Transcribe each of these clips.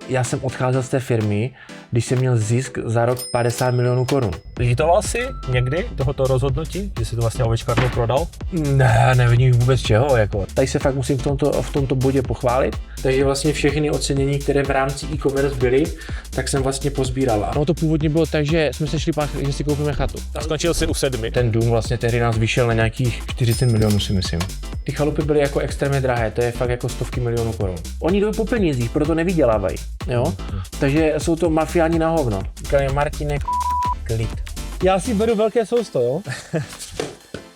Já jsem odcházel z té firmy, když jsem měl zisk za rok 50 milionů korun. Litoval jsi někdy tohoto rozhodnutí, že jsi to vlastně ovečkárnu prodal? Ne, nevidím vůbec čeho, jako. Tady se fakt musím v tomto bodě pochválit. Takže vlastně všechny ocenění, které v rámci e-commerce byly, tak jsem vlastně pozbíral. Ano, to původně bylo tak, že jsme se šli pak, že si koupíme chatu. A skončil jsi u 7. Ten dům vlastně tehdy nás vyšel na nějakých 40 milionů, si myslím. Ty chalupy byly jako extrémně drahé, to je fakt jako stovky milionů korun. Oni jdou po penězích, proto nevydělávají, jo? Takže jsou to mafiáni na hovno. Říkali, Martine, klid. Já si beru velké sousto, jo?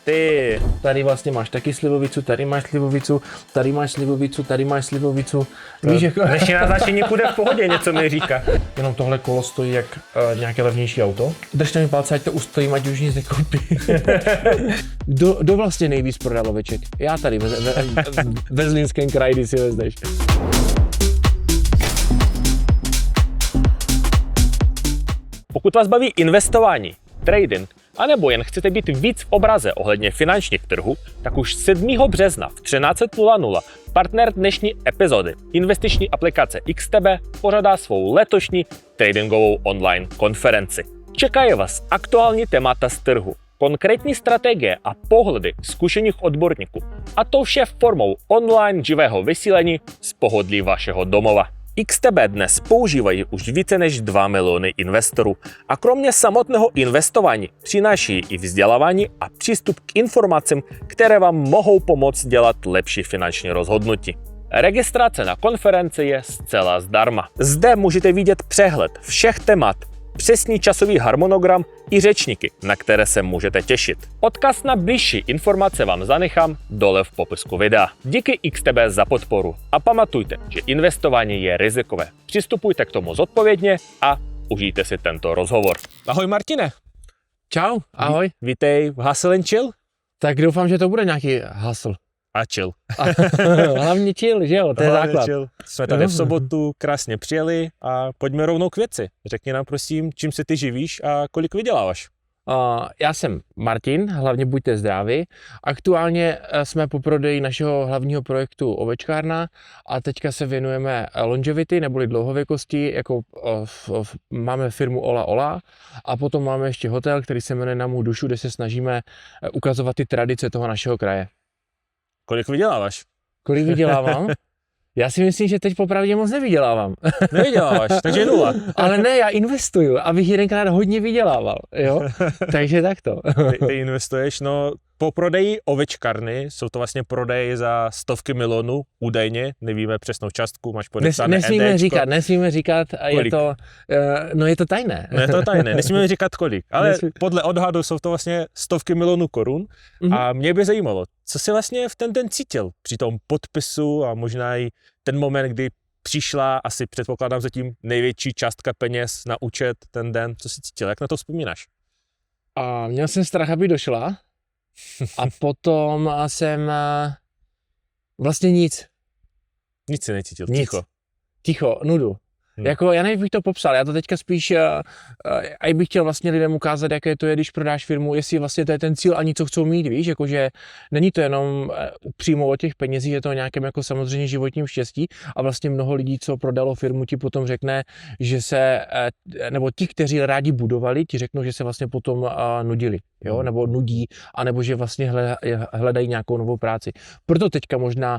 Ty. Tady vlastně máš taky slivovicu, tady máš slivovicu, tady máš slivovicu, tady máš slivovicu. Víš, jako... Než na začení půjde v pohodě, něco mi říká. Jenom tohle kolo stojí jak nějaké levnější auto. Držte mi palce, ať to ustojím, ať už nic nekoupí. Kdo vlastně nejvíc prodal oveček? Já tady ve Zlínském kraji, když si vezneš. Pokud vás baví investování, trading, anebo jen chcete být víc v obraze ohledně finančních trhů, tak už 7. března v 13:00 partner dnešní epizody, investiční aplikace XTB, pořádá svou letošní tradingovou online konferenci. Čekají vás aktuální témata z trhu, konkrétní strategie a pohledy zkušených odborníků. A to vše formou online živého vysílení z pohodlí vašeho domova. XTB dnes používají už více než 2 miliony investorů a kromě samotného investování přináší i vzdělávání a přístup k informacím, které vám mohou pomoct dělat lepší finanční rozhodnutí. Registrace na konferenci je zcela zdarma. Zde můžete vidět přehled všech témat, přesný časový harmonogram i řečníky, na které se můžete těšit. Odkaz na bližší informace vám zanechám dole v popisku videa. Díky XTB za podporu a pamatujte, že investování je rizikové. Přistupujte k tomu zodpovědně a užijte si tento rozhovor. Ahoj Martine. Čau, ahoj. Vítej v Hustle and Chill. Tak doufám, že to bude nějaký hustle. A chill. Hlavně chill, že jo, to je základ. Chill. Jsme tady v sobotu krásně přijeli a pojďme rovnou k věci. Řekni nám prosím, čím se ty živíš a kolik vyděláváš. Já jsem Martin, hlavně buďte zdraví. Aktuálně jsme po prodeji našeho hlavního projektu Ovečkárna a teďka se věnujeme longevity neboli dlouhověkosti, jako máme firmu Ola Ola a potom máme ještě hotel, který se jmenuje Na mou dušu, kde se snažíme ukazovat ty tradice toho našeho kraje. Kolik vyděláváš? Kolik vydělávám? Já si myslím, že teď popravdě moc nevydělávám. Nevyděláváš, takže 0. Ale ne, já investuju, abych jedenkrát hodně vydělával, jo? Takže takto. Ty investuješ, no po prodeji ovečkarny, jsou to vlastně prodeje za stovky milionů, údajně, nevíme přesnou částku, máš podepsané Nesmíme říkat, je to, je to tajné. No je to tajné, nesmíme říkat kolik, ale podle odhadu jsou to vlastně stovky milionů korun a mě by zajímalo, co jsi vlastně v ten den cítil při tom podpisu a možná i ten moment, kdy přišla asi předpokládám zatím největší částka peněz na účet ten den, co jsi cítil, jak na to vzpomínáš? A měl jsem strach, aby došla a potom jsem vlastně nic. Nic si necítil, nic. Ticho, nudu. Jako, já nevím, jak bych to popsal, já to teďka spíš, a bych chtěl vlastně lidem ukázat, jaké to je, když prodáš firmu, jestli vlastně to je ten cíl ani co chcou mít, víš, jakože není to jenom přímo o těch penězích, je to o nějakém jako samozřejmě životním štěstí a vlastně mnoho lidí, co prodalo firmu, ti potom řekne, že se, nebo ti, kteří rádi budovali, ti řeknou, že se vlastně potom nudili, jo, nebo nudí, anebo že vlastně hledají nějakou novou práci. Proto teďka možná,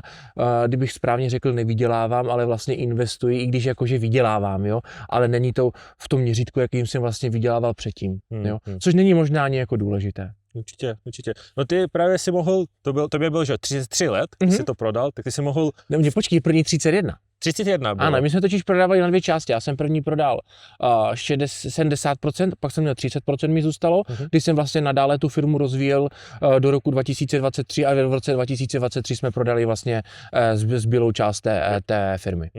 kdybych správně řekl, nevydělávám, ale vlastně investuji, i když jakože vydělávám, jo, ale není to v tom měřítku, jakým jsem vlastně vydělával předtím, jo, což není možná ani jako důležité. Určitě. No ty právě si mohl, tobě bylo, že 33 let, když jsi to prodal, tak ty si mohl... Ne, mě počkej, první 31. 31 bylo. Ano, my jsme totiž prodávali na 2 části, já jsem první prodal 70%, pak jsem měl 30% mi zůstalo, když jsem vlastně nadále tu firmu rozvíjel do roku 2023 a v roce 2023 jsme prodali vlastně zbylou část té firmy.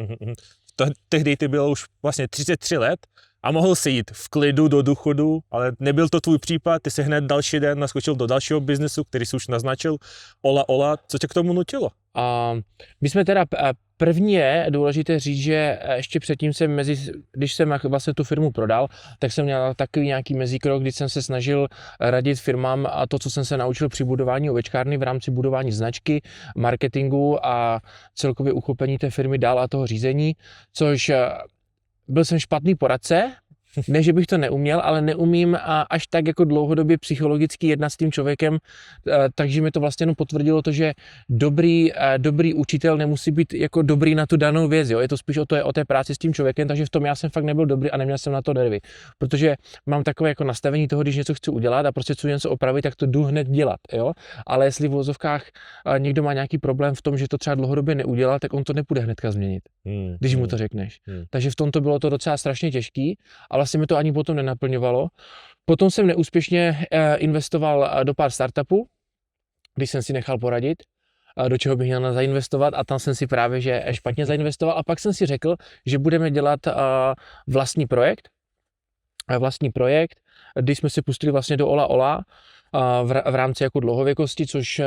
Tehdy ty byl už vlastně 33 let a mohl si jít v klidu do důchodu, ale nebyl to tvůj případ, ty si hned další den naskočil do dalšího biznesu, který jsi už naznačil, Ola Ola, co tě k tomu nutilo? My jsme teda, první je důležité říct, že ještě předtím jsem když jsem vlastně tu firmu prodal, tak jsem měl takový nějaký mezikrok, kdy jsem se snažil radit firmám a to, co jsem se naučil při budování ovečkárny v rámci budování značky, marketingu a celkově uchopení té firmy dál a toho řízení, což byl jsem špatný poradce, ne, že bych to neuměl, ale neumím až tak jako dlouhodobě psychologicky jednat s tím člověkem, takže mi to vlastně jenom potvrdilo to, že dobrý učitel nemusí být jako dobrý na tu danou věc, jo? Je to spíš o té práci s tím člověkem, takže v tom já jsem fakt nebyl dobrý a neměl jsem na to nervy, protože mám takové jako nastavení toho, když něco chci udělat a prostě chci něco opravit, tak to jdu hned dělat, jo? Ale jestli v vozovkách někdo má nějaký problém v tom, že to třeba dlouhodobě neudělal, tak on to nepůjde hnedka změnit, když mu to řekneš. Takže v tom to bylo to docela strašně těžký. A vlastně mi to ani potom nenaplňovalo. Potom jsem neúspěšně investoval do pár startupů, když jsem si nechal poradit, do čeho bych měl zainvestovat a tam jsem si právě že špatně zainvestoval a pak jsem si řekl, že budeme dělat vlastní projekt, když jsme se pustili vlastně do Ola v rámci jako dlouhověkosti, což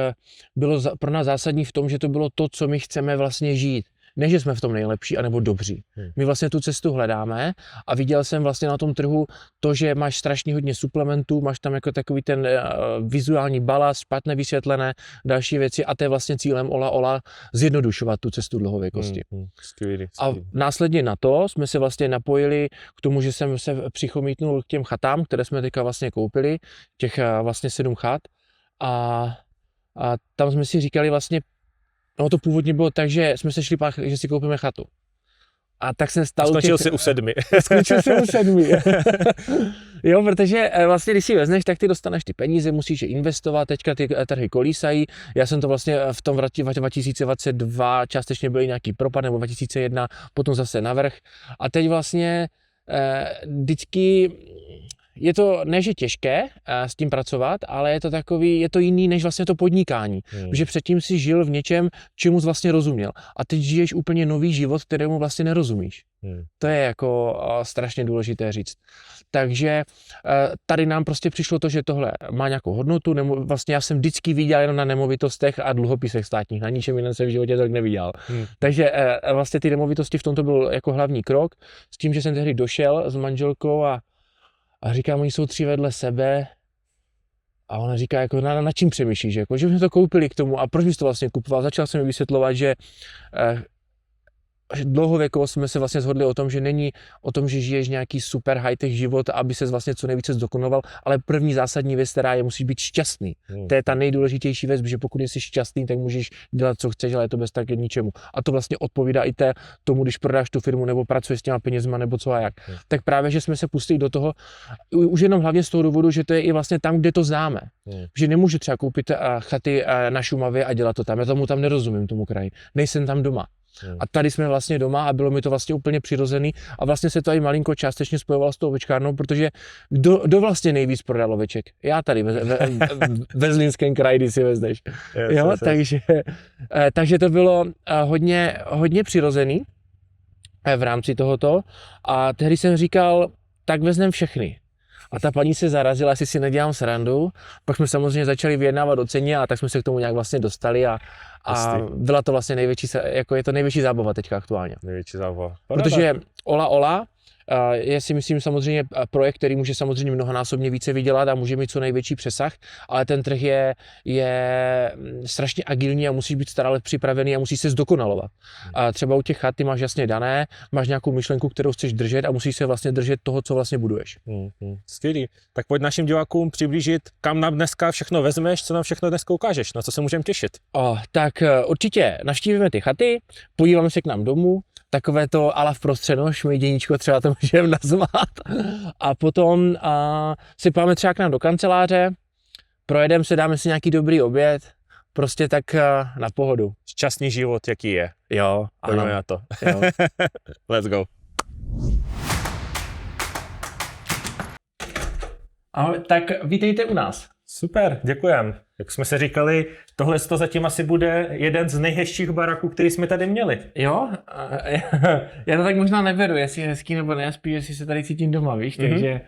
bylo pro nás zásadní v tom, že to bylo to, co my chceme vlastně žít. Ne, že jsme v tom nejlepší anebo dobří. My vlastně tu cestu hledáme a viděl jsem vlastně na tom trhu to, že máš strašně hodně suplementů, máš tam jako takový ten vizuální balast, špatně vysvětlené další věci a to je vlastně cílem Ola zjednodušovat tu cestu dlouhověkosti. A následně na to jsme se vlastně napojili k tomu, že jsem se přichomítnul k těm chatám, které jsme teďka vlastně koupili, těch vlastně 7 chat a tam jsme si říkali vlastně, no to původně bylo tak, že jsme se šli pak, že si koupíme chatu. A tak jsem stál... Skončil jsi u 7. Skončil jsem u 7. Jo, protože vlastně, když si vezneš, tak ty dostaneš ty peníze, musíš je investovat, teďka ty trhy kolísají. Já jsem to vlastně v tom 2022 částečně byl nějaký propad, nebo 2001, potom zase navrch. A teď vlastně vždycky... Je to ne, že těžké s tím pracovat, ale je to jiný než vlastně to podnikání. Protože předtím si žil v něčem, čemu jsi vlastně rozuměl. A teď žiješ úplně nový život, kterému vlastně nerozumíš. To je jako strašně důležité říct. Takže tady nám prostě přišlo to, že tohle má nějakou hodnotu. Vlastně já jsem vždycky viděl jenom na nemovitostech a dluhopisech státních. Na ničem jiném jsem v životě tak neviděl. Takže vlastně ty nemovitosti v tomto byl jako hlavní krok. S tím, že jsem tehdy došel s manželkou a říkám, oni jsou 3 vedle sebe a ona říká, jako na čím přemýšlíš, jako, že jsme to koupili k tomu a proč bys to vlastně kupoval. Začal jsem mi vysvětlovat, že dlouhověkovo jsme se vlastně shodli o tom, že není o tom, že žiješ nějaký super high-tech život, aby ses vlastně co nejvíce zdokonaloval, ale první zásadní věc, která je, musíš být šťastný. To je ta nejdůležitější věc, protože pokud jsi šťastný, tak můžeš dělat, co chceš, ale je to bez tak ničemu. A to vlastně odpovídá i tomu, když prodáš tu firmu nebo pracuješ s těma penězma nebo co a jak. Tak právě, že jsme se pustili do toho, už jenom hlavně z toho důvodu, že to je i vlastně tam, kde to známe. Že nemůžu třeba koupit chaty na Šumavě a dělat to tam. Já tomu tam nerozumím, tomu kraji. Nejsem tam doma. A tady jsme vlastně doma a bylo mi to vlastně úplně přirozený a vlastně se to i malinko částečně spojovalo s tou ovečkárnou, protože kdo vlastně nejvíc prodal oveček? Já tady ve Zlínském kraji, když si vezneš. Jo, takže to bylo hodně přirozený v rámci tohoto a tehdy jsem říkal, tak vezmem všechny. A ta paní se zarazila, jestli si nedělám srandu, pak jsme samozřejmě začali vyjednávat o ceně a tak jsme se k tomu nějak vlastně dostali a byla to vlastně je to největší zábava teďka aktuálně. Největší zábava. Protože Ola je si myslím samozřejmě projekt, který může samozřejmě mnohonásobně více vydělat a může mít co největší přesah, ale ten trh je strašně agilní a musíš být stále připravený a musíš se zdokonalovat. A třeba u těch chat ty máš jasně dané, máš nějakou myšlenku, kterou chceš držet a musíš se vlastně držet toho, co vlastně buduješ. Skvělý. Tak pojď našim divákům přiblížit, kam nám dneska všechno vezmeš, co nám všechno dneska ukážeš, na co se můžeme těšit. Tak určitě navštívíme ty chaty, podíváme se k nám domů, takové to ala vprostřed, šmejděníčko třeba to můžeme nazvat. A potom si půjdeme třeba k nám do kanceláře, projedeme se, dáme si nějaký dobrý oběd, prostě tak na pohodu. Šťastný život, jaký je. Jo, ano. Na to. Jo. Let's go. Ahoj, tak vítejte u nás. Super, děkujem. Jak jsme se říkali, tohle to zatím asi bude jeden z nejhezčích baraků, který jsme tady měli. Jo, já to tak možná neberu, jestli je hezký nebo ne, spíš jestli se tady cítím doma, víš, takže...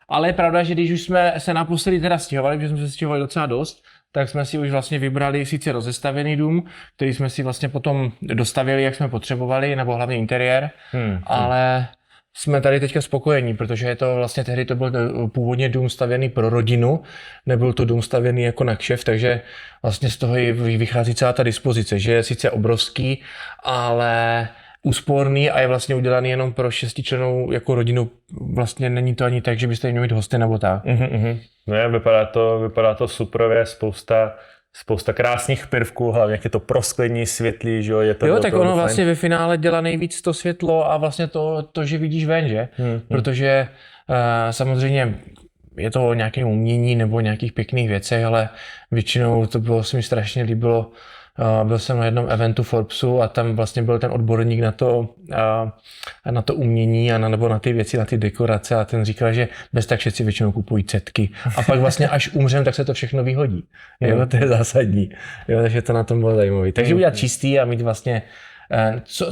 Ale je pravda, že když už jsme se naposledy teda stěhovali, protože jsme se stěhovali docela dost, tak jsme si už vlastně vybrali sice rozestavěný dům, který jsme si vlastně potom dostavili, jak jsme potřebovali, nebo hlavně interiér, ale... Jsme tady teďka spokojení, protože je to vlastně tehdy to byl původně dům stavěný pro rodinu, nebyl to dům stavěný jako na kšeft, takže vlastně z toho vychází celá ta dispozice, že je sice obrovský, ale úsporný a je vlastně udělaný jenom pro 6člennou jako rodinu. Vlastně není to ani tak, že byste měli mít hosty nebo tak. Ne, vypadá to superově, spousta krásných prvků, hlavně jak je to prosklený, světlý, že jo, je to jo, tak ono fajn. vlastně ve finále dělá nejvíc to světlo a vlastně to že vidíš ven, že? Protože samozřejmě je to o nějakém umění nebo nějakých pěkných věcech, ale většinou to bylo, se mi strašně líbilo. Byl jsem na jednom eventu Forbesu a tam vlastně byl ten odborník na to umění nebo na ty věci, na ty dekorace a ten říkal, že bez tak všetci většinou kupují cetky. A pak vlastně až umřem, tak se to všechno vyhodí. Jo, to je zásadní. Jo, takže to na tom bylo zajímavé. Takže udělat čistý a mít vlastně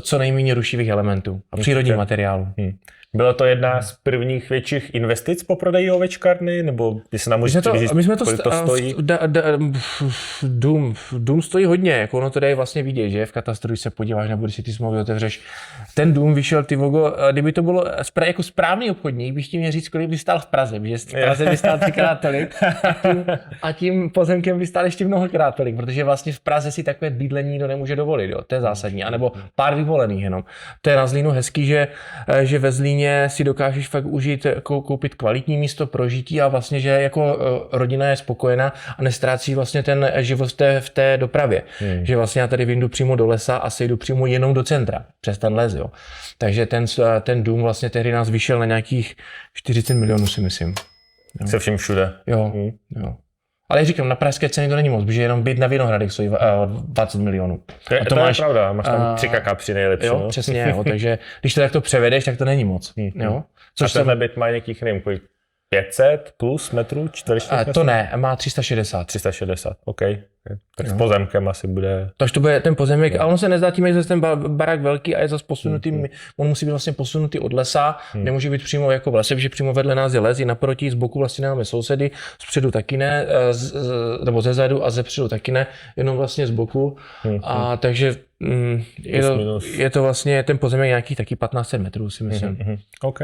co nejméně rušivých elementů a přírodních materiálů. Byla to jedna z prvních větších investic po prodeji ovečkárny, nebo když se nám můžete říct, kolik to stojí? Dům stojí hodně, jako ono to jde vlastně vidět, že v katastru, když se podíváš nebo když si ty smlouvy otevřeš. Ten dům vyšel, ty vogo, kdyby to bylo jako správný obchodník, bych ti měl říct, kolik by stál v Praze, protože v Praze by stál 3krát tolik a tím pozemkem by stál ještě mnohokrát tolik, protože vlastně v Praze si takové bydlení to nemůže dovolit, jo, to je zásadní, anebo pár vyvolených jenom. To je na Zlínu hezký, že ve Zlíně si dokážeš fakt užít, koupit kvalitní místo pro žití a vlastně, že jako rodina je spokojená a nestrácí vlastně ten život v té dopravě. Že vlastně já tady vyjdu přímo do lesa a sejdu přímo jenom do centra, přes ten les, jo. Takže ten dům vlastně tehdy nás vyšel na nějakých 40 milionů, si myslím. Jo. Se vším všude. Jo. Ale jak říkám, na pražské ceny to není moc, protože jenom byt na Vinohradech stojí 20 milionů. To je pravda, máš tam 3 kakapři nejlepší. Jo, přesně, jo, takže když to takto převedeš, tak to není moc. Jo? Což tenhle byt má nějakých, nevím, kolik, 500 plus metrů čtverečních? To ne, má 360. 360, OK. Tak s pozemkem asi bude... Takže to bude ten pozemek, a ono se nezdá tím, že ten barák velký a je zase posunutý, on musí být vlastně posunutý od lesa, nemůže být přímo jako v lese, protože přímo vedle nás je les, i naproti, z boku vlastně máme sousedy, zpředu taky ne, nebo ze zadu a ze předu taky ne, jenom vlastně z boku. A takže je to vlastně ten pozemek nějakých taky 1500 metrů, si myslím. OK.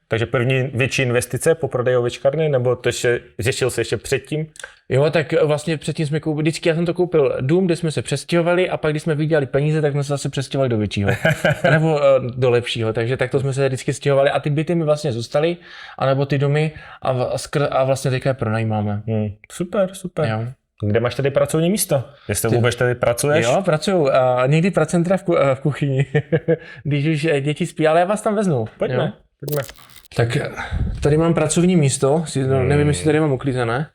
Takže první větší investice po prodeji ovečkárny, nebo to ještě řešil se ještě předtím? Jo, tak vlastně předtím jsme koupili, vždycky já jsem to koupil dům, kde jsme se přestěhovali a pak když jsme vydělali peníze, tak jsme se zase přestěhovali do většího, nebo do lepšího, takže takto jsme se vždycky stěhovali a ty byty mi vlastně zůstaly, anebo ty domy a vlastně teďka je pronajímáme. Super. Jo. Kde máš tady pracovní místo? Jestli vůbec tady pracuješ? Jo, pracuju. Někdy pracujeme teda v kuchyni, když už děti spí, ale já vás tam vezmu. Pojďme. Tak tady mám pracovní místo, nevím, jestli tady mám uklízené.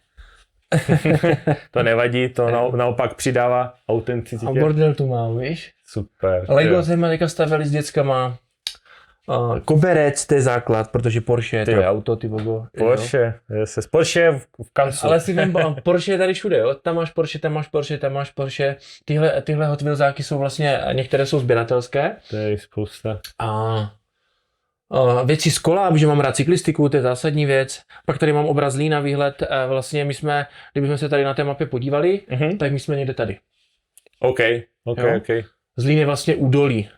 To nevadí, to naopak přidává autenticitě. A bordel tu mám, víš? Super. Lego jsme teďka stavili s dětskama. Koberec, to je základ, protože Porsche, to je auto, ty vogo. Porsche, z Porsche v kancu. Ale si vem, Porsche je tady všude, jo? Tam máš Porsche, tam máš Porsche. Tyhle Hot Wheelsáky jsou vlastně, některé jsou sběratelské. To je spousta. Věci z kola, protože mám rád cyklistiku, to je zásadní věc. Pak tady mám obraz Zlína, výhled. Vlastně kdybychom se tady na té mapě podívali, tak my jsme někde tady. OK. Zlín je vlastně údolí.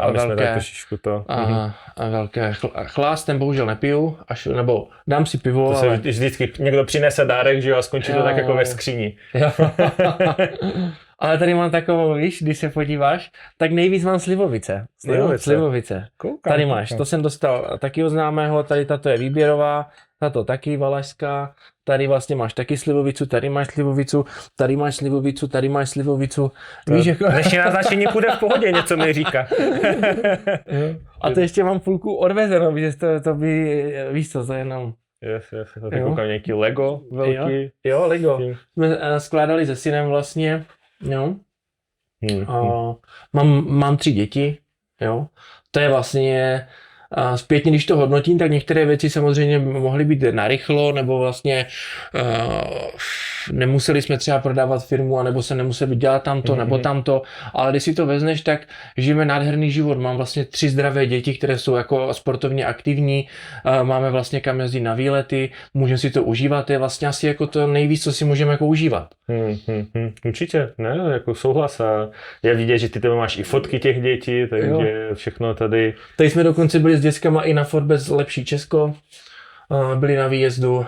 A my jsme tady trošičku to. A velké chlás, ten bohužel nepiju, nebo dám si pivo, to ale... vždycky někdo přinese dárek, že jo, a skončí to tak jako ve skříni. Ale tady mám takovou, víš, když se podíváš, tak nejvíc mám slivovice. Slivovice. Tady máš, to jsem dostal taky od známého, tady tato je výběrová, tato taky valašská, tady vlastně máš taky slivovicu, tady máš slivovicu, tady máš slivovicu, tady máš slivovicu. Víš, jako... Dnešní naznačení půjde v pohodě, něco mi říká. A to ještě mám půlku odvezenou, že to by, víš co, to je jenom... Yes, tak koukám nějaký Lego velký. Jo, Lego. Jsme skládali se synem vlastně, jo. Mám 3 děti, jo. To je vlastně... Zpětně, když to hodnotím, tak některé věci samozřejmě mohly být narychlo, nebo vlastně nemuseli jsme třeba prodávat firmu, anebo se nemuseli dělat tamto, nebo tamto, ale když si to vezmeš, tak žijeme nádherný život. Mám vlastně 3 zdravé děti, které jsou jako sportovně aktivní, máme vlastně kam jezdit na výlety, můžeme si to užívat, to je vlastně asi jako to nejvíc, co si můžeme jako užívat. Určitě, ne, jako souhlas a je vidět, že ty tebe máš i fotky těch dětí, takže všechno tady. Tady jsme dokonce byli s dětskama i na Forbes Lepší Česko, byli na výjezdu,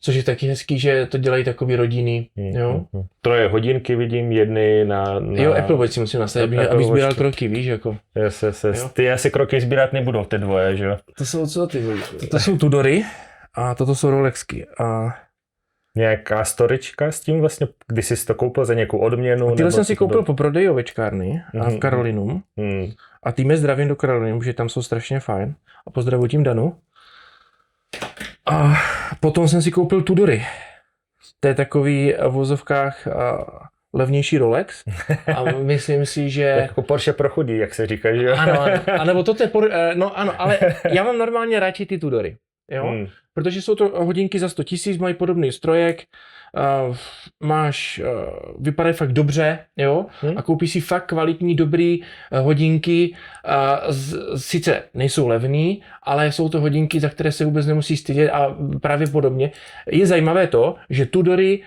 což je taky hezký, že to dělají takový rodinný, jo. Troje hodinky vidím, jedny na... Jo, Apple Watch si musím nastavit, aby sbíral kroky, víš, jako. Yes. Ty asi kroky sbírat nebudou, ty dvoje, že jo? To jsou co ty? To jsou Tudory a toto jsou Rolexky. A nějaká storička s tím vlastně, když jsi to koupil za nějakou odměnu? Tyhle jsem si koupil po prodeji ovečkárny a v Karolinum. A tým je zdravím do Karolinum, protože tam jsou strašně fajn. A pozdravuji tím Danu. A potom jsem si koupil Tudory. To je takový v vozovkách levnější Rolex. A myslím si, že... Jako Porsche pro chudí, jak se říká, že jo? Ano. A nebo toto je... No ano, ale já mám normálně radši ty Tudory. Jo? Protože jsou to hodinky za 100 000, mají podobný strojek, vypadají fakt dobře, jo? A koupíš si fakt kvalitní, dobrý hodinky, sice nejsou levný, ale jsou to hodinky, za které se vůbec nemusí stydět a právě podobně. Je zajímavé to, že Tudory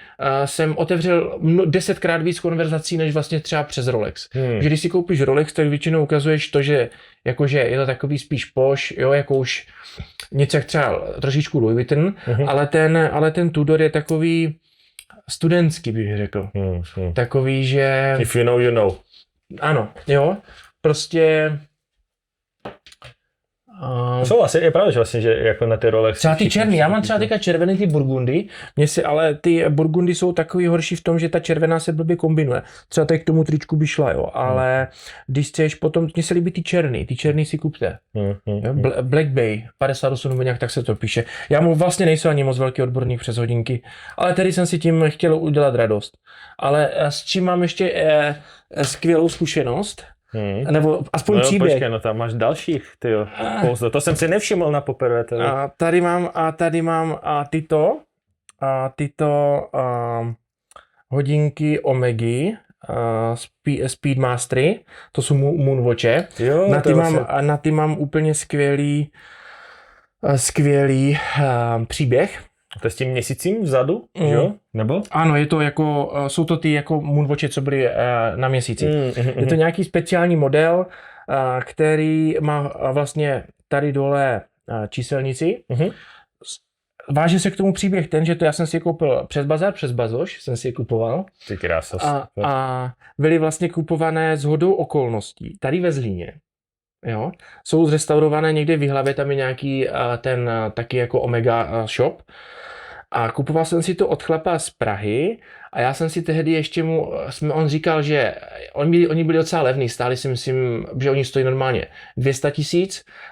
jsem otevřel 10krát víc konverzací, než vlastně třeba přes Rolex. Že když si koupíš Rolex, tak většinou ukazuješ to, že jakože je to takový spíš poš, jo, jako už něco jak třeba trošičku Louis Vuitton, ale ten Tudor je takový studentský, bych řekl. Takový, že... If you know, you know. Ano, jo. Prostě... Jsou asi, je pravda, že vlastně, že jako na ty Rolex... Třeba ty černý, já mám třeba teďka červený ty burgundy, ale ty burgundy jsou takový horší v tom, že ta červená se blbě kombinuje. Třeba tady k tomu tričku by šla, jo, ale když chceš potom, mně se líbí ty černý si kupte. Black Bay, 58 nebo nějak tak se to píše. Já mu vlastně nejsem ani moc velký odborník přes hodinky, ale tady jsem si tím chtěl udělat radost. Ale s čím mám ještě skvělou zkušenost, nebo aspoň příběh. Počkej, no tam máš dalších, tyjo, kouzlo. To jsem si nevšiml na poprvé. A tady mám tyto hodinky Omegy, Speedmastery, to jsou Moonwatche. Jo, na ty mám úplně skvělý příběh. To je s tím měsícím vzadu, jo? Nebo? Ano, je to jako, jsou to ty jako Moonwatche, co byly na měsíci. Je to nějaký speciální model, který má vlastně tady dole číselnici. Váže se k tomu příběh ten, že to já jsem si je koupil přes bazar, přes Bazoš jsem si je kupoval. Ty krása. A byly vlastně kupované shodou okolností tady ve Zlíně. Jo? Jsou zrestaurované někde v Jihlavě, tam je nějaký ten taky jako Omega shop. A kupoval jsem si to od chlapa z Prahy a já jsem si tehdy ještě on říkal, že oni byli docela levný, stáli si myslím, že oni stojí normálně 200 000,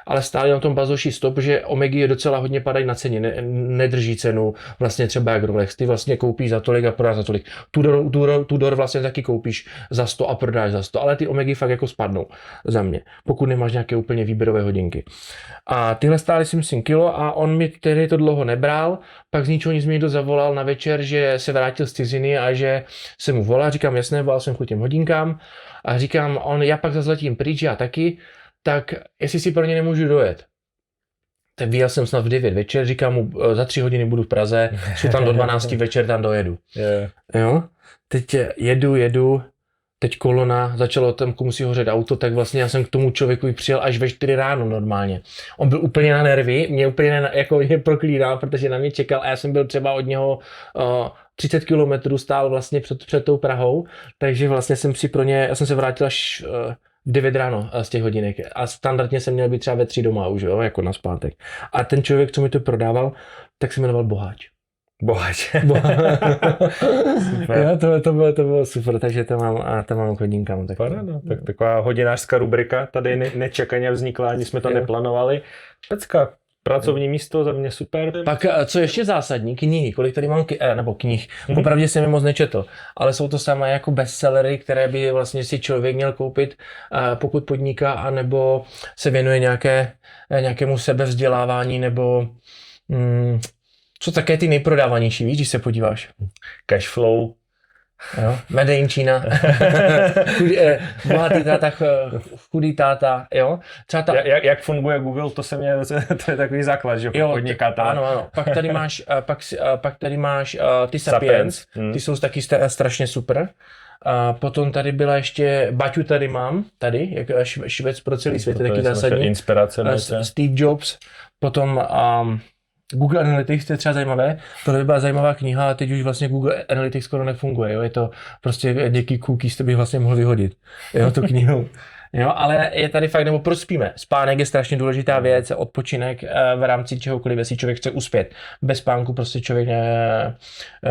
ale stáli na tom Bazoši 100, protože Omegy je docela hodně padají na ceně, nedrží cenu vlastně třeba jak Rolex, ty vlastně koupíš za tolik a prodáš za tolik. Tudor vlastně taky koupíš za 100 a prodáš za 100, ale ty Omegy fakt jako spadnou za mě, pokud nemáš nějaké úplně výběrové hodinky. A tyhle stály si myslím kilo a on mi tehdy to dlouho nebral, pak z ničeho nic mi někdo zavolal na večer, že se vrátil z ciziny a že se mu volá, říkám jasné, volal jsem kvůli těm hodinkám a říkám, já pak zazletím pryč, já taky, tak jestli si pro ně nemůžu dojet. Tak vyjel jsem snad v 9 večer, říkám mu, za 3 hodiny budu v Praze, jsou tam do 12 večer, tam dojedu. Jo? Teď jedu, teď kolona, začalo tam musí hořet auto, tak vlastně já jsem k tomu člověku přijel až ve 4 ráno normálně. On byl úplně na nervy, mě úplně mě proklínal, protože na mě čekal a já jsem byl třeba od něho 30 kilometrů stál vlastně před tou Prahou, takže vlastně já jsem se vrátil až v 9 ráno z těch hodinek a standardně jsem měl být třeba ve 3 doma už, jo, jako na zpátek. A ten člověk, co mi to prodával, tak se jmenoval Boháč. Jo, to bylo super, takže to mám k hodinkám. Tak taková hodinářská rubrika tady nečekaně vznikla, ani jsme to neplánovali. Pecka, pracovní místo, za mě super. Pak, co ještě zásadní, knihy, kolik tady mám knih, popravdě jsem je moc nečetl, ale jsou to samé jako bestsellery, které by vlastně si člověk měl koupit, pokud podniká, anebo se věnuje nějakému sebevzdělávání, nebo co také ty nejprodávanější, víš, když se podíváš? Cashflow. Jo, Made in China. Bohatý táta, chudý táta, jo. Třeba jak funguje Google, to je takový základ, že podnikátel. Ano. Pak tady máš ty Sapiens, ty jsou taky strašně super. A potom tady byla ještě, Baťu tady mám, jak švec pro celý svět, je taky zásadní. Inspirace. Steve Jobs, potom Google Analytics, to je třeba zajímavé, tohle by byla zajímavá kniha, a teď už vlastně Google Analytics skoro nefunguje, jo? Je to prostě nějaký cookies, to bych vlastně mohl vyhodit, jo, tu knihu. Jo, ale je tady fakt, nebo prospíme. Spánek je strašně důležitá věc, odpočinek v rámci čehokoliv, jestli člověk chce uspět. Bez spánku prostě člověk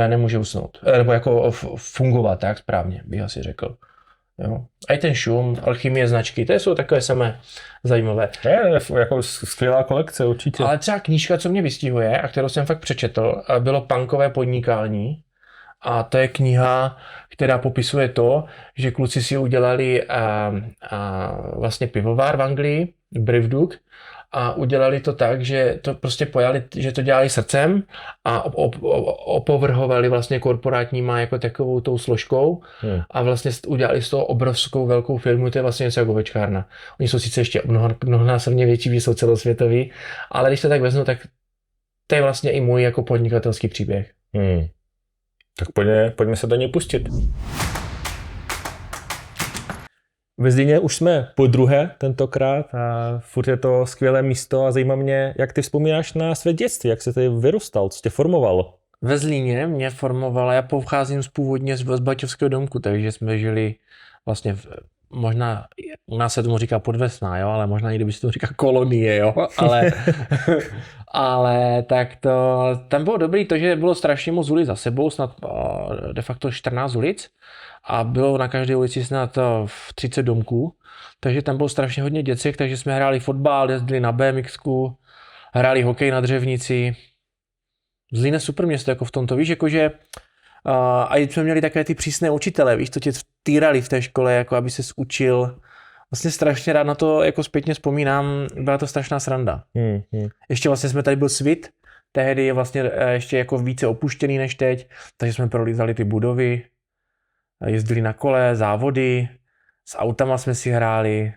nemůže usnout, nebo jako fungovat tak správně, bych asi řekl. Jo. A i ten šum, alchymie značky, to jsou takové samé zajímavé. Je jako skvělá kolekce určitě. Ale třeba knížka, co mě vystihuje a kterou jsem fakt přečetl, bylo Punkové podnikání. A to je kniha, která popisuje to, že kluci si udělali vlastně pivovár v Anglii, Brewdog, a udělali to tak, že to prostě pojali, že to dělali srdcem a opovrhovali vlastně korporátníma jako takovou tou složkou a vlastně udělali z toho obrovskou velkou firmu, to je vlastně něco jako ovečkárna. Oni jsou sice ještě mnohonásobně větší, že jsou celosvětoví, ale když to tak vezmu, tak to je vlastně i můj jako podnikatelský příběh. Tak pojďme se do něj pustit. Ve Zlíně už jsme po druhé tentokrát a furt je to skvělé místo a zajímá mě, jak ty vzpomínáš na své dětství, jak se tady vyrůstal, co tě formovalo? Ve Zlíně mě formovala, já pocházím původně z Baťovského domku, takže jsme žili vlastně možná, u nás se tomu říká Podvesná, jo, ale možná někdy by se tomu říká kolonie, jo, ale tak to, tam bylo dobrý to, že bylo strašně moc ulic za sebou, snad de facto 14 ulic a bylo na každé ulici snad 30 domků, takže tam bylo strašně hodně děcek, takže jsme hráli fotbal, jezdili na BMXku, hráli hokej na Dřevnici. Zlín je super město jako v tomto, víš, jakože a jsme měli takové ty přísné učitele, víš, to tě týrali v té škole, jako aby ses učil. Vlastně strašně rád na to jako zpětně vzpomínám, byla to strašná sranda. Ještě vlastně jsme tady byl Svit, tehdy je vlastně ještě jako více opuštěný než teď, takže jsme prolízali ty budovy, jezdili na kole, závody, s autama jsme si hráli.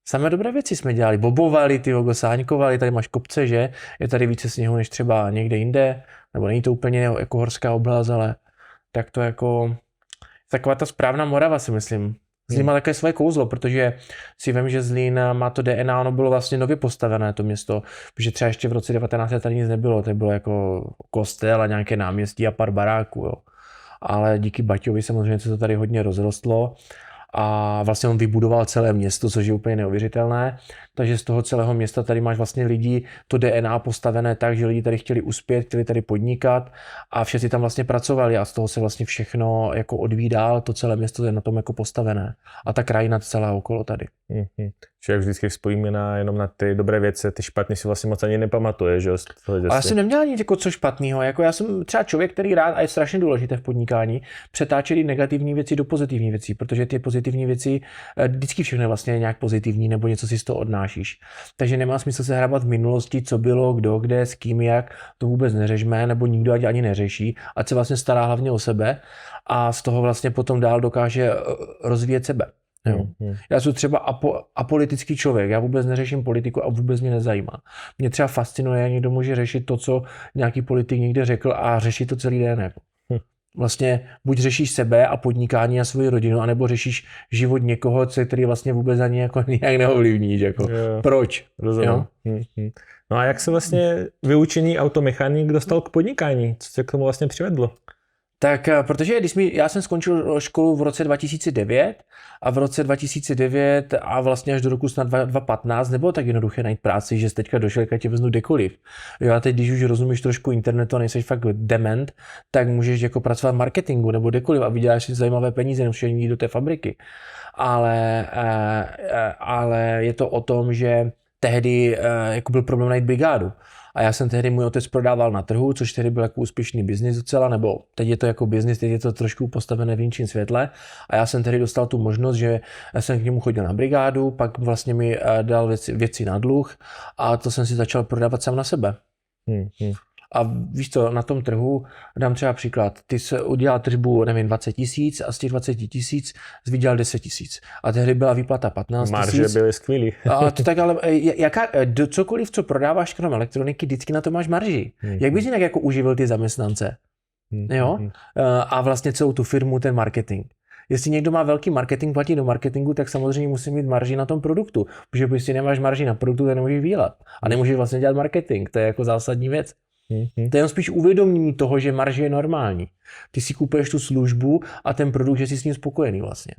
Samé dobré věci jsme dělali, bobovali, sáňkovali, tady máš kopce, že? Je tady více sněhu než třeba někde jinde, nebo není to úplně jako horská oblast, ale tak to jako taková ta správná Morava, si myslím. Zlín má také své kouzlo, protože si vím, že Zlín má to DNA, ono bylo vlastně nově postavené to město, protože třeba ještě v roce 19 tady nic nebylo, to bylo jako kostel a nějaké náměstí a pár baráků, jo. Ale díky Baťovi samozřejmě se to tady hodně rozrostlo a vlastně on vybudoval celé město, což je úplně neuvěřitelné. Takže z toho celého města tady máš vlastně lidi, to DNA postavené tak, že lidi tady chtěli uspět, chtěli tady podnikat a všichni tam vlastně pracovali a z toho se vlastně všechno jako odvídal, to celé město je na tom jako postavené. A ta krajina celá okolo tady. Člověk vždycky vzpomíná jenom na ty dobré věci, ty špatný si vlastně moc ani nepamatuje, že jo? Ale já jsem neměl nic jako co špatného, jako já jsem třeba člověk, který rád, a je strašně důležité v podnikání, přetáčet i negativní věci do pozitivní věcí, protože ty pozitivní věci, vždycky všechno je vlastně nějak pozitivní nebo něco si z toho odnášíš. Takže nemá smysl se hrabat v minulosti, co bylo, kdo, kde, s kým, jak, to vůbec neřešme, nebo nikdo ani neřeší, ať se vlastně stará hlavně o sebe a z toho vlastně potom dál dokáže rozvíjet sebe. Jo. Já jsem třeba apolitický člověk, já vůbec neřeším politiku a vůbec mě nezajímá. Mě třeba fascinuje, jak někdo může řešit to, co nějaký politik někde řekl a řešit to celý den. Jako. Vlastně buď řešíš sebe a podnikání a svoji rodinu, anebo řešíš život někoho, který vlastně vůbec ani jako nějak neovlivníš. Jako. Proč? Rozumím. No a jak se vlastně vyučený automechanik dostal k podnikání? Co tě k tomu vlastně přivedlo? Tak, protože já jsem skončil školu v roce 2009 a v roce 2009 a vlastně až do roku snad 2015 nebylo tak jednoduché najít práci, že jsi teďka došel, jak tě veznu kdekoliv. Jo, a teď, když už rozumíš trošku internetu a nejseš fakt dement, tak můžeš jako pracovat v marketingu nebo kdekoliv a vyděláš si zajímavé peníze, nemusíš jít do té fabriky. Ale je to o tom, že tehdy jako byl problém najít brigádu. A já jsem tehdy, můj otec prodával na trhu, což tehdy byl jako úspěšný biznis docela, nebo teď je to jako biznis, teď je to trošku postavené v jinčím světle. A já jsem tehdy dostal tu možnost, že jsem k němu chodil na brigádu, pak vlastně mi dal věci na dluh a to jsem si začal prodávat sám na sebe. A víš co, na tom trhu, dám třeba příklad, ty se udělal tržbu, nevím, 20 000 a z těch 20 000 jsi vydělal 10 000. A tehdy byla výplata 15 000. Marže byly skvělý. A to tak ale, cokoliv, co prodáváš krom elektroniky, vždycky na to máš marži. Jak bys jinak jako uživil ty zaměstnance? Jo? A vlastně celou tu firmu, ten marketing. Jestli někdo má velký marketing, platí do marketingu, tak samozřejmě musí mít marži na tom produktu. Protože když nemáš marži na produktu, tak nemůžeš vydělat. A nemůžeš vlastně dělat marketing. To je jako zásadní věc. To je jen spíš uvědomění toho, že marže je normální. Ty si kupuješ tu službu a ten produkt, že jsi s ním spokojený vlastně.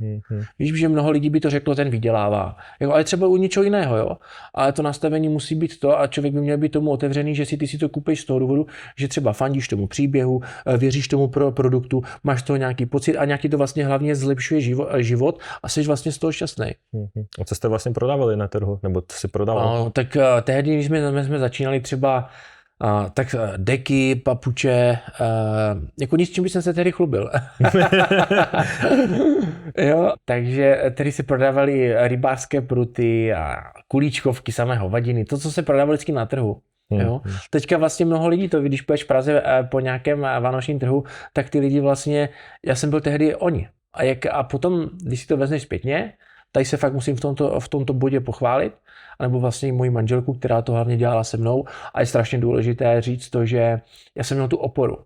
Víš, že mnoho lidí by to řeklo, ten vydělává. Jako, ale třeba u něčeho jiného, jo. Ale to nastavení musí být to a člověk by měl být tomu otevřený, že ty si to kupuješ z toho důvodu, že třeba fandíš tomu příběhu, věříš tomu produktu, máš z toho nějaký pocit a nějaký to vlastně hlavně zlepšuje život a jsi vlastně z toho šťastný. A co jste vlastně prodávali na trhu? Nebo co si prodával? No, tak tehdy, když jsme začínali třeba tak deky, papuče, jako nic, čím bych se tehdy chlubil. Jo, takže tady se prodávaly rybářské pruty a kulíčkovky, samé hovadiny, to, co se prodávalo vždycky na trhu. Jo. Teďka vlastně mnoho lidí to, když půjdeš v Praze po nějakém vánočním trhu, tak ty lidi vlastně, já jsem byl tehdy oni. A potom, když si to vezmeš zpětně, tady se fakt musím v tomto bodě pochválit, anebo vlastně moji manželku, která to hlavně dělala se mnou. A je strašně důležité říct to, že já jsem měl tu oporu.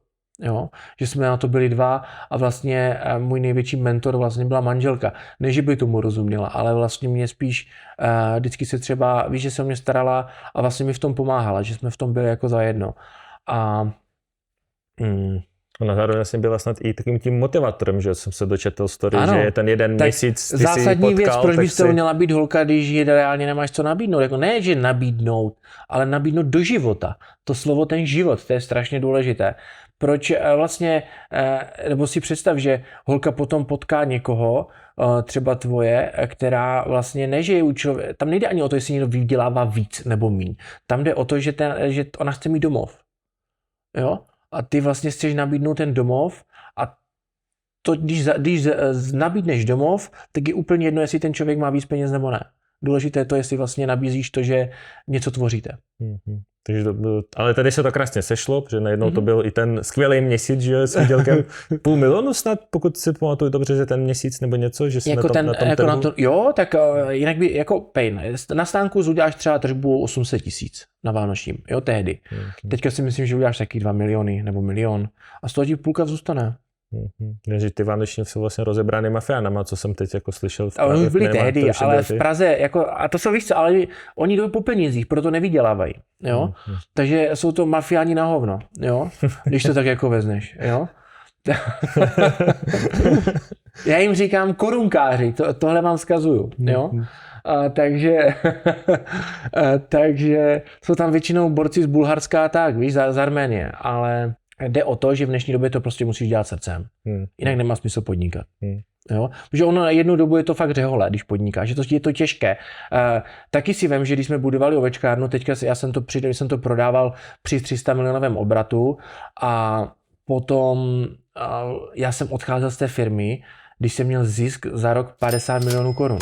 Jo? Že jsme na to byli dva a vlastně můj největší mentor vlastně byla manželka. Ne, že by tomu rozuměla, ale vlastně mě spíš vždycky se třeba, víš, že se o mě starala a vlastně mi v tom pomáhala, že jsme v tom byli jako zajedno. Ona zároveň vlastně byla snad i takým tím motivátorem, že jsem se dočetl story, ano, že je ten jeden měsíc ty zásadní si potkal, věc, proč byste měla být holka, když reálně nemáš co nabídnout. Jako ne, že nabídnout, ale nabídnout do života. To slovo ten život, to je strašně důležité. Proč vlastně, nebo si představ, že holka potom potká někoho, třeba tvoje, která vlastně nežije u člověka. Tam nejde ani o to, jestli někdo vydělává víc nebo míň. Tam jde o to, že ona chce mít domov. Jo? A ty vlastně chceš nabídnout ten domov a to, když nabídneš domov, tak je úplně jedno, jestli ten člověk má víc peněz nebo ne. Důležité je to, jestli vlastně nabízíš to, že něco tvoříte. Takže ale tady se to krásně sešlo, protože najednou to byl i ten skvělý měsíc, že s výdělkem 500 000 snad, pokud si pamatuju dobře, že ten měsíc nebo něco, že jsi jako na tom trhu. Jo, tak jinak by jako pain. Na stánku uděláš třeba tržbu 800 000 na vánočním, jo, tehdy. Teďka si myslím, že uděláš taky 2 miliony nebo 1 milion a z toho ti půlka zůstane. Takže ty vánoční jsou vlastně rozebraný mafiánama, co jsem teď jako slyšel. Oni byli tehdy, ale v Praze, jako, a to jsou víš co, ale oni jdou po penězích, proto nevydělávají, jo. Takže jsou to mafiáni na hovno, jo, když to tak jako vezneš, jo. Já jim říkám korunkáři, tohle vám vzkazuju, jo. Takže jsou tam většinou borci z Bulharska a tak, víš, z Arménie, ale jde o to, že v dnešní době to prostě musíš dělat srdcem. Jinak nemá smysl podnikat. Jo? Protože ono na jednu dobu je to fakt řehole, když podnikáš, že to je to těžké. Taky si vem, že když jsme budovali ovečkárnu, teďka jsem to prodával při 300 milionovém obratu a potom já jsem odcházel z té firmy, když jsem měl zisk za rok 50 milionů korun.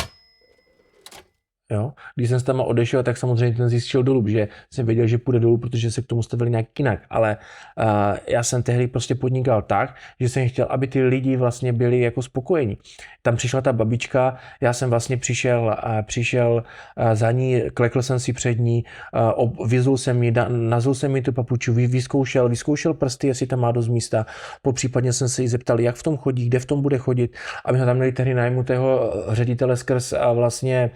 Jo? Když jsem s tam odešel, tak samozřejmě ten zisk šel dolů, protože jsem věděl, že půjde dolů, protože se k tomu stavili nějak jinak, ale já jsem tehdy prostě podnikal tak, že jsem chtěl, aby ty lidi vlastně byli jako spokojení. Tam přišla ta babička, já jsem vlastně přišel za ní, klekl jsem si před ní, vyzul jsem ji, nazul jsem ji tu papuču, vyzkoušel prsty, jestli tam má dost místa, popřípadně jsem se jí zeptal, jak v tom chodí, kde v tom bude chodit, aby jsme tam měli tehdy najmutého ředitele skrz vlastně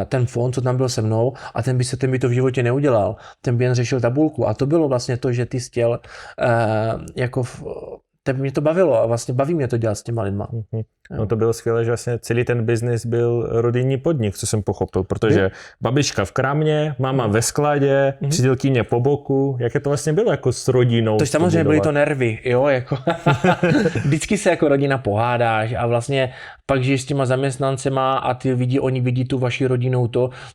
ten fond, co tam byl se mnou, a ten by to v životě neudělal. Ten by jen řešil tabulku. A to bylo vlastně to, že ty jsi chtěl tebe mě to bavilo a vlastně baví mě to dělat s těma lidma. No to bylo skvělé, že vlastně celý ten biznis byl rodinný podnik, co jsem pochopil, protože babička v krámě, máma ve skladě, přítelkyně po boku, jaké to vlastně bylo jako s rodinou? To samozřejmě byly to nervy, jo, jako vždycky se jako rodina pohádáš a vlastně pak žiješ s těma zaměstnancema a oni vidí tu vaši rodinou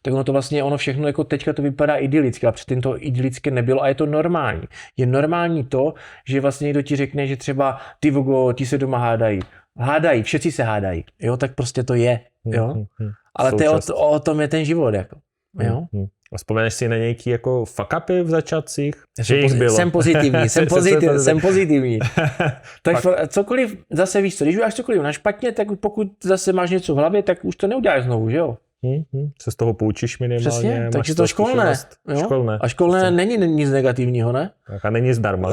tak ono všechno jako teďka to vypadá idylicky, a předtím to idylické nebylo a je to normální. Je normální to, že vlastně někdo ti řekne, že třeba ty vogo, ti se doma hádají, všetci se hádají, jo, tak prostě to je, jo. Ale o tom je ten život, jako, jo. A vzpomeneš si na nějaký jako fuck upy v začátcích? Jsem pozitivní. Tak cokoliv, zase víš co, když uděláš cokoliv na špatně, tak pokud zase máš něco v hlavě, tak už to neuděláš znovu, že jo? Se z toho poučíš minimálně. Přesně, takže to školné. Školné. A školné není nic negativního, ne? Tak a není zdarma.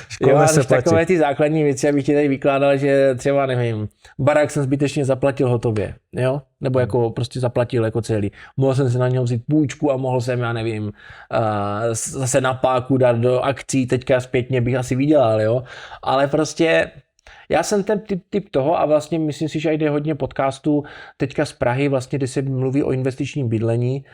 Školné se platí. Takové ty základní věci, abych ti tady vykládal, že třeba, nevím, barák jsem zbytečně zaplatil hotově, jo? Nebo jako prostě zaplatil jako celý. Mohl jsem si na něho vzít půjčku a mohl jsem, já nevím, zase na páku dát do akcí, teďka zpětně bych asi vydělal, jo? Ale prostě já jsem ten typ toho a vlastně myslím si, že jde hodně podcastů teďka z Prahy, vlastně, kdy se mluví o investičním bydlení,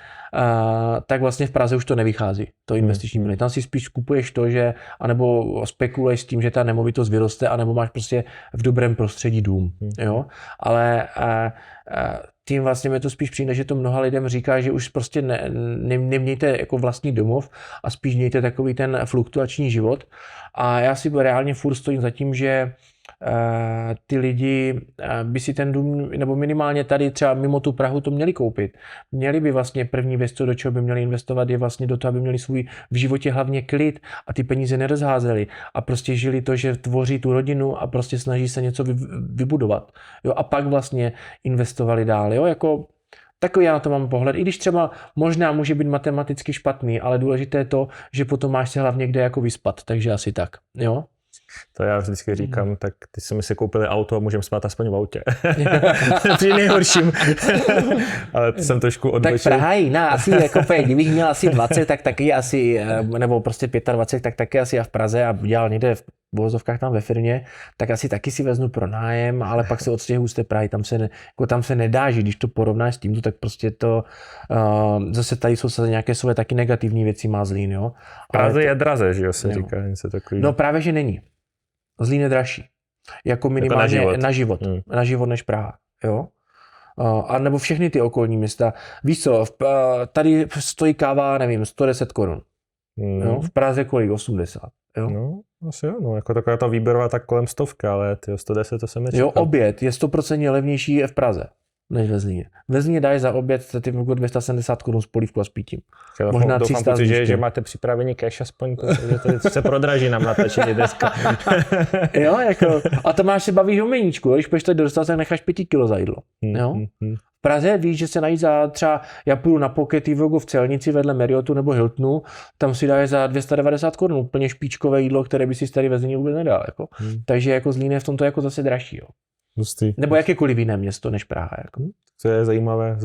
tak vlastně v Praze už to nevychází, to investiční bydlení. Tam si spíš kupuješ to, že, anebo spekuluješ s tím, že ta nemovitost vyroste, anebo máš prostě v dobrém prostředí dům, jo. Ale tím vlastně mi to spíš přijde, že to mnoha lidem říká, že už prostě nemějte jako vlastní domov a spíš mějte takový ten fluktuační život. A já si reálně furt stojím za tím, že ty lidi by si ten dům, nebo minimálně tady třeba mimo tu Prahu to měli koupit. Měli by vlastně první věc, do čeho by měli investovat, je vlastně do toho, aby měli svůj v životě hlavně klid a ty peníze nerozházeli a prostě žili to, že tvoří tu rodinu a prostě snaží se něco vybudovat. Jo, a pak vlastně investovali dál. Jo, jako takový já na to mám pohled, i když třeba možná může být matematicky špatný, ale důležité je to, že potom máš se hlavně kde jako vyspat, takže asi tak, jo. To já vždycky říkám, tak ty jsme si koupili auto a můžeme spát aspoň v autě. Při nejhorším. Ale to jsem trošku odbočil. Tak Praha je jiná, asi jako kdybych měl asi 20, tak taky asi, nebo prostě 25, tak taky asi já v Praze a dělal někde v uvozovkách tam ve firmě, tak asi taky si vezmu pronájem, ale pak se odstěhuju z té Prahy, tam se nedá žít, když to porovnáš s tímto, tak prostě to, zase tady jsou se nějaké své taky negativní věci má Zlín, jo. Praze je draze, že jo, se říká něco takový. No právě, že není. Zlín je dražší. Jako minimálně jako na život než Praha, jo. A nebo všechny ty okolní města. Víš co, tady stojí káva, nevím, 110 korun. Jo? V Praze kolik? 80. Jo? No, asi jo, no, jako taková ta výběrová tak kolem 100, ale ty 110 to jsem nečekal. Jo, oběd je 100% levnější v Praze než ve Zlíně. Ve Zlíně dáš za oběd 270 korun s polívkou a s pítím. Možná 300 že máte připravený cash aspoň, protože to se prodraží nám natáčení dneska. Jo, jako, a to máš se bavíš o meníčku, když půjdeš tady do dostatek, tak necháš 5 kilo za jídlo. Jo? V Praze víš, že se najít za třeba, já půjdu na Pocket v Celnici vedle Marriotu nebo Hiltonu, tam si dáš za 290 korun úplně špičkové jídlo, které by si tady ve Zlíně vůbec nedal. Jako. Takže jako Zlín je v tomto jako zase dražší. Jo. Nebo jakékoliv jiné město než Praha. Jako. To je zajímavé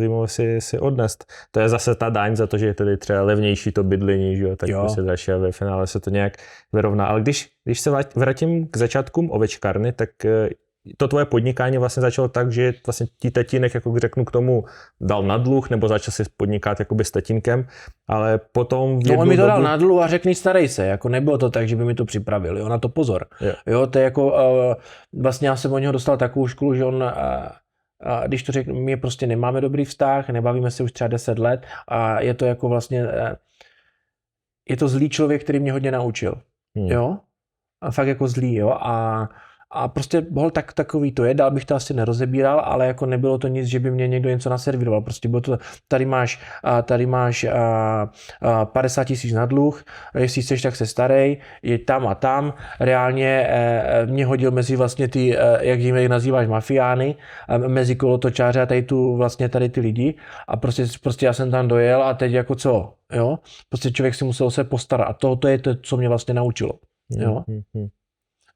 si odnést. To je zase ta daň za to, že je tady třeba levnější to bydlení, že jo, tak prostě dražší a ve finále se to nějak vyrovná. Ale když se vrátím k začátkům ovečkárny, tak to tvoje podnikání vlastně začalo tak, že vlastně ti tatínek, jako řeknu, k tomu dal na dluh, nebo začal si podnikat jakoby s tatínkem, ale potom... No on mi to dal na dluh a řekni starej se, jako nebylo to tak, že by mi to připravil, jo, na to pozor. Jo, to je jako, vlastně já jsem od něho dostal takovou školu, že on, když to řeknu, my prostě nemáme dobrý vztah, nebavíme se už třeba 10 let a je to jako vlastně, je to zlý člověk, který mě hodně naučil, jo, a fakt jako zlý, jo, a prostě bol takový to je, dál bych to asi nerozebíral, ale jako nebylo to nic, že by mě někdo něco naservíroval. Prostě bylo to, tady máš 50 000 na dluh, jestli chceš, tak se starej, je tam a tam. Reálně mě hodil mezi vlastně ty, jak jim nazýváš, mafiány, mezi kolotočáře a tady ty lidi. A prostě já jsem tam dojel a teď jako co, jo? Prostě člověk si musel se postarat a to je to, co mě vlastně naučilo, jo?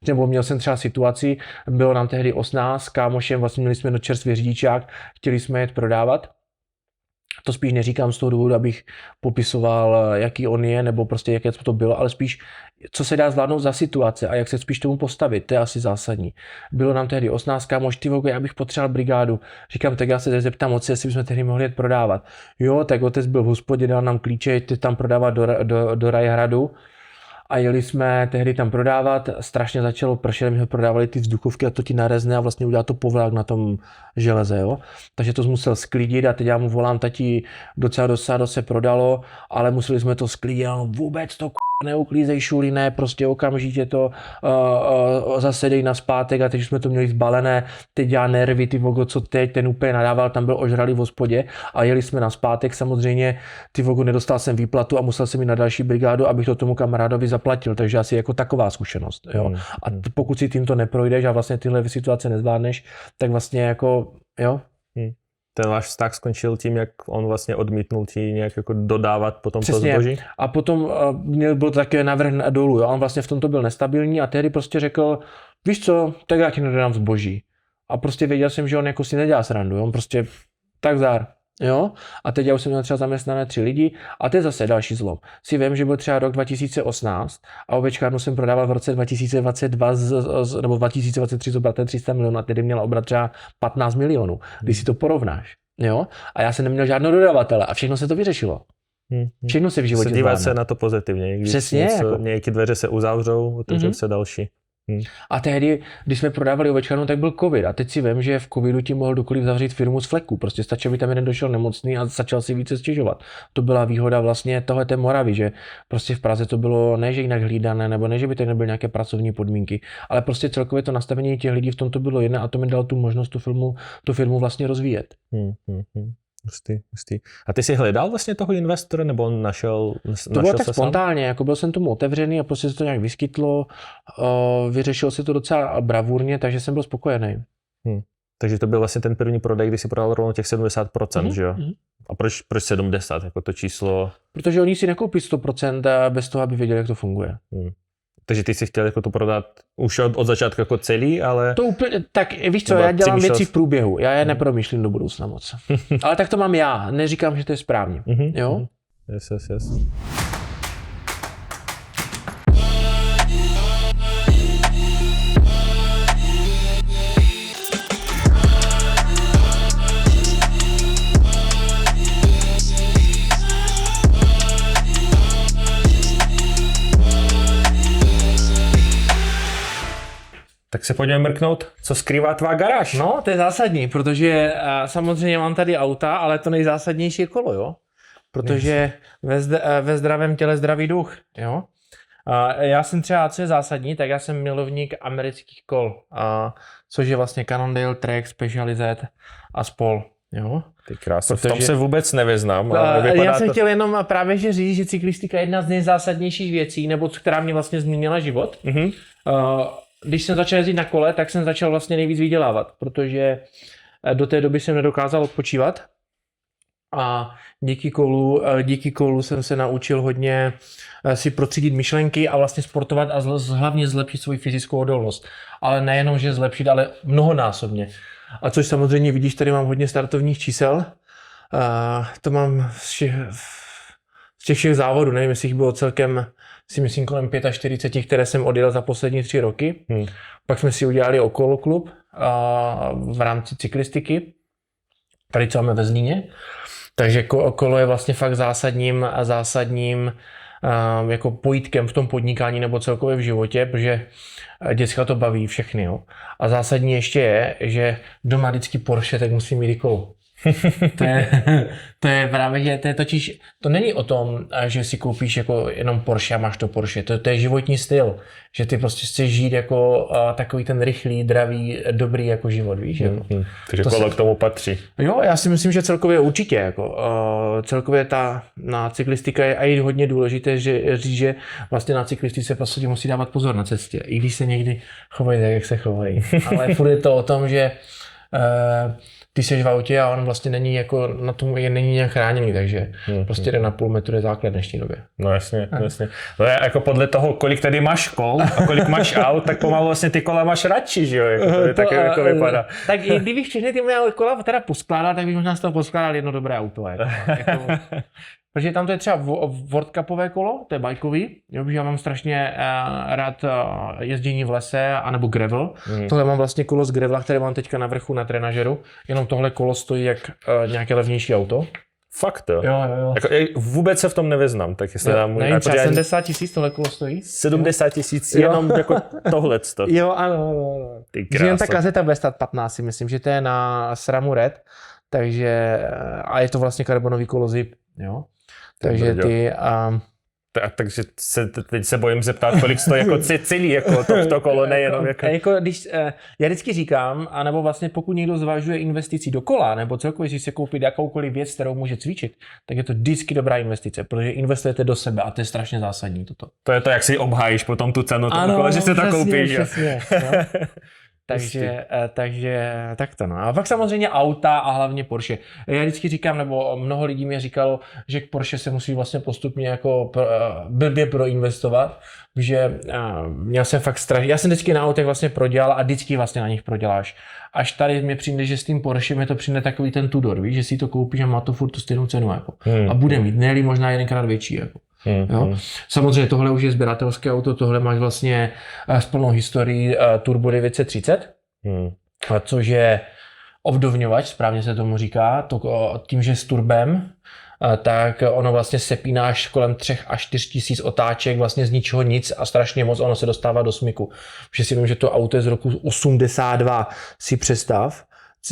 Nebo měl jsem třeba situaci, bylo nám tehdy 18 s kámošem, vlastně měli jsme čerstvý řidičák, chtěli jsme jet prodávat. To spíš neříkám z toho důvodu, abych popisoval, jaký on je, nebo prostě jaké to bylo, ale spíš, co se dá zvládnout za situace a jak se spíš tomu postavit, to je asi zásadní. Bylo nám tehdy 18 kámoš, ty vogo, já bych potřeboval brigádu. Říkám, tak já se zeptám otce, jestli bychom tehdy mohli jet prodávat. Jo, tak otec byl v hospodě, dal nám klíče, jděte tam prodávat do Rajhradu. A jeli jsme tehdy tam prodávat, strašně začalo pršet, my jsme prodávali ty vzduchovky a to ti narezne a vlastně udělá to povlák na tom železe, jo. Takže to musel sklidit a teď já mu volám, tati, docela dosádo se prodalo, ale museli jsme to sklidit, a vůbec to neuklízej šuly, ne, prostě okamžitě to zase dej na zpátek a teď jsme to měli zbalené, teď dělá nervy, ty vogo, co teď, ten úplně nadával, tam byl ožralý v hospodě a jeli jsme na zpátek, samozřejmě ty vogo, nedostal jsem výplatu a musel jsem jít na další brigádu, abych to tomu kamarádovi zaplatil, takže asi jako taková zkušenost, jo. A pokud si tímto neprojdeš a vlastně tyhle situace nezvládneš, tak vlastně jako, jo. ten váš vztah skončil tím, jak on vlastně odmítnul ti nějak jako dodávat potom Přesně. to zboží? A potom byl také navrh dolů, jo? On vlastně v tomto byl nestabilní a tehdy prostě řekl, víš co, tak já ti nedodám zboží. A prostě věděl jsem, že on jako si nedělá srandu, on prostě tak zdar. Jo? A teď já už jsem měl třeba zaměstnané 3 lidi a to je zase další zlom. Si vím, že byl třeba rok 2018 a ovečkárnu jsem prodával v roce 2022 nebo 2023 zobraté 300 milionů a tedy měla obrat třeba 15 milionů, když si to porovnáš. Jo? A já jsem neměl žádného dodavatele a všechno se to vyřešilo. Všechno se v životě dívat zvládne. se na to pozitivně. Když Přesně, jako... nějaké dveře se uzavřou, otevřou se další. A tehdy, když jsme prodávali ovečkárnu, tak byl covid. A teď si vím, že v covidu ti mohl kdokoliv zavřít firmu z fleku. Prostě stačilo, aby tam jeden došel nemocný a začal si více stěžovat. To byla výhoda vlastně tohleté Moravy, že prostě v Praze to bylo ne, že jinak hlídané, nebo ne, že by tady nebyly nějaké pracovní podmínky, ale prostě celkově to nastavení těch lidí v tomto bylo jiné a to mi dalo tu možnost tu firmu vlastně rozvíjet. Hustý. A ty jsi hledal vlastně toho investora, nebo on našel To bylo tak se spontánně, jako byl jsem tomu otevřený a prostě se to nějak vyskytlo, vyřešil se to docela bravurně, takže jsem byl spokojený. Takže to byl vlastně ten první prodej, kdy si prodal rovnou těch 70%, že jo? A proč 70, jako to číslo? Protože oni si nekoupí 100% bez toho, aby věděli, jak to funguje. Takže ty si chtěl jako to prodat už od začátku jako celý, ale... To úplně, tak víš co, já dělám věci v průběhu, já je nepromýšlím do budoucna moc. Ale tak to mám já, neříkám, že to je správně, jo? Yes. Tak se pojďme mrknout, co skrývá tvá garáž. No, to je zásadní, protože samozřejmě mám tady auta, ale to nejzásadnější je kolo, jo? Protože ve zdravém těle zdravý duch, jo? Já jsem třeba, co je zásadní, tak já jsem milovník amerických kol, což je vlastně Cannondale, Trek, Specialized a spol, jo? Ty krása, v tom se vůbec nevyznám. Já jsem chtěl jenom právě že říct, že cyklistika je jedna z nejzásadnějších věcí, nebo která mě vlastně změnila život. Když jsem začal jezdit na kole, tak jsem začal vlastně nejvíc vydělávat, protože do té doby jsem nedokázal odpočívat a díky kolu jsem se naučil hodně si procítit myšlenky a vlastně sportovat a hlavně zlepšit svou fyzickou odolnost. Ale nejenom, že zlepšit, ale mnohonásobně. A což samozřejmě vidíš, tady mám hodně startovních čísel. To mám z těch všech závodů, nevím, jestli jich bylo celkem, si myslím, kolem 45, které jsem odjel za poslední 3 roky. Pak jsme si udělali okolo klub v rámci cyklistiky, tady co máme ve Zlíně. Takže okolo je vlastně fakt zásadním jako pojítkem v tom podnikání nebo celkově v životě, protože děcka to baví všechny. Jo. A zásadní ještě je, že doma vždycky Porsche, tak musí mít i kolo. To je právě, že to je totiž, to není o tom, že si koupíš jako jenom Porsche a máš to Porsche, to je životní styl, že ty prostě chceš žít jako takový ten rychlý, dravý, dobrý jako život, víš? Jako. Takže kolo k tomu patří. Jo, já si myslím, že celkově určitě, jako, celkově na cyklistika je i hodně důležité, že říct, že vlastně na cyklistice prostě musí dávat pozor na cestě, i když se někdy chovají tak, jak se chovají, ale furt je to o tom, že ty seš v autě a on vlastně není jako na tom není nějak chráněný, takže prostě 1,5 metru je základ v dnešní době. No jasně. No je jako podle toho, kolik tady máš kol a kolik máš aut, tak pomalu vlastně ty kola máš radši, že jo? Jako to taky jako vypadá. Tak i kdybych všechny ty moje kola teda poskládal, tak bych možná z toho poskládal jedno dobré auto. Jako, protože tam to je třeba World Cupové kolo, to je bajkový, jo, protože já mám strašně rád jezdění v lese, anebo gravel. Tohle mám vlastně kolo z gravela, které mám teďka na vrchu na trenažeru, jenom tohle kolo stojí jak nějaké levnější auto. Fakt jo? Jo. Jako, vůbec se v tom nevyznám, tak jestli dám můj... Nevím, třeba 70 000 tohle kolo stojí. 70 000 jenom jako tohleto. Jo, ano. Že jen ta kazeta bude stát 15, si myslím, že to je na SRAMu Red, takže a je to vlastně karbonový kolo Zip, jo. Takže ty... Takže teď se bojím zeptat, kolik stojí jako celý jako to kolo, nejenom jako... Já vždycky říkám, anebo vlastně pokud někdo zvažuje investici do kola, nebo celkově si se koupit jakoukoliv věc, kterou může cvičit, tak je to vždycky dobrá investice, protože investujete do sebe a to je strašně zásadní toto. To je to, jak si obhájíš potom tu cenu toho kola, že se to koupíš. Přesně, no. Takže takto no. A pak samozřejmě auta a hlavně Porsche. Já vždycky říkám, nebo mnoho lidí mi říkalo, že k Porsche se musí vlastně postupně jako blbě proinvestovat, že měl jsem fakt strach. Já jsem vždycky na autech vlastně prodělal a vždycky vlastně na nich proděláš. Až tady mi přijde, že s tím Porsche mi to přijde takový ten Tudor, víš, že si to koupíš a má to furt tu stejnou cenu jako. A bude mít, ne-li možná jedenkrát větší jako. Jo? Samozřejmě tohle už je sběratelské auto, tohle máš vlastně s plnou historií Turbo 930, což je ovdovňovač, správně se tomu říká, tím, že s turbem, tak ono vlastně sepínáš kolem 3 až 4 tisíc otáček vlastně z ničeho nic a strašně moc ono se dostává do smyku. Protože si vím, že to auto je z roku 82, si představ.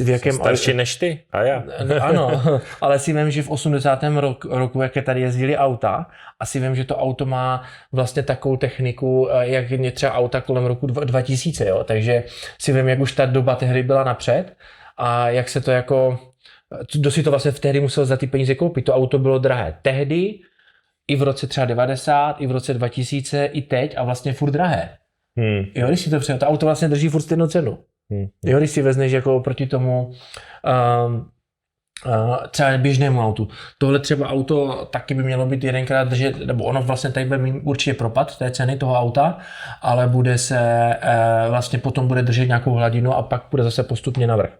V jakém starší než ty a já. Ano, ale si vím, že v 80. roku, jak tady jezdili auta, a si vím, že to auto má vlastně takovou techniku, jak je třeba auta kolem roku 2000, jo? Takže si vím, jak už ta doba tehdy byla napřed a jak se to jako, kdo si to vlastně v tehdy musel za ty peníze koupit. To auto bylo drahé tehdy, i v roce třeba 90, i v roce 2000, i teď a vlastně furt drahé. Jo, když si to přijde, to auto vlastně drží furt stejnou cenu. Jo, když si vezneš jako proti tomu třeba běžnému autu. Tohle třeba auto taky by mělo být jedenkrát držet, nebo ono vlastně tady bude mít určitě propad té ceny toho auta, ale bude se vlastně potom bude držet nějakou hladinu a pak bude zase postupně navrch.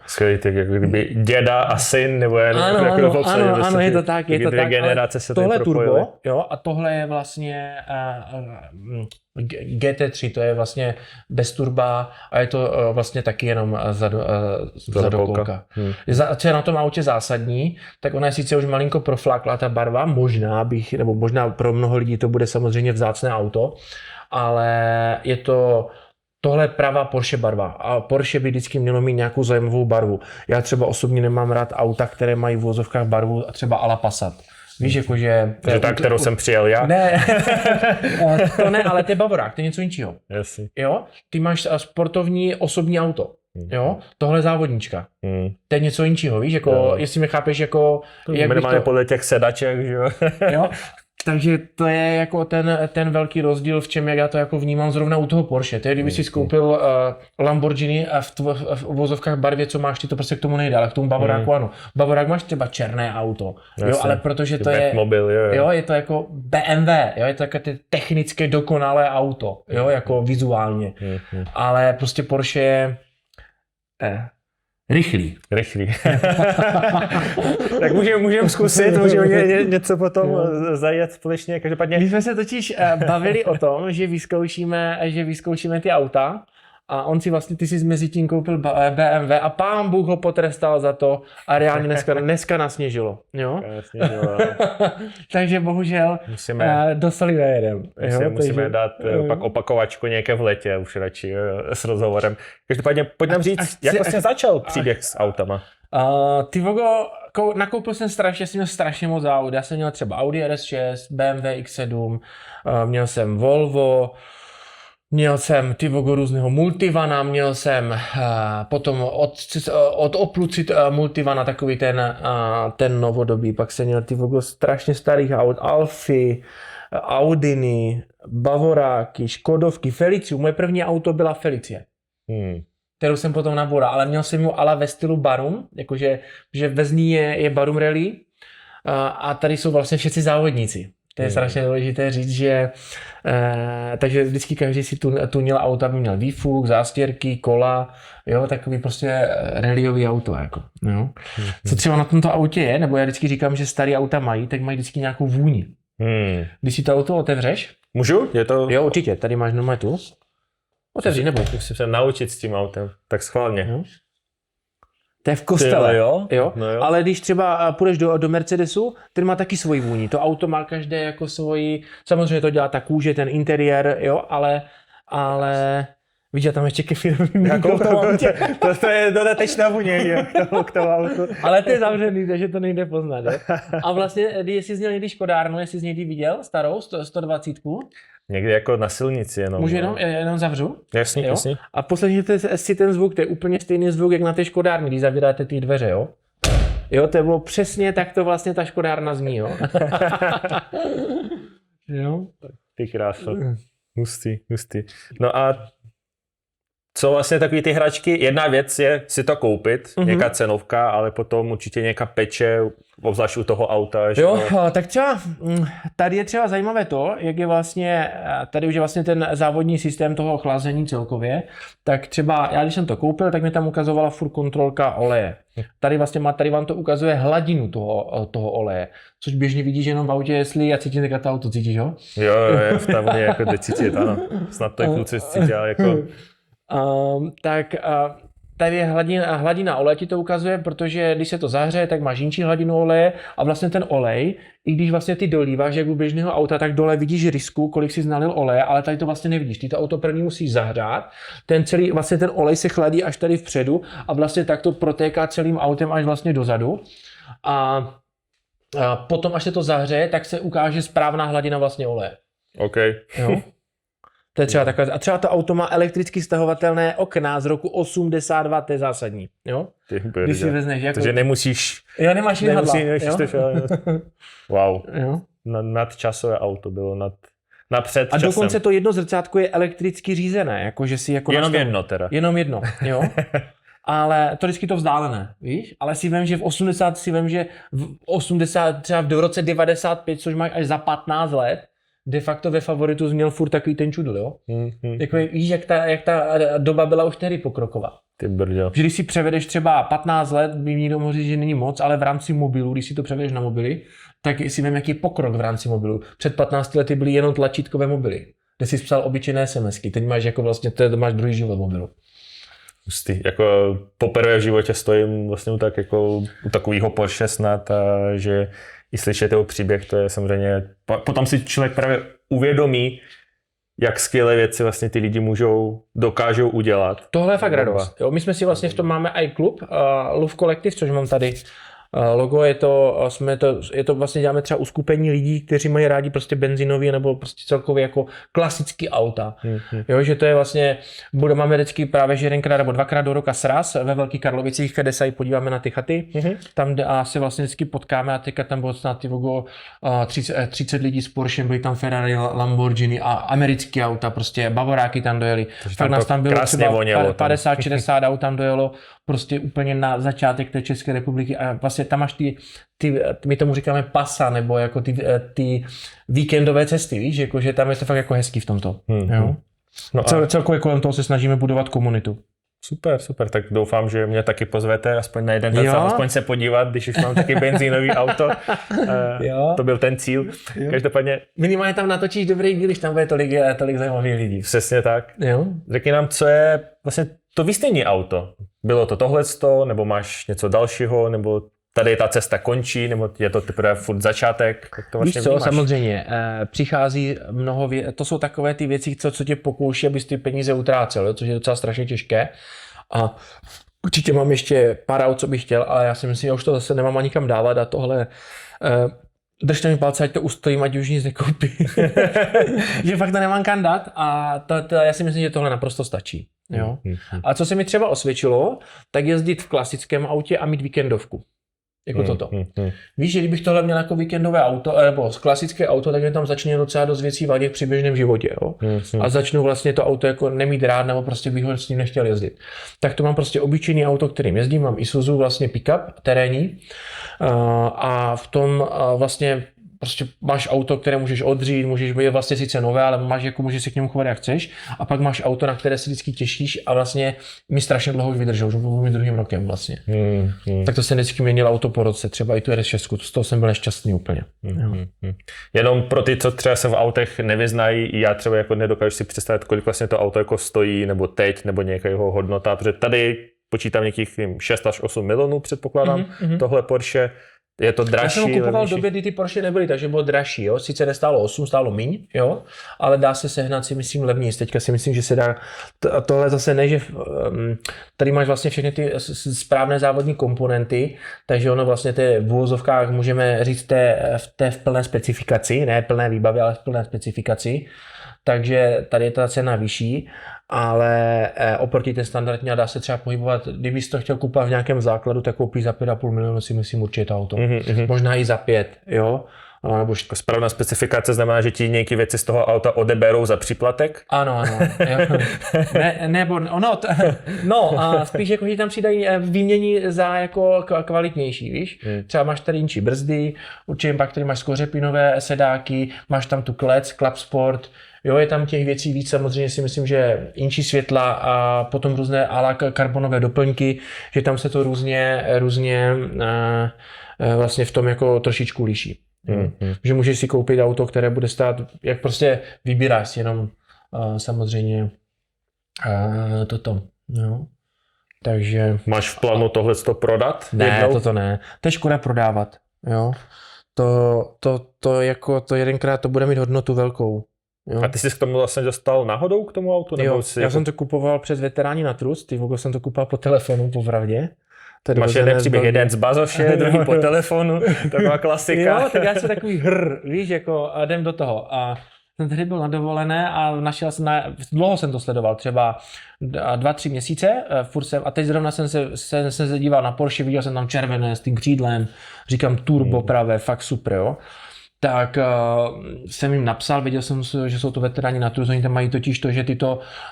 Skvělý, tak jako kdyby děda a syn, nebo já ano, je to tak, je to tak. Generace se tohle propojily. turbo, jo, a tohle je vlastně GT3, to je vlastně bez turba a je to vlastně taky jenom zadokolka. Co je na tom autě zásadní, tak ona je sice už malinko proflákla ta barva, možná pro mnoho lidí to bude samozřejmě vzácné auto, ale je to tohle je pravá Porsche barva a Porsche by vždycky mělo mít nějakou zajímavou barvu. Já třeba osobně nemám rád auta, které mají v vozovkách barvu třeba a la Passat. Víš, jakože... Že ta, kterou jsem přijel já? Ne, to ne, ale to je Bavorák, to je něco jiného. Jasně. Jo, ty máš sportovní osobní auto. Jo, tohle je závodnička. To je něco jiného, víš, jako, jestli mě chápeš, jako... Minimálně podle těch sedaček, že jo? Jo, takže to je jako ten velký rozdíl, v čem jak já to jako vnímám zrovna u toho Porsche. To je, kdyby si skoupil Lamborghini a v vozovkách barvě, co máš, ty to prostě k tomu nejde, ale k tomu Bavoráku ano. Bavorák máš třeba černé auto, jo, ale protože to je... Batmobil, jo, je to jako BMW, jo, je to jako ty technické dokonalé auto, jo, jako vizuálně. Ale prostě Porsche je... Rychlý. Tak můžeme zkusit, můžeme něco potom zajet společně, každopádně. My jsme se totiž bavili o tom, že vyzkoušíme ty auta a on si vlastně, ty si mezi tím koupil BMW a pán Bůh ho potrestal za to a reálně dneska nasněžilo. Jo? Takže bohužel dostali nejedem. Musíme dát pak opakovačku nějaké v letě, už radši s rozhovorem. Každopádně pojď nám říct, jak vlastně začal příběh s autama? Ty Vogo, nakoupil jsem strašně moc aut. Já jsem měl třeba Audi RS6, BMW X7, měl jsem Volvo, měl jsem ty Vogo různého Multivana, měl jsem potom od Oplucit Multivana takový ten novodobý, pak jsem měl ty Vogo strašně starých aut, Alfy, Audiny, Bavoráky, Škodovky, Feliciu. Moje první auto byla Felicie. Kterou jsem potom naboural, ale měl jsem ju ale ve stylu Barum, jakože že ve ní je Barum Rally a tady jsou vlastně všetci závodníci. To je strašně důležité říct, že takže vždycky každý si tunil auta, by měl výfuk, zástěrky, kola, jo, takový prostě rallyový auto, jako, jo. Co třeba na tomto autě je, nebo já vždycky říkám, že starý auta mají, tak mají vždycky nějakou vůni. Když si to auto otevřeš. Můžu? Je to... Jo, určitě, tady máš normálně tu. Otevři, nebo? Musím se naučit s tím autem, tak schválně. Jo. To je v kostele, jo? No jo. Ale když třeba půjdeš do Mercedesu, ten má taky svoji vůni. To auto má každé jako svoji, samozřejmě to dělá ta kůže, ten interiér, jo, ale vidíš, tam ještě kefírový jako v tom autě. To je dodatečná vůně k tomu autu. Ale to je zavřený, takže to nejde poznat, jo. A vlastně, jestli jsi měl někdy škodárnu, jestli jsi někdy viděl starou 120. Někdy jako na silnici jenom. Můžu jenom zavřu? Jasně. A poslechněte si ten zvuk, to je úplně stejný zvuk, jak na té škodárně, když zavíráte ty dveře, jo? Jo, to bylo přesně tak to vlastně ta škodárna zní, jo? Jo? Ty krása. Hustý. No a co vlastně takový ty hračky, jedna věc je si to koupit, nějaká cenovka, ale potom určitě nějaká peče, obzvlášť u toho auta. Že Jo, tak třeba tady je třeba zajímavé to, jak je vlastně, tady už je vlastně ten závodní systém toho chlazení celkově, tak třeba já když jsem to koupil, tak mi tam ukazovala furt kontrolka oleje. Tady vlastně tady vám to ukazuje hladinu toho oleje, což běžně vidíš jenom v autě, jestli já cítím tak to auto, cítíš ho? Jo, tam je jako decítit, ano. Snad to je kluci cítil, jako... Tady je hladina oleje ti to ukazuje, protože když se to zahřeje, tak máš nižší hladinu oleje a vlastně ten olej, i když vlastně ty dolíváš jak u běžného auta, tak dole vidíš risku, kolik jsi nalil oleje, ale tady to vlastně nevidíš. Ty to auto první musíš zahřát, vlastně ten olej se chladí až tady vpředu a vlastně tak to protéká celým autem až vlastně dozadu. A potom, až se to zahřeje, tak se ukáže správná hladina vlastně oleje. OK. Jo? To je třeba takové. A třeba to auto má elektricky stahovatelné okna z roku 82, to je zásadní. Jo? Když si vezmeš jako... Takže nemusíš... Jo, nemáš vyhadla. Wow. Jo? Nadčasové auto bylo napřed a časem. dokonce to jedno zrcátko je elektricky řízené, jakože si jako... Jenom jedno teda. Jenom jedno, jo. Ale to vždycky to vzdálené, víš? Ale si vem, že třeba v roce 95, což máš až za 15 let, de facto ve favoritu měl furt takový ten čudl, jo? Jako, víš, jak ta doba byla už tehdy pokroková. Ty brďo. Že když si převedeš třeba 15 let, by někdo mohl říct, že není moc, ale v rámci mobilu, když si to převedeš na mobily, tak si vem, jaký je pokrok v rámci mobilu. Před 15 lety byly jenom tlačítkové mobily, kde jsi psal obyčejné SMSky. Teď máš jako vlastně, máš druhý život mobilu. Hustý. Jako poprvé v životě stojím vlastně u takového Porsche snad a že i slyšet jeho příběh, to je samozřejmě, potom si člověk právě uvědomí, jak skvělé věci vlastně ty lidi dokážou udělat. Tohle je fakt radost. Jo, my jsme si vlastně v tom máme i klub, Love Collective, což mám tady logo, je to vlastně děláme třeba uskupení lidí, kteří mají rádi prostě benzinový nebo prostě celkově jako klasický auta. Jo, že to je vlastně, máme vždycky právě že jedenkrát nebo dvakrát do roka sraz ve Velkých Karlovicích, kde se podíváme na ty chaty, tam se vlastně vždycky potkáme a teďka tam bylo snad 30 lidí s Porsche, byli tam Ferrari, Lamborghini a americké auta, prostě Bavoráky tam dojeli. Tak nás tam bylo třeba 50-60 aut tam dojelo, prostě úplně na začátek té České republiky a vlastně tam máš my tomu říkáme pasa, nebo jako ty víkendové cesty, víš, jako, že tam je to fakt jako hezký v tomto. Jo? No celkově kolem toho se snažíme budovat komunitu. Super, tak doufám, že mě taky pozvete aspoň na jeden den, aspoň se podívat, když už mám taky benzínový auto. To byl ten cíl. Jo. Každopádně... Minimálně tam natočíš dobrý díl, když tam bude tolik zajímavých lidí. Přesně tak. Jo. Řekni nám, co je vlastně to výstejní auto. Bylo to tohleto, nebo máš něco dalšího, nebo tady ta cesta končí, nebo je to teprve furt začátek? Jak to vlastně víš co, vnímáš? samozřejmě, přichází mnoho to jsou takové ty věci, co tě pokouší, abys ty peníze utrácel, což je docela strašně těžké. A určitě mám ještě pár aut, co bych chtěl, ale já si myslím, že už to zase nemám ani kam dávat a tohle... Držte mi palce, ať to ustojím, ať už nic nekoupí. Že fakt to nemám kam dát a já si myslím, že tohle naprosto stačí. Jo? A co se mi třeba osvědčilo, tak jezdit v klasickém autě a mít víkendovku. Jako toto. Víš, že kdybych tohle měl jako víkendové auto, nebo klasické auto, tak mě tam začne docela dost věcí vadit při běžném životě. Jo? A začnu vlastně to auto jako nemít rád, nebo prostě bych ho s ním nechtěl jezdit. Tak to mám prostě obyčejný auto, kterým jezdím, mám Isuzu vlastně pick-up terénní a v tom vlastně prostě máš auto, které můžeš odřít, můžeš být vlastně sice nové, ale můžeš se k němu chovat jak chceš. A pak máš auto, na které se vždycky těšíš a vlastně mi strašně dlouho už vydržel, už bylo mi druhým rokem vlastně. Tak to se vždycky měnilo auto po roce, třeba i tu RS6, z toho jsem byl nešťastný úplně. Jenom pro ty, co třeba se v autech nevyznají, já třeba jako nedokážu si představit, kolik vlastně to auto jako stojí, nebo teď, nebo nějaká jeho hodnota, protože tady počítám nějakých 6 až 8 milionů, předpokládám, tohle Porsche. Je to dražší, já jsem ho kupoval v levnější? době, kdy ty Porsche nebyly, takže bylo dražší, jo. Sice nestálo 8, stálo míň, jo, ale dá se sehnat si myslím levnější. Teďka si myslím, že se dá, tohle zase ne, že tady máš vlastně všechny ty správné závodní komponenty, takže ono vlastně v uvozovkách můžeme říct v plné specifikaci, ne plné výbavě, ale v plné specifikaci. Takže tady je ta cena vyšší, ale oproti té standardní dá se třeba pohybovat, kdybys to chtěl kupovat v nějakém základu, tak koupíš za 5,5 milionu, si myslím určitě to auto. Možná i za 5, jo. Nebo jako správná specifikace znamená, že ti nějaké věci z toho auta odeberou za příplatek? Ano. Spíš jako, že tam přidají výmění za jako kvalitnější, víš? Třeba máš tady inčí brzdy, určitě pak tady máš skořepinové sedáky, máš tam tu klec, Club Sport, jo, je tam těch věcí víc, samozřejmě si myslím, že inčí světla a potom různé ala karbonové doplňky, že tam se to různě vlastně v tom jako trošičku liší. Že můžeš si koupit auto, které bude stát, jak prostě vybíráš si jenom samozřejmě toto, jo. Takže... Máš v plánu tohleto prodat? Ne, jednou? toto ne. To je škoda prodávat, jo. To jako to jedenkrát to bude mít hodnotu velkou. Jo. A ty jsi k tomu vlastně dostal náhodou k tomu autu? Nebo Jo, já jsem to kupoval přes Veteráni na trust, ty jsem to kupoval po telefonu, popravdě. Máš jeden příběh, jeden z bazoše, druhý po telefonu, taková klasika. Jo, tak já jsem takový víš, jako a jdem do toho. A jsem tady byl na dovolené a našel jsem, dlouho jsem to sledoval, třeba 2-3 měsíce, a teď zrovna jsem se díval na Porsche, viděl jsem tam červené s tím křídlem, říkám turbo pravé, fakt super, jo. Tak jsem jim napsal, věděl jsem, že jsou to Veteráni na trust, oni tam mají totiž to, že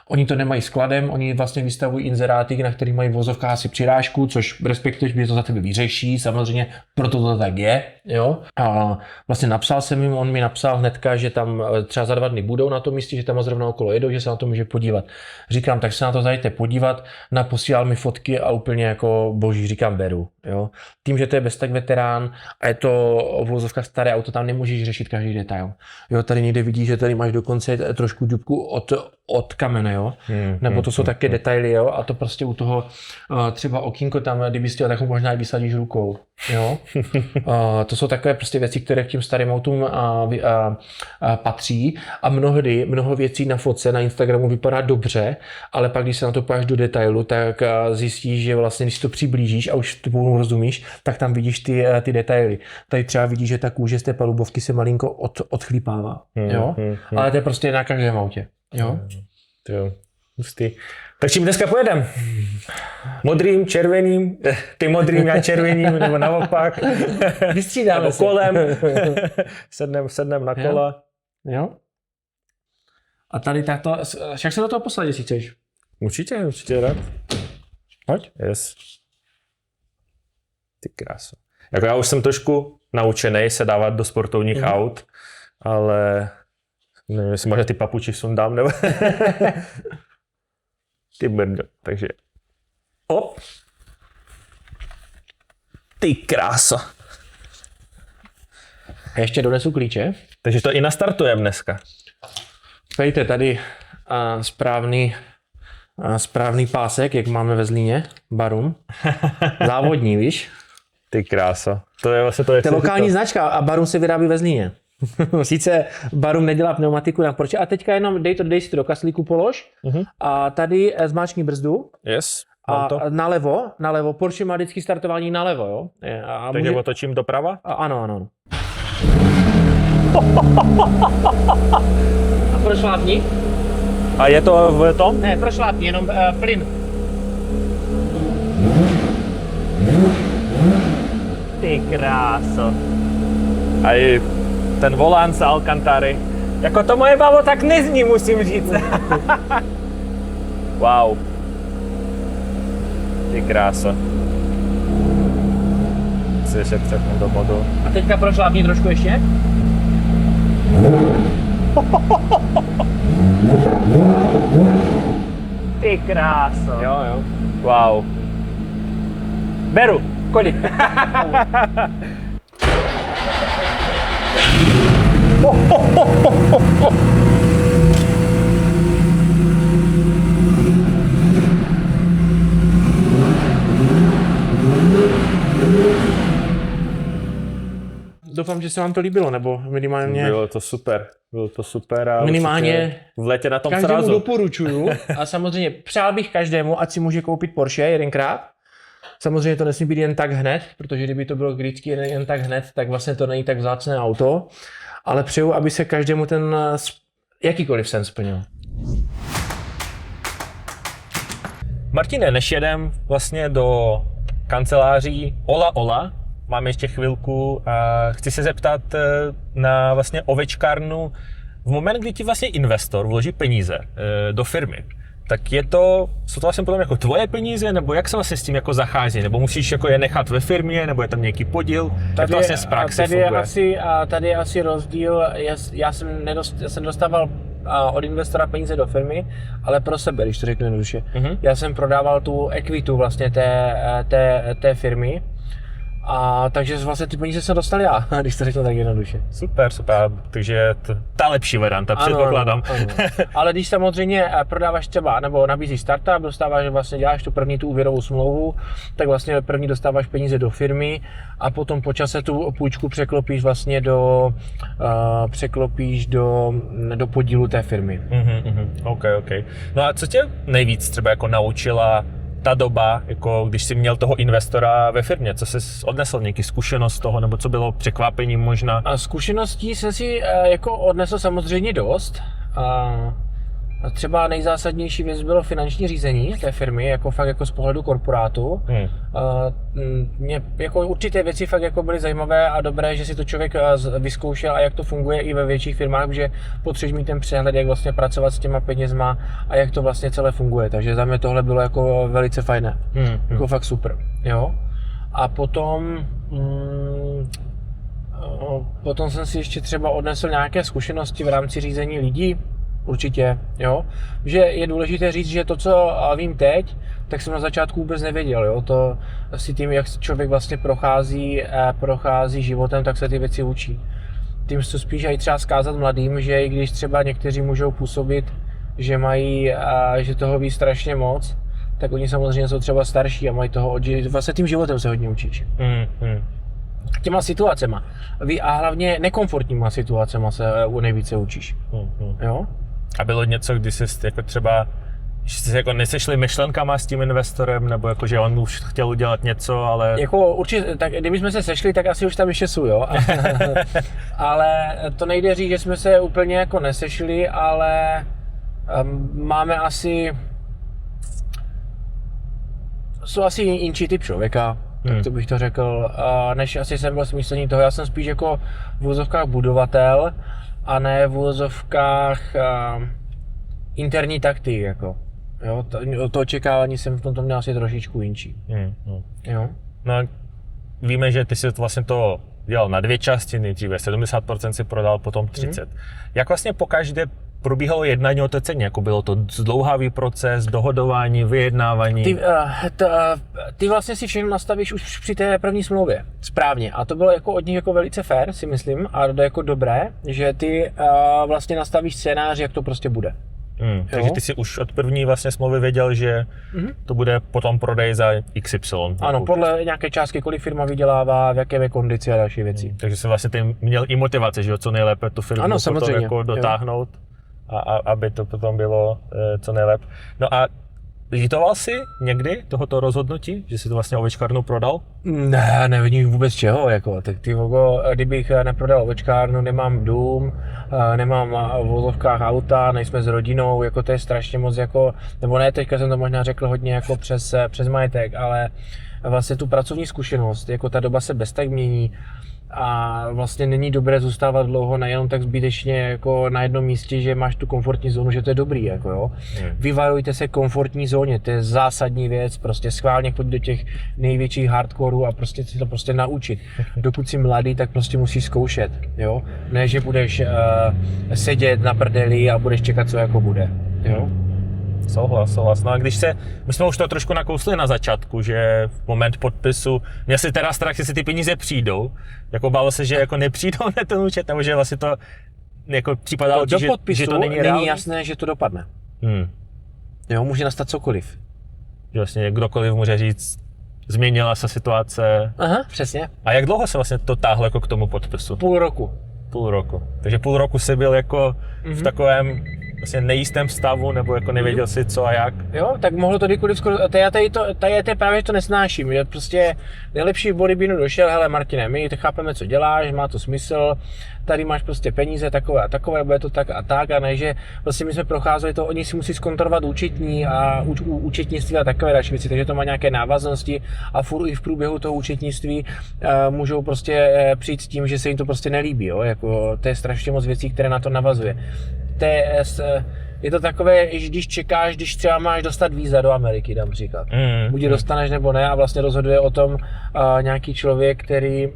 oni to nemají skladem, oni vlastně vystavují inzeráty, na který mají v vozovkách asi přirážku, což respektuješ, že to za tebe vyřeší, samozřejmě, proto to tak je, jo. A vlastně napsal jsem jim, on mi napsal hnedka, že tam třeba za 2 dny budou na tom místě, že tam zrovna okolo jedou, že se na to může podívat. Říkám, tak se na to zajďte podívat, posílal mi fotky a úplně jako boží, říkám, beru, jo. Tím, že to je beztak veterán a je to v vozovkách staré auto, tam nemůžeš řešit každý detail. Jo, tady někde vidíš, že tady máš dokonce trošku dubku od kamene, jo. Nebo to jsou také detaily, jo, a to prostě u toho třeba okýnko tam, kdyby chtěl, tak ho možná i vysadíš rukou, jo. To jsou takové prostě věci, které k těm starým autům patří a mnoho věcí na fotce na Instagramu vypadá dobře, ale pak když se na to podíváš do detailu, tak zjistíš, že vlastně když to přiblížíš a už tomu rozumíš, tak tam vidíš ty detaily. Tady třeba vidíš, že ta kůže z té palubovky se malinko odchlípává, jo. Ale to je prostě na každém autě, jo. Jo, hustý. Tak čím dneska pojedem? Modrým, červeným, ty modrým, já červeným, nebo naopak. Vystřídáme nebo se. kolem. sednem na kola. Jo. A tady takto, však se do toho posadit, jestli chceš. Určitě rád. Pojď. Yes. Ty kráso. Jako já už jsem trošku naučený se dávat do sportovních aut, ale nevím, jestli možná ty papuči sundám, nebo... Ty brdo, takže... Op! Ty kráso. A ještě donesu klíče. Takže to i nastartujeme dneska. Pejte tady správný pásek, jak máme ve Zlíně, Barum. Závodní, víš? Ty kráso. To je vlastně to, je lokální značka a Barum se vyrábí ve Zlíně. Sice Barum nedělá pneumatiku na Porsche a teďka jenom dej si to do kaslíku, polož a tady zmáčkni brzdu. Yes. A nalevo, Porsche má vždycky startování nalevo, jo? Takže otočím doprava? Ano. A prošlápni. A je to v tom? Ne, prošlápni, jenom plyn. Ty kráso. A i ten volán z Alcantary. Jako to moje babo tak nezní, musím říct. Wow. Ty kráso. Chci ještě přepnout do modu. A teďka prošlápni trošku ještě. Ty kráso. Jo. Wow. Beru, koni. Doufám, že se vám to líbilo, nebo minimálně... Bylo to super a minimálně v létě na tom každému srazu. Doporučuju a samozřejmě přál bych každému, ať si může koupit Porsche jedenkrát. Samozřejmě to nesmí být jen tak hned, protože kdyby to bylo vždycky jen tak hned, tak vlastně to není tak vzácné auto. Ale přeju, aby se každému ten jakýkoliv sen splnil. Martine, než jedem vlastně do kanceláří Ola, máme ještě chvilku a chci se zeptat na vlastně ovečkárnu. V moment, kdy ti vlastně investor vloží peníze do firmy, tak jsou to vlastně potom jako tvoje peníze, nebo jak se vlastně s tím jako zachází, nebo musíš jako je nechat ve firmě, nebo je tam nějaký podíl, jak to vlastně z praxe funguje? Tady je asi rozdíl, já jsem dostával od investora peníze do firmy, ale pro sebe, když to řeknu jednoduše. Mm-hmm. Já jsem prodával tu ekvitu vlastně té firmy, a takže vlastně ty peníze jsem dostal já, když to řeknu tak jednoduše. Super, takže ta lepší varianta, předpokládám. Ano. Ale když samozřejmě prodáváš třeba, nebo nabízíš startup, dostáváš vlastně, děláš tu úvěrovou smlouvu, tak vlastně první dostáváš peníze do firmy a potom po čase tu půjčku překlopíš vlastně do podílu té firmy. OK. No a co tě nejvíc třeba jako naučila ta doba, jako když jsi měl toho investora ve firmě, co jsi odnesl, nějaký zkušenost z toho, nebo co bylo překvapením možná? A zkušeností jsem si jako odnesl samozřejmě dost. A třeba nejzásadnější věc bylo finanční řízení té firmy, jako fakt jako z pohledu korporátu. Mě jako určité věci fakt jako byly zajímavé a dobré, že si to člověk vyzkoušel a jak to funguje i ve větších firmách, že potřebuješ mít ten přehled, jak vlastně pracovat s těma penězma a jak to vlastně celé funguje. Takže za mě tohle bylo jako velice fajné, jako fakt super, jo. A potom jsem si ještě třeba odnesl nějaké zkušenosti v rámci řízení lidí. Určitě, jo. Že je důležité říct, že to, co vím teď, jsem na začátku vůbec nevěděl, jo. To si tím, jak člověk vlastně prochází životem, tak se ty věci učí. Tím chci spíš i třeba zkázat mladým, že i když třeba někteří můžou působit, že toho ví strašně moc, tak oni samozřejmě jsou třeba starší a mají toho vlastně tím životem se hodně učíš. Těma situacema. A hlavně nekomfortníma situacema se nejvíce učíš. Jo? A bylo něco, kdy jsi jako třeba, že jste se jako nesešli myšlenkama s tím investorem, nebo jako, že on už chtěl udělat něco, ale... Jako určitě, tak kdybychom se sešli, tak asi už tam ještě jsou, jo? Ale to nejde říct, že jsme se úplně jako nesešli, ale máme jsou asi jinší typ člověka, tak to bych to řekl, než asi jsem byl smyslení toho. Já jsem spíš jako v uvozovkách budovatel, a ne v uvozovkách interní taktik, jako. Jo, to očekávání jsem v tomto měl asi trošičku jinčí. Jo. No a víme, že ty jsi vlastně to dělal na dvě části, nejdříve 70% si prodal, potom 30%. Jak vlastně pokaždé probíhalo jednání o té ceně? Jako bylo to zdlouhavý proces, dohodování, vyjednávání? Ty vlastně si všechno nastavíš už při té první smlouvě. Správně. A to bylo jako od nich jako velice fair, si myslím, a jako dobré, že ty vlastně nastavíš scénář, jak to prostě bude. Takže ty si už od první vlastně smlouvy věděl, že to bude potom prodej za XY. Ano, podle nějaké částky, kolik firma vydělává, v jaké je kondici a další věci. Takže jsi vlastně ty měl i motivace, že jo, co nejlépe tu firmu potom jako dotáhnout. A aby to potom bylo co nejlépe. No a žitoval jsi někdy tohoto rozhodnutí, že jsi to vlastně ovečkárnu prodal? Ne, nevím vůbec čeho, jako. Tak kdybych neprodal ovečkárnu, nemám dům, nemám v vozovkách auta, nejsme s rodinou, jako to je strašně moc jako, nebo ne, teďka jsem to možná řekl hodně jako přes majetek, ale vlastně tu pracovní zkušenost, jako ta doba se bez tak mění. A vlastně není dobré zůstávat dlouho nejenom tak zbytečně jako na jednom místě, že máš tu komfortní zónu, že to je dobrý, jako jo. Vyvarujte se komfortní zóně, to je zásadní věc, prostě schválně pojď do těch největších hardcoreů a prostě si to prostě naučit. Dokud jsi mladý, tak prostě musíš zkoušet, jo. Ne, že budeš sedět na prdeli a budeš čekat, co jako bude, jo. Souhlas. No a my jsme už to trošku nakousli na začátku, že v moment podpisu, měl si teda strach, že si ty peníze přijdou, jako bálo se, že jako nepřijdou na ten účet, nebo že vlastně to jako připadalo do ti, podpisu že to není reálný? Jasné, že to dopadne. Jo, může nastat cokoliv. Že vlastně kdokoliv může říct, změnila se situace. Aha, přesně. A jak dlouho se vlastně to táhlo jako k tomu podpisu? Půl roku. Takže půl roku jsi byl jako v takovém vlastně nejistém stavu, nebo jako nevěděl si co a jak. Jo, tak mohlo to kdykoliv skoro, tady právě to nesnáším, že prostě nejlepší v bodybuildu došel, hele Martine, my chápeme, co děláš, má to smysl, tady máš prostě peníze takové a takové, bude to tak a ne, že vlastně my jsme procházeli to, oni si musí zkontrolovat účetní a účetnictví a takové další věci, takže to má nějaké návaznosti a furt i v průběhu toho účetnictví můžou prostě přijít s tím, že se jim to prostě nelíbí, jo, jako to je strašně moc věcí, které na to navazuje. Je to takové, když čekáš, když třeba máš dostat víza do Ameriky, dám příklad. Buď je dostaneš nebo ne a vlastně rozhoduje o tom nějaký člověk, který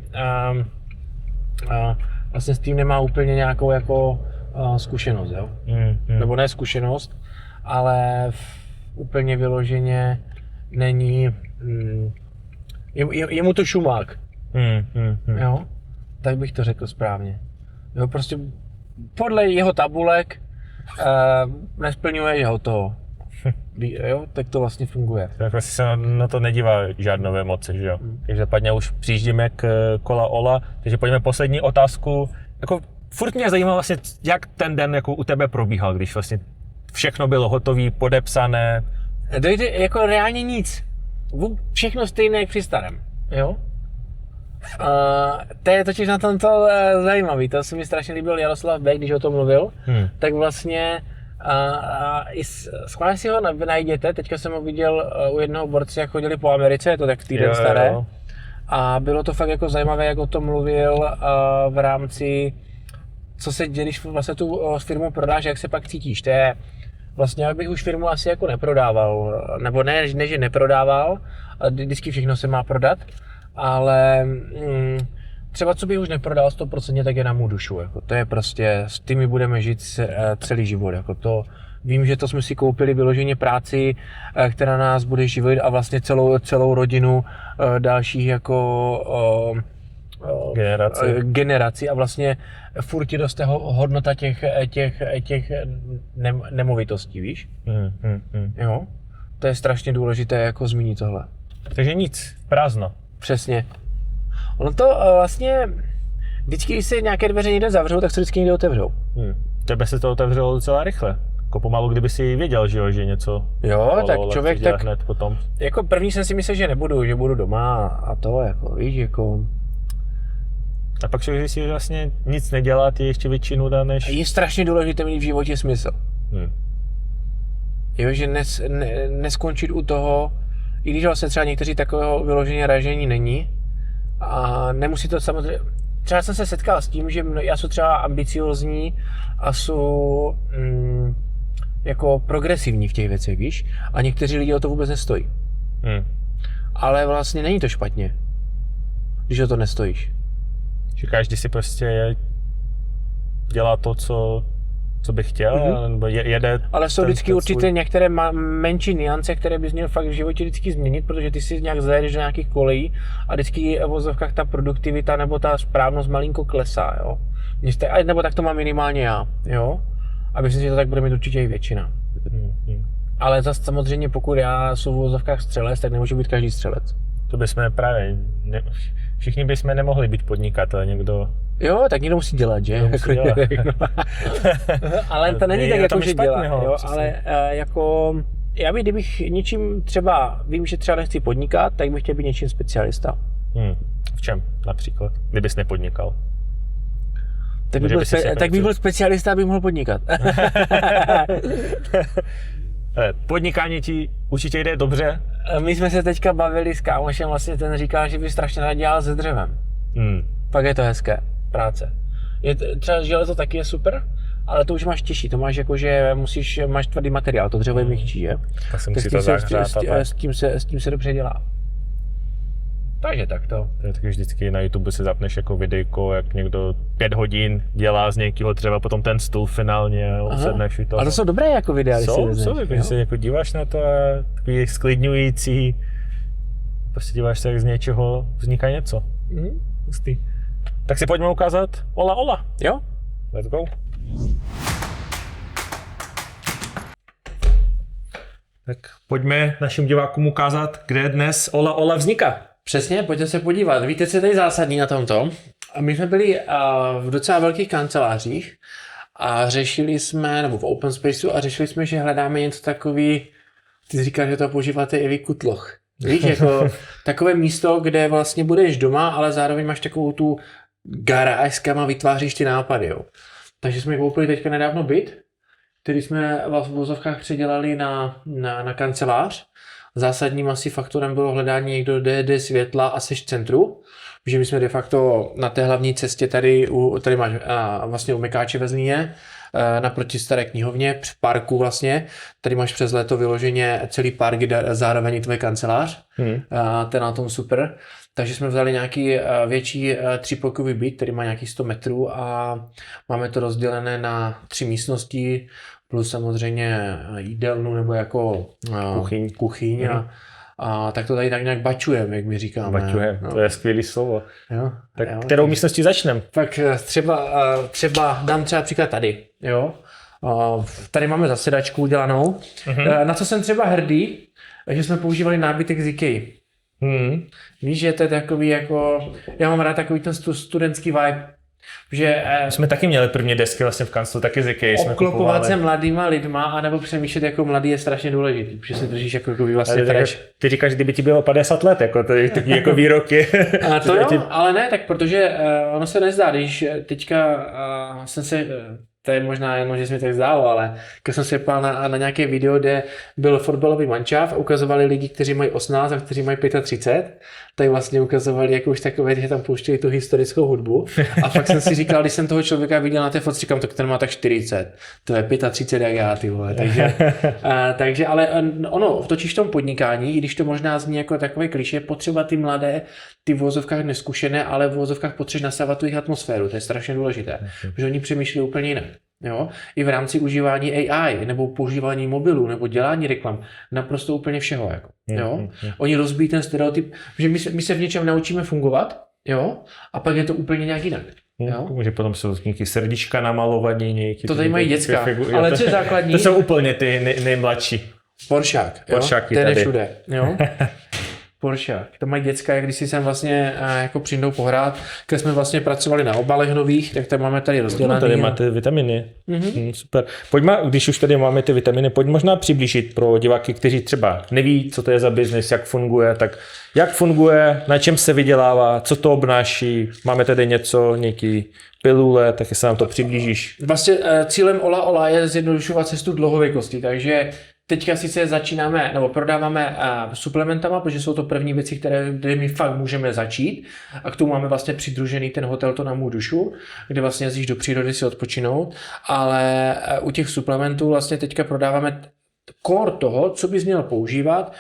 vlastně s tím nemá úplně nějakou jako zkušenost, jo? Nebo ne zkušenost, ale úplně vyloženě není, je mu to šumák, jo? Tak bych to řekl správně. Jo, prostě podle jeho tabulek nesplňuje jeho toho. Jo, tak to vlastně funguje. Tak vlastně se na to nedívá žádné emoce, že jo? Každopádně už přijíždíme k kola Ola, takže pojďme poslední otázku. Jako furt mě zajímá vlastně, jak ten den jako u tebe probíhal, když vlastně všechno bylo hotové, podepsané. Dojde jako reálně nic. Všechno stejné jak při starém, jo? To je totiž na tomto zajímavý, to se mi strašně líbil Jaroslav Beck, když o tom mluvil, tak vlastně schválně si ho najděte, teďka jsem ho viděl u jednoho borce, jak chodili po Americe, je to tak týden staré. Jo. A bylo to fakt jako zajímavé, jak o tom mluvil v rámci, co se děje, když vlastně tu firmu prodáš, jak se pak cítíš. To je vlastně, jak bych už firmu asi jako neprodával, nebo ne, že neprodával, vždycky všechno se má prodat, ale třeba co bych už neprodal 100%, tak je na mou dušu. Jako, to je prostě, s tím my budeme žít celý život. Jako to, vím, že to jsme si koupili vyloženě práci, která nás bude živit a vlastně celou rodinu dalších jako generací a vlastně furt ti roste hodnota těch nemovitostí, víš? Jo? To je strašně důležité jako zmínit tohle. Takže nic, prázdno. Přesně. Ono to vlastně, vždycky, když se nějaké dveře někde zavřou, tak se vždycky někde otevřou. Tebe se to otevřelo docela rychle. Jako pomalu, kdyby si věděl, že něco. Jo, tak člověk tak hned potom. Jako první jsem si myslel, že nebudu, že budu doma a to jako, víš, jako. A pak člověk si vlastně nic nedělat, je ještě větší nuda než. Je strašně důležité mít v životě smysl. Jo, že neskončit u toho, i když vlastně třeba někteří takového vyloženě ražení není, a nemusí to samozřejmě, třeba jsem se setkal s tím, že já jsem třeba ambiciozní a jsou jako progresivní v těch věcech, víš, a někteří lidi o to vůbec nestojí. Ale vlastně není to špatně, když o to nestojíš. Že každý si prostě dělá to, co by chtěl, nebo jede. Ale jsou vždycky určitě některé menší nuance, které bys měl fakt v životě vždycky změnit, protože ty si nějak zajedeš do nějakých kolejí a vždycky v vozovkách ta produktivita nebo ta správnost malinko klesá, jo. Nebo tak to mám minimálně já, jo. A myslím, že to tak bude mít určitě i většina. Ale zase samozřejmě, pokud já jsem v vozovkách střelec, tak nemůže být každý střelec. To bychom právě, všichni bychom nemohli být podnikatel, někdo. Jo, tak někdo musí dělat, že? Musí dělat. Ale to není tak, jako že dělat, jo, přesně. ale jako, kdybych něčím třeba, vím, že třeba nechci podnikat, tak bych chtěl být něčím specialista. V čem například, kdybys nepodnikal? Tak bych byl specialista, abych mohl podnikat. Podnikání ti určitě jde dobře. My jsme se teďka bavili s kámošem, vlastně ten říkal, že by strašně rád dělal se dřevem. Pak je to hezké práce. Třeba železo taky je super, ale to už máš těžší, to máš jako, že máš tvrdý materiál, to dřevo je měkčí, že? S tím se dobře dělá. Takže takto. Takže vždycky na YouTube si zapneš jako videjko, jak někdo 5 hodin dělá z nějakého dřeva, potom ten stůl finálně usedneš u toho. Ale to jsou dobré jako videa, Jsou, jako, že se jako díváš na to a takový sklidňující. Prostě díváš se, jak z něčeho vzniká něco. Hustý. Tak si pojďme ukázat Ola. Jo? Let's go. Tak pojďme našim divákům ukázat, kde dnes Ola vzniká. Přesně, pojďte se podívat. Víte, co je tady zásadní na tomto? My jsme byli v docela velkých kancelářích a řešili jsme, nebo v open spaceu, a řešili jsme, že hledáme něco takový, ty jsi říkal, že to používáte i vy, kutloch. Víš, jako takové místo, kde vlastně budeš doma, ale zároveň máš takovou tu garáž, s kam vytváříš ty nápady. Jo. Takže jsme koupili teďka nedávno byt, který jsme v vozovkách předělali na kancelář. Zásadním asi faktorem bylo hledání někdo, kde jde světla a seš v centru. Protože my jsme de facto na té hlavní cestě tady máš vlastně u Mekáče ve Zlíně, naproti Staré knihovně, v parku vlastně. Tady máš přes léto vyloženě celý park, zároveň i tvoje kancelář. To je na tom super. Takže jsme vzali nějaký větší 3pokojový byt, který má nějakých 100 metrů a máme to rozdělené na 3 místnosti, plus samozřejmě jídelnu nebo jako kuchyň. A tak to tady tak nějak bačujeme, jak my říkáme. Bačujeme, no. To je skvělý slovo. Jo, tak kterou místností začneme? Tak třeba dám třeba příklad tady. Jo? Tady máme zasedačku udělanou. Na co jsem třeba hrdý, že jsme používali nábytek z IKEA. Víš, že to je takový jako, já mám rád takový ten studentský vibe, že jsme taky měli první desky vlastně v kanclu, taky z IKEA jsme kupovali. Obklopovat se mladýma lidma, anebo přemýšlet jako mladý je strašně důležitý, protože se držíš jako vlastně fresh. Ty říkáš, kdyby ti bylo 50 let, jako to je takový jako výroky. To jo, ale ne, tak protože ono se nezdá, když teďka jsem se, to je možná jenom, že se mi tak zdálo, ale když jsem se pál na nějaké video, kde byl fotbalový mančáv a ukazovali lidi, kteří mají 18 a kteří mají 35, tak vlastně ukazovali jako už takové, že tam pouštěli tu historickou hudbu. A fakt jsem si říkal, když jsem toho člověka viděl na té fotce, říkám, tak ten má tak 40, to je 35 jak já, ty vole. Takže ale ono, točíš v tom podnikání, i když to možná zní jako takové klišé, potřeba ty mladé, ty v vozovkách neskušené, ale v vozovkách potřebuješ nastavovat tu jejich atmosféru, to je strašně důležité, protože oni přemýšlí úplně jinak. Jo? I v rámci užívání AI, nebo používání mobilů, nebo dělání reklam, naprosto úplně všeho. Jako, jo? Oni rozbíjí ten stereotyp, že my se v něčem naučíme fungovat, jo? A pak je to úplně nějak jinak. Jo? Může potom jsou nějaký srdíčka namalovaní, nějaký... To tady mají děcka, ale co je základní? To jsou úplně ty nejmladší. Poršák, Poršáky ten je tady. všude. Jo? Poršák. To mají děcka, jak když si sem vlastně jako přijdou pohrát, když jsme vlastně pracovali na obalech nových, tak tam máme tady rozdělené. Tady máte vitaminy. Super. Pojďme, když už tady máme ty vitaminy, pojď možná přiblížit pro diváky, kteří třeba neví, co to je za biznis, jak funguje, tak jak funguje, na čem se vydělává, co to obnáší, máme tady nějaký pilule, tak se nám to přiblížíš. Vlastně cílem Ola je zjednodušovat cestu dlouhověkosti, takže teďka sice začínáme, nebo prodáváme suplementama, protože jsou to první věci, které my fakt můžeme začít. A k tomu máme vlastně přidružený ten hotel To na mou dušu, kde vlastně jezdíš do přírody si odpočinout. Ale u těch suplementů vlastně teďka prodáváme core toho, co bys měl používat,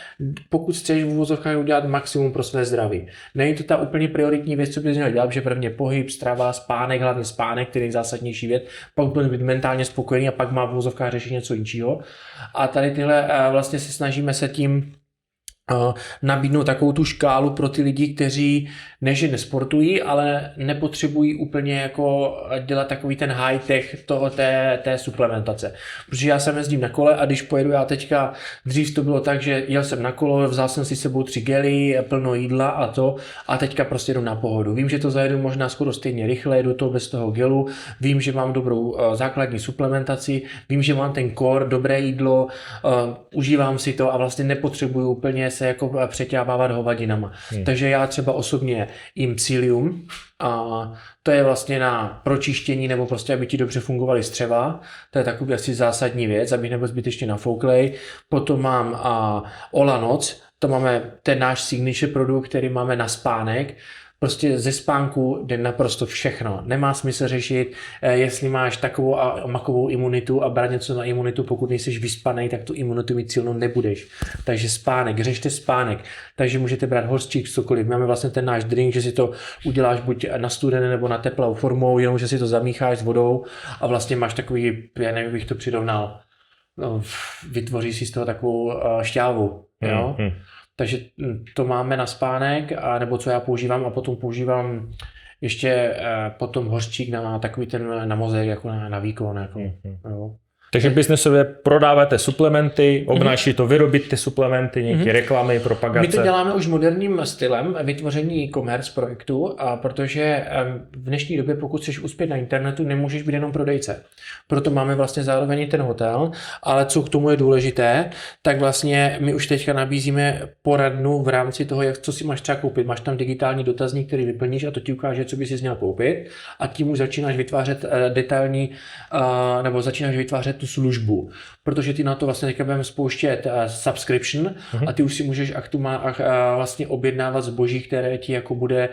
pokud chceš v uvozovkách udělat maximum pro své zdraví. Není to ta úplně prioritní věc, co bys měl dělat, že prvně pohyb, strava, spánek, hlavně spánek, který je zásadnější věc, pak budeš být mentálně spokojený a pak má v uvozovkách řešit něco jiného. A tady tyhle vlastně se snažíme se tím nabídnout takovou tu škálu pro ty lidi, kteří než nesportují, ale nepotřebují úplně jako dělat takový ten high-tech té suplementace. Protože já jsem jezdím na kole a když pojedu já teďka, dřív to bylo tak, že jel jsem na kolo, vzal jsem si s sebou 3 gely, plno jídla a teďka prostě jdu na pohodu. Vím, že to zajedu možná skoro stejně rychle, jedu to bez toho gelu, vím, že mám dobrou základní suplementaci, vím, že mám ten core, dobré jídlo, užívám si to a vlastně nepotřebuju úplně se jako přeťávávat hovadinama. Takže já třeba osobně jím psyllium a to je vlastně na pročištění nebo prostě, aby ti dobře fungovaly střeva. To je takový asi zásadní věc, abych nebyl zbytečně nafouklej. Potom mám Ola Noc, to máme ten náš signature produkt, který máme na spánek. Prostě ze spánku jde naprosto všechno. Nemá smysl řešit, jestli máš takovou a makovou imunitu a brát něco na imunitu, pokud nejsi vyspanej, tak tu imunitu mít silnou nebudeš. Takže spánek, řešte spánek. Takže můžete brát hořčík, cokoliv. Máme vlastně ten náš drink, že si to uděláš buď na studené nebo na teplou formou, jenom že si to zamícháš s vodou a vlastně máš takový, já nevím, bych to přirovnal, vytvoří si z toho takovou šťávu. Jo? Takže to máme na spánek, nebo co já používám a potom používám ještě potom hořčík na takový ten na mozek, jako na výkon. Jako, jo. Takže biznesově prodáváte suplementy, obnáší to vyrobit ty suplementy, nějaké reklamy, propagace. My to děláme už moderním stylem vytvoření e-commerce projektu, protože v dnešní době, pokud chceš uspět na internetu, nemůžeš být jenom prodejce. Proto máme vlastně zároveň i ten hotel, ale co k tomu je důležité, tak vlastně my už teďka nabízíme poradnu v rámci toho, co si máš třeba koupit. Máš tam digitální dotazník, který vyplníš a to ti ukáže, co bys si měl koupit a tím už začínáš vytvářet detailní nebo začínáš vytvářet tu službu, protože ty na to vlastně teďka budeme spouštět subscription a ty už si můžeš vlastně objednávat zboží, které ti jako bude,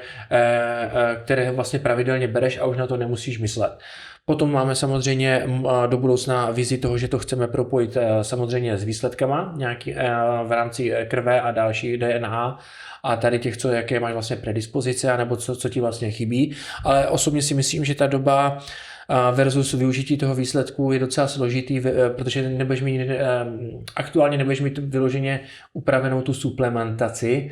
které vlastně pravidelně bereš a už na to nemusíš myslet. Potom máme samozřejmě do budoucna vizi toho, že to chceme propojit samozřejmě s výsledkama nějaký, v rámci krve a další DNA a tady těch, jaké máš vlastně predispozice, anebo co ti vlastně chybí. Ale osobně si myslím, že ta doba versus využití toho výsledku je docela složitý, protože aktuálně nebudeš mít vyloženě upravenou tu suplementaci.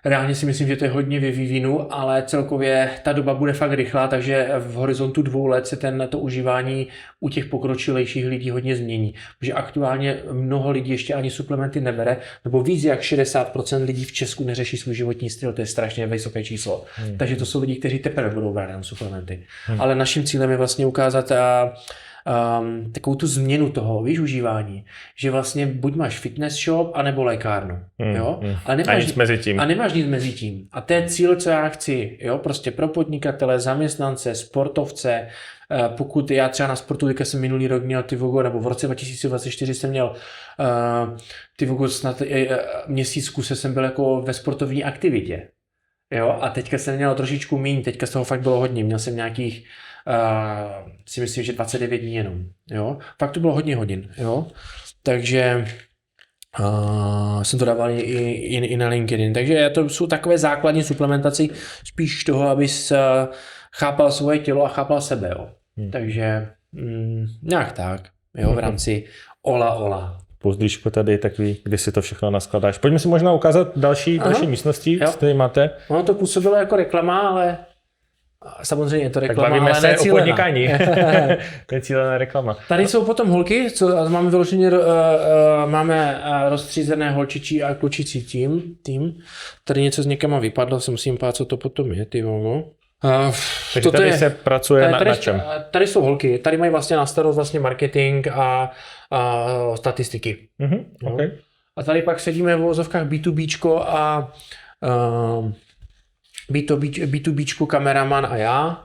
Reálně si myslím, že to je hodně ve vývinu, ale celkově ta doba bude fakt rychlá, takže v horizontu 2 let se to užívání u těch pokročilejších lidí hodně změní. Protože aktuálně mnoho lidí ještě ani suplementy nebere, nebo víc jak 60% lidí v Česku neřeší svůj životní styl, to je strašně vysoké číslo. Takže to jsou lidi, kteří teprve budou brát jenom suplementy. Ale naším cílem je vlastně ukázat takovou tu změnu toho užívání, že vlastně buď máš fitness shop, anebo lékárnu, jo? Ale nemáš nic mezi tím. A nemáš nic mezi tím. A to je cíl, co já chci, jo? Prostě pro podnikatele, zaměstnance, sportovce, pokud já třeba na sportu, teďka jsem minulý rok měl nebo v roce 2024 jsem měl snad měsíc kuse jsem byl jako ve sportovní aktivitě, jo? A teďka jsem měl trošičku míň, teďka z toho fakt bylo hodně, měl jsem nějakých si myslím, že 29 dní jenom, jo. Fakt to bylo hodně hodin, jo. Takže jsem to dával i na LinkedIn. Takže to jsou takové základní suplementaci spíš toho, abys chápal svoje tělo a chápal sebe, jo. Takže nějak tak, jo, v rámci ola. Pozdřížko tady takový, kdy si to všechno naskladáš. Pojďme si možná ukázat další místnosti, co tady máte. Ono to působilo jako reklama, ale samozřejmě je to reklama, tak bavíme ale se o podnikání. To je cílená reklama. Tady jsou potom holky, máme vyloženě máme rozstřízené holčičí a klučičí tým. Tady něco z někama vypadlo, se musím pát, co to potom je, ty vogo. Takže tady se pracuje na čem? Tady jsou holky, tady mají vlastně na starost vlastně marketing a statistiky. Okay. A tady pak sedíme v vozovkách B2Bčko a B2Bčku kameraman a já.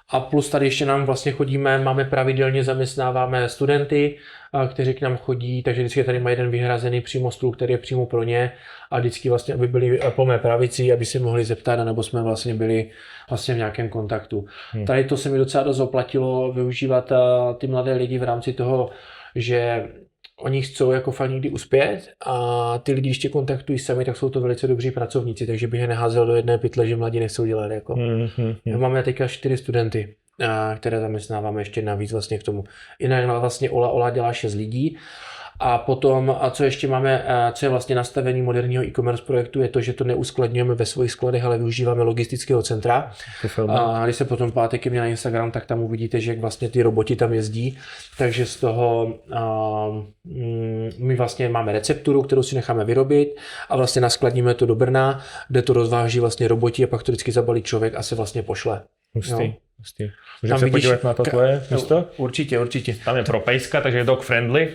A plus tady ještě nám vlastně chodíme, máme zaměstnáváme studenty, kteří k nám chodí, takže vždycky tady má jeden vyhrazený přímo stůl, který je přímo pro ně a vždycky vlastně, aby byli po mé pravici, aby se mohli zeptat, nebo jsme vlastně byli vlastně v nějakém kontaktu. Tady to se mi docela dost oplatilo využívat ty mladé lidi v rámci toho, že oni chcou jako fakt někdy uspět a ty lidi, když tě kontaktují sami, tak jsou to velice dobří pracovníci, takže bych je neházel do jedné pytle, že mladí nechcou dělat. Jako. Máme teďka 4 studenty, které zaměstnáváme ještě navíc vlastně k tomu. Jinak vlastně Ola dělá 6 lidí. A potom, co ještě máme, co je vlastně nastavení moderního e-commerce projektu, je to, že to neuskladňujeme ve svých skladech, ale využíváme logistického centra. A když se potom pátek na Instagram, tak tam uvidíte, že vlastně ty roboti tam jezdí. Takže z toho my vlastně máme recepturu, kterou si necháme vyrobit a vlastně naskladníme to do Brna, kde to rozváží vlastně roboti a pak to vždycky zabalí člověk a se vlastně pošle. Hustý. Můžeme se podívat na to tvoje místo? Určitě. Tam je propejska, takže je dog friendly.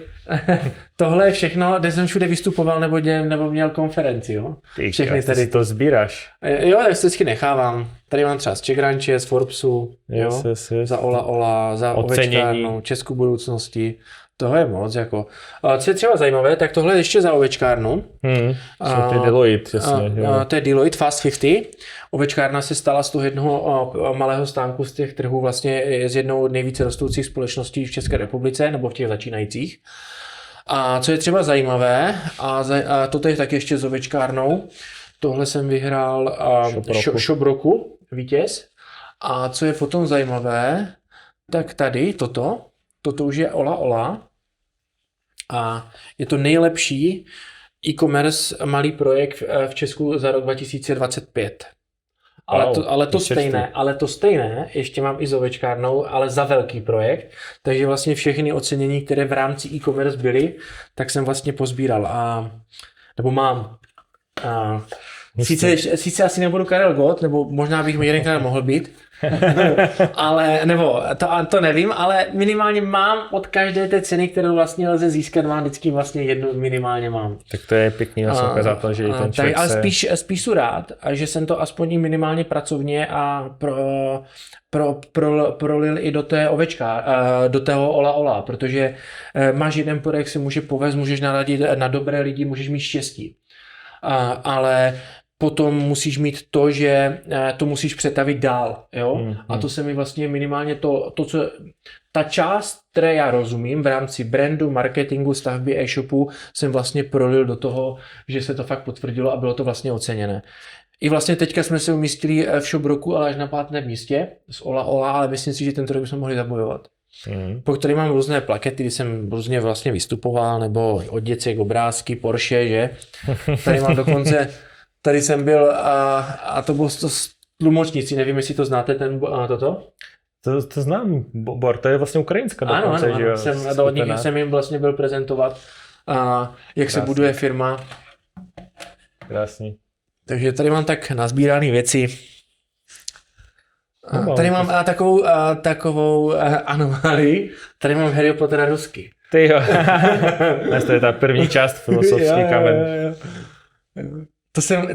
Tohle je všechno, kde jsem všude vystupoval nebo měl konferenci, jo. Všechny tady to sbíráš. Jo, já se vždycky nechávám. Tady mám třeba z Czech Ranche, z Forbesu, yes. Za Ola, za ovečkárnu, Českou budoucnosti. Toho je moc, jako. Co je třeba zajímavé, tak tohle je ještě za ovečkárnu. To je Deloitte, jasně. To je Deloitte Fast 50. Ovečkárna se stala z toho jednoho malého stánku z těch trhů vlastně z jednou nejvíce rostoucích společností v České republice, nebo v těch začínajících. A co je třeba zajímavé, a toto je taky ještě s ovečkárnou, tohle jsem vyhrál Shop roku, vítěz. A co je potom zajímavé, tak tady toto už je Ola. A je to nejlepší e-commerce malý projekt v Česku za rok 2025. Ale to stejné, ještě mám i s ovečkárnou, ale za velký projekt, takže vlastně všechny ocenění, které v rámci e-commerce byly, tak jsem vlastně pozbíral nebo mám. Sice asi nebudu Karel Gott, nebo možná bych jedenkrát mohl být, ale, nebo to nevím, ale minimálně mám od každé té ceny, kterou vlastně lze získat, mám vždycky vlastně jednu minimálně mám. Tak to je pěkný ukázat, že i ten člověk ale spíš jsou rád, a že jsem to aspoň minimálně pracovně a prolil i do té ovečka, do toho ola, protože máš jeden projekt, si může povést, můžeš naladit na dobré lidi, můžeš mít štěstí. Ale potom musíš mít to, že to musíš přetavit dál, jo? A to se mi vlastně minimálně ta část, které já rozumím v rámci brandu, marketingu, stavby e-shopu, jsem vlastně prolil do toho, že se to fakt potvrdilo a bylo to vlastně oceněné. I vlastně teďka jsme se umístili v shop roku, ale až na 5. místě z Ola, ale myslím si, že tento rok bychom mohli zabojovat. Po který mám různé plakety, kdy jsem různě vlastně vystupoval, nebo od děcek, obrázky, Porsche, že? Tady mám dokonce, tady jsem byl a to bylo to tlumočníci, nevím, jestli to znáte, toto? To znám, Bor, to je vlastně ukrajinská dokonce, ano. Od nich jsem jim vlastně byl prezentovat, jak se buduje firma. Krásný. Takže tady mám tak nazbírané věci. Tady mám takovou anomálii. Tady mám Harry Pottera rusky. Ty jo. To je ta první část, filozofský kamen.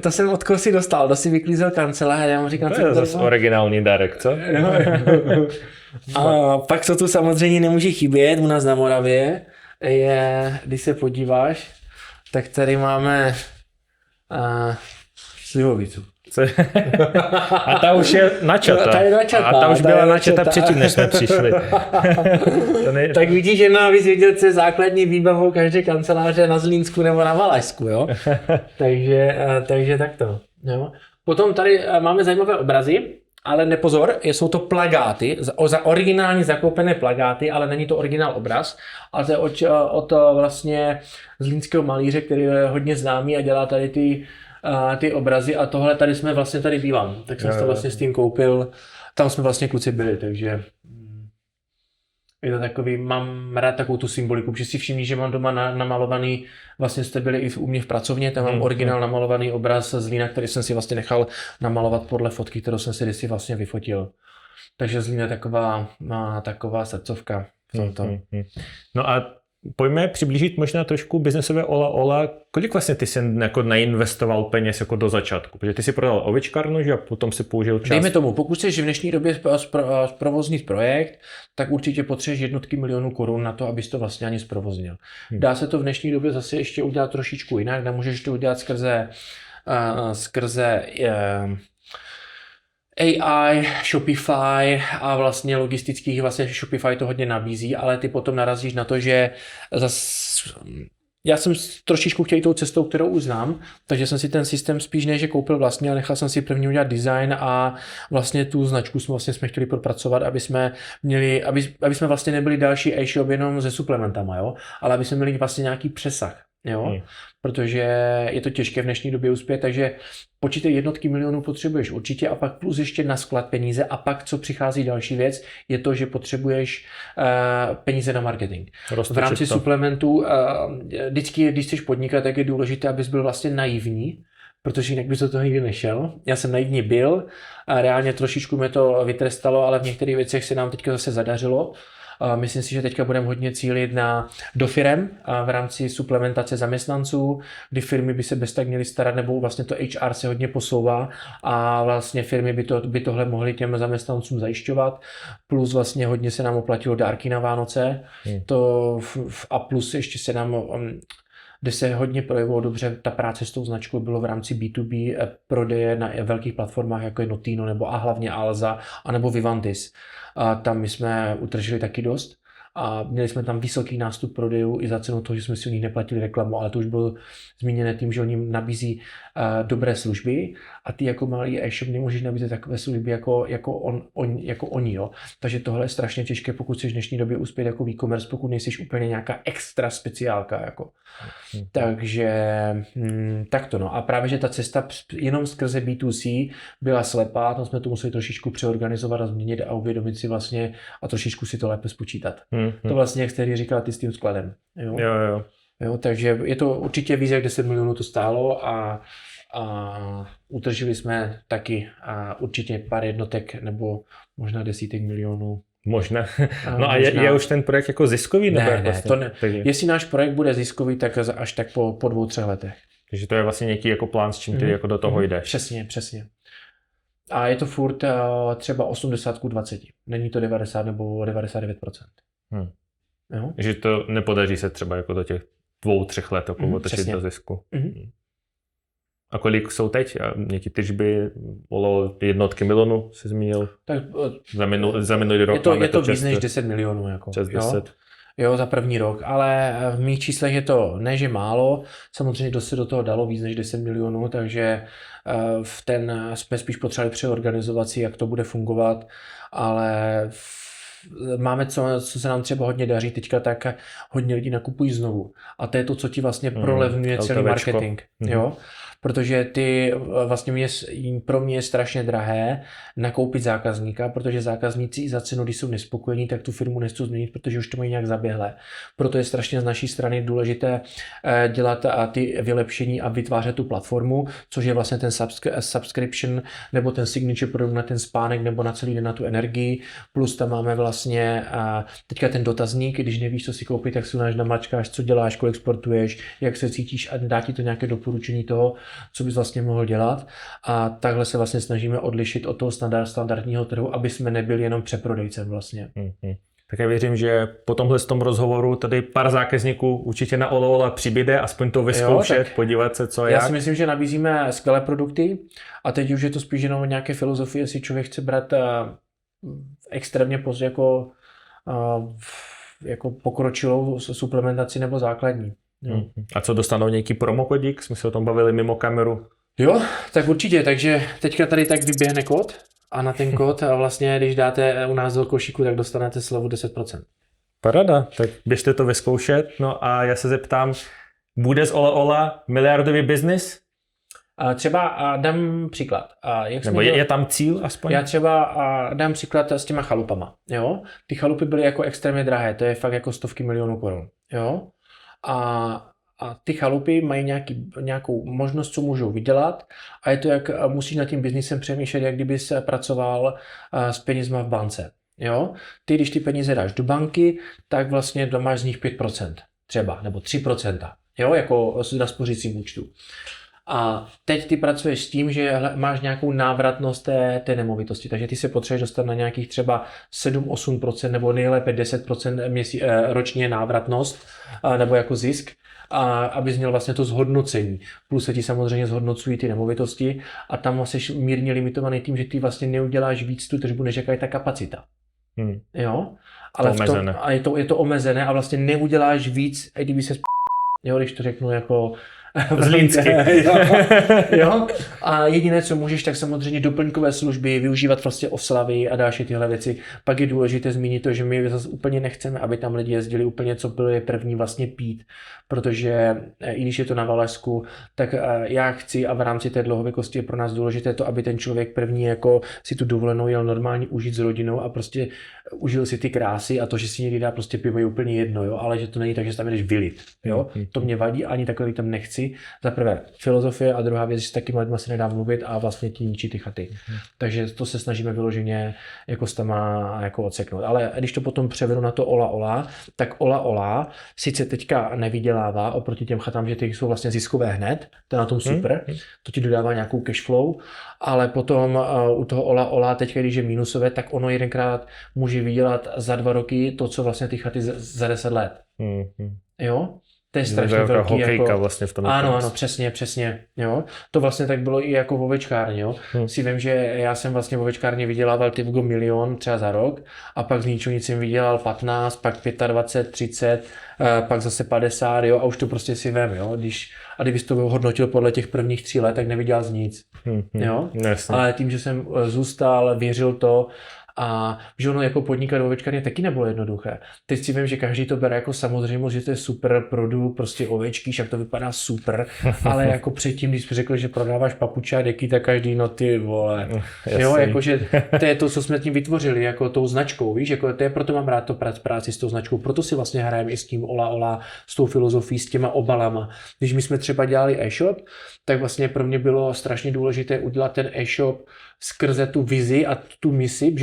To jsem od koho si dostal, kdo si vyklízel kancelář a já mu říkám, to je zase originální dárek, co? A pak co tu samozřejmě nemůže chybět u nás na Moravě, je, když se podíváš, tak tady máme slivovicu. A ta už je načata. A ta už byla načata předtím, než jsme přišli. Tak vidíš, že navíc věděl, co je základní výbavou každé kanceláře na Zlínsku nebo na Valašsku, jo? takže takto. Jo? Potom tady máme zajímavé obrazy, ale nepozor, jsou to plagáty, originálně zakoupené plagáty, ale není to originál obraz, ale to je od vlastně zlínského malíře, který je hodně známý a dělá tady ty obrazy a tohle tady jsme vlastně tady bývám, tak jsem to vlastně s tím koupil, tam jsme vlastně kluci byli, takže je to takový, mám rád takovou tu symboliku, protože si všimni, že mám doma namalovaný, vlastně jste byli i u mě v pracovně, tam mám originál namalovaný obraz z Zlína, který jsem si vlastně nechal namalovat podle fotky, kterou jsem si kdysi vlastně vyfotil. Takže Zlín je taková srdcovka v tomto. No a pojďme přiblížit možná trošku biznesové Ola. Kolik vlastně ty jsi jako nainvestoval peněz jako do začátku? Protože ty si prodal ovečkárnu, že a potom si použil čas. Dejme tomu, pokud chceš v dnešní době zprovoznit projekt, tak určitě potřebuješ jednotky milionů korun na to, abys to vlastně ani zprovoznil. Dá se to v dnešní době zase ještě udělat trošičku jinak, nemůžeš to udělat skrze AI, Shopify a vlastně logistických, vlastně Shopify to hodně nabízí, ale ty potom narazíš na to, že já jsem trošičku chtěl tou cestou, kterou už znám, takže jsem si ten systém spíš ne, že koupil vlastně, ale nechal jsem si první udělat design a vlastně tu značku jsme chtěli propracovat, aby jsme vlastně nebyli další e-shop jenom se suplementama, jo? Ale aby jsme měli vlastně nějaký přesah. Jo? Protože je to těžké v dnešní době uspět, takže počítej jednotky milionů potřebuješ určitě a pak plus ještě na sklad peníze a pak, co přichází další věc, je to, že potřebuješ peníze na marketing. V rámci suplementů, vždycky, když chceš podnikat, tak je důležité, abys byl vlastně naivní, protože jinak bys do toho nikdy nešel. Já jsem naivní byl a reálně trošičku mě to vytrestalo, ale v některých věcech se nám teďka zase zadařilo. Myslím si, že teďka budeme hodně cílit do firem v rámci suplementace zaměstnanců, kdy firmy by se bez tak měly starat, nebo vlastně to HR se hodně posouvá a vlastně firmy by tohle mohly těm zaměstnancům zajišťovat. Plus vlastně hodně se nám oplatilo dárky na Vánoce. A plus ještě se nám kde se hodně projevilo dobře ta práce s tou značkou, bylo v rámci B2B prodeje na velkých platformách, jako je Notino nebo a hlavně Alza, anebo Vivantis. A tam my jsme utržili taky dost. a měli jsme tam vysoký nástup prodejů i za cenu toho, že jsme si u nich neplatili reklamu, ale to už bylo zmíněné tím, že oni nabízí dobré služby a ty jako malý e-shop nemůžeš nabízet takové služby jako oni. Jo. Takže tohle je strašně těžké, pokud chceš v dnešní době uspět jako e-commerce, pokud nejsi úplně nějaká extra speciálka. Jako. Takže takto no. A právě, že ta cesta jenom skrze B2C byla slepá, tam jsme to museli trošičku přeorganizovat a změnit a uvědomit si vlastně a trošičku si to lépe spočítat. To vlastně, jak jste říkal, ty s tím skladem. Jo, takže je to určitě víc jak 10 milionů to stálo a utržili jsme taky určitě pár jednotek nebo možná desítek milionů. Možná. No a je už ten projekt jako ziskový? Ne, vlastně? To ne. Jestli náš projekt bude ziskový, tak až tak po 2-3 letech. Takže to je vlastně nějaký jako plán, s čím ty jako do toho jdeš. Přesně. A je to furt třeba 80/20. Není to 90 nebo 99%. Jo? Že to nepodaří se třeba jako do těch 2-3 let otočit do zisku. A kolik jsou teď? Nějaké tržby? Bylo jednotky milionů, jsi zmínil? Tak, za minulý rok je to víc než 10 milionů. Jako, přes 10. Jo, za první rok, ale v mých číslech je to ne, že málo, samozřejmě se do toho dalo víc než 10 milionů, takže jsme spíš potřebovali přeorganizovat si, jak to bude fungovat, ale máme, co se nám třeba hodně daří teďka, tak hodně lidí nakupují znovu. A to je to, co ti vlastně prolevňuje celý marketing. Jo? Protože pro mě je strašně drahé nakoupit zákazníka, protože zákazníci i za cenu, když jsou nespokojení, tak tu firmu nechcou změnit, protože už to mají nějak zaběhlé. Proto je strašně z naší strany důležité dělat ty vylepšení a vytvářet tu platformu, což je vlastně ten subscription nebo ten signature produkt na ten spánek nebo na celý den na tu energii. Plus tam máme vlastně teďka ten dotazník, když nevíš, co si koupit, tak si náš namačkáš, co děláš, kolik sportuješ, jak se cítíš a dá ti to nějaké doporučení toho, co bys vlastně mohl dělat. A takhle se vlastně snažíme odlišit od toho standardního trhu, aby jsme nebyli jenom přeprodejcem vlastně. Tak já věřím, že po tomhle tom rozhovoru tady pár zákazníků určitě na Ola přibyde, aspoň to vyzkoušet, podívat se, co já si myslím, že nabízíme skvělé produkty a teď už je to spíš jenom nějaké filozofie, jestli člověk chce brát extrémně jako pokročilou suplementaci nebo základní. A co dostanou nějaký promokodík? Jsme se o tom bavili mimo kameru. Jo, tak určitě, takže teďka tady tak vyběhne kód a na ten kód vlastně, když dáte u nás do košíku, tak dostanete slevu 10%. Paráda, tak běžte to vyzkoušet. No a já se zeptám, bude z Ola miliardový biznis? Třeba dám příklad. Nebo je tam cíl aspoň? Já třeba dám příklad s těma chalupama. Jo? Ty chalupy byly jako extrémně drahé, to je fakt jako stovky milionů korun. Jo? A ty chalupy mají nějakou možnost, co můžou vydělat a je to, jak musíš nad tím biznisem přemýšlet, jak kdyby se pracoval s penězma v bance. Jo? Ty, když ty peníze dáš do banky, tak vlastně máš z nich 5% třeba, nebo 3%, jo? Jako na spořícím účtu. A teď ty pracuješ s tím, že máš nějakou návratnost té nemovitosti, takže ty se potřebuješ dostat na nějakých třeba 7-8% nebo nejlépe 10% ročně návratnost nebo jako zisk, abys měl vlastně to zhodnocení. Plus se ti samozřejmě zhodnocují ty nemovitosti a tam jsi mírně limitovaný tím, že ty vlastně neuděláš víc tu tržbu, než jaká je ta kapacita. Jo? Ale je to omezené a vlastně neuděláš víc, i kdyby se když to řeknu jako Zlínsky. Jo? A jediné, co můžeš, tak samozřejmě doplňkové služby, využívat vlastně oslavy a další tyhle věci. Pak je důležité zmínit to, že my zase úplně nechceme, aby tam lidi jezdili úplně, co bylo je první vlastně pít. Protože i když je to na Valašsku, tak já chci a v rámci té dlouhověkosti je pro nás důležité to, aby ten člověk první jako si tu dovolenou jel normálně užít s rodinou a prostě užil si ty krásy a to, že si někdy dá prostě pivo je úplně jedno, jo? Ale že to není tak, že tam jdeš vylit. Jo? To mě vadí, ani takhle tam nechci. Za prvé filozofie a druhá věc, že s takými lidmi se nedá mluvit a vlastně ti ničí ty chaty. Takže to se snažíme vyloženě jako s tama jako odseknout. Ale když to potom převedu na to Ola, tak Ola sice teďka nevydělává oproti těm chatám, že ty jsou vlastně ziskové hned, to je na tom super, to ti dodává nějakou cashflow, ale potom u toho Ola teďka, když je minusové, tak ono jedenkrát může vydělat za 2 roky to, co vlastně ty chaty za 10 let. Jo? To je strašně velký. Hokejka jako, vlastně v tom. Ano, přesně. Jo. To vlastně tak bylo i jako v ovečkárně. Jo. Si vím, že já jsem vlastně v ovečkárně vydělával typgo 1 milion třeba za rok a pak z ničeho nic jsem vydělal 15, pak 25, 30, pak zase 50, jo, a už to prostě si vem, jo. A kdybys to hodnotil podle těch prvních 3 let, tak nevydělal z nic. Jo. Jasně. Ale tím, že jsem zůstal, věřil to, a že ono jako podnikat v ovečkárně taky nebylo jednoduché. Teď si vím, že každý to bere jako samozřejmost, že to je super produkt, prostě ovečky, však to vypadá super, ale jako předtím, když jsi řekl, že prodáváš papuče a deky, tak každý, no ty vole. Jo, jakože to je to, co jsme tím vytvořili, jako tou značkou, víš, jako to je, proto mám rád to práci s tou značkou, proto si vlastně hrajeme i s tím ola, s tou filozofií, s těma obalama. Když my jsme třeba dělali e-shop, tak vlastně pro mě bylo strašně důležité udělat ten e-shop skrze tu vizi a tu misi,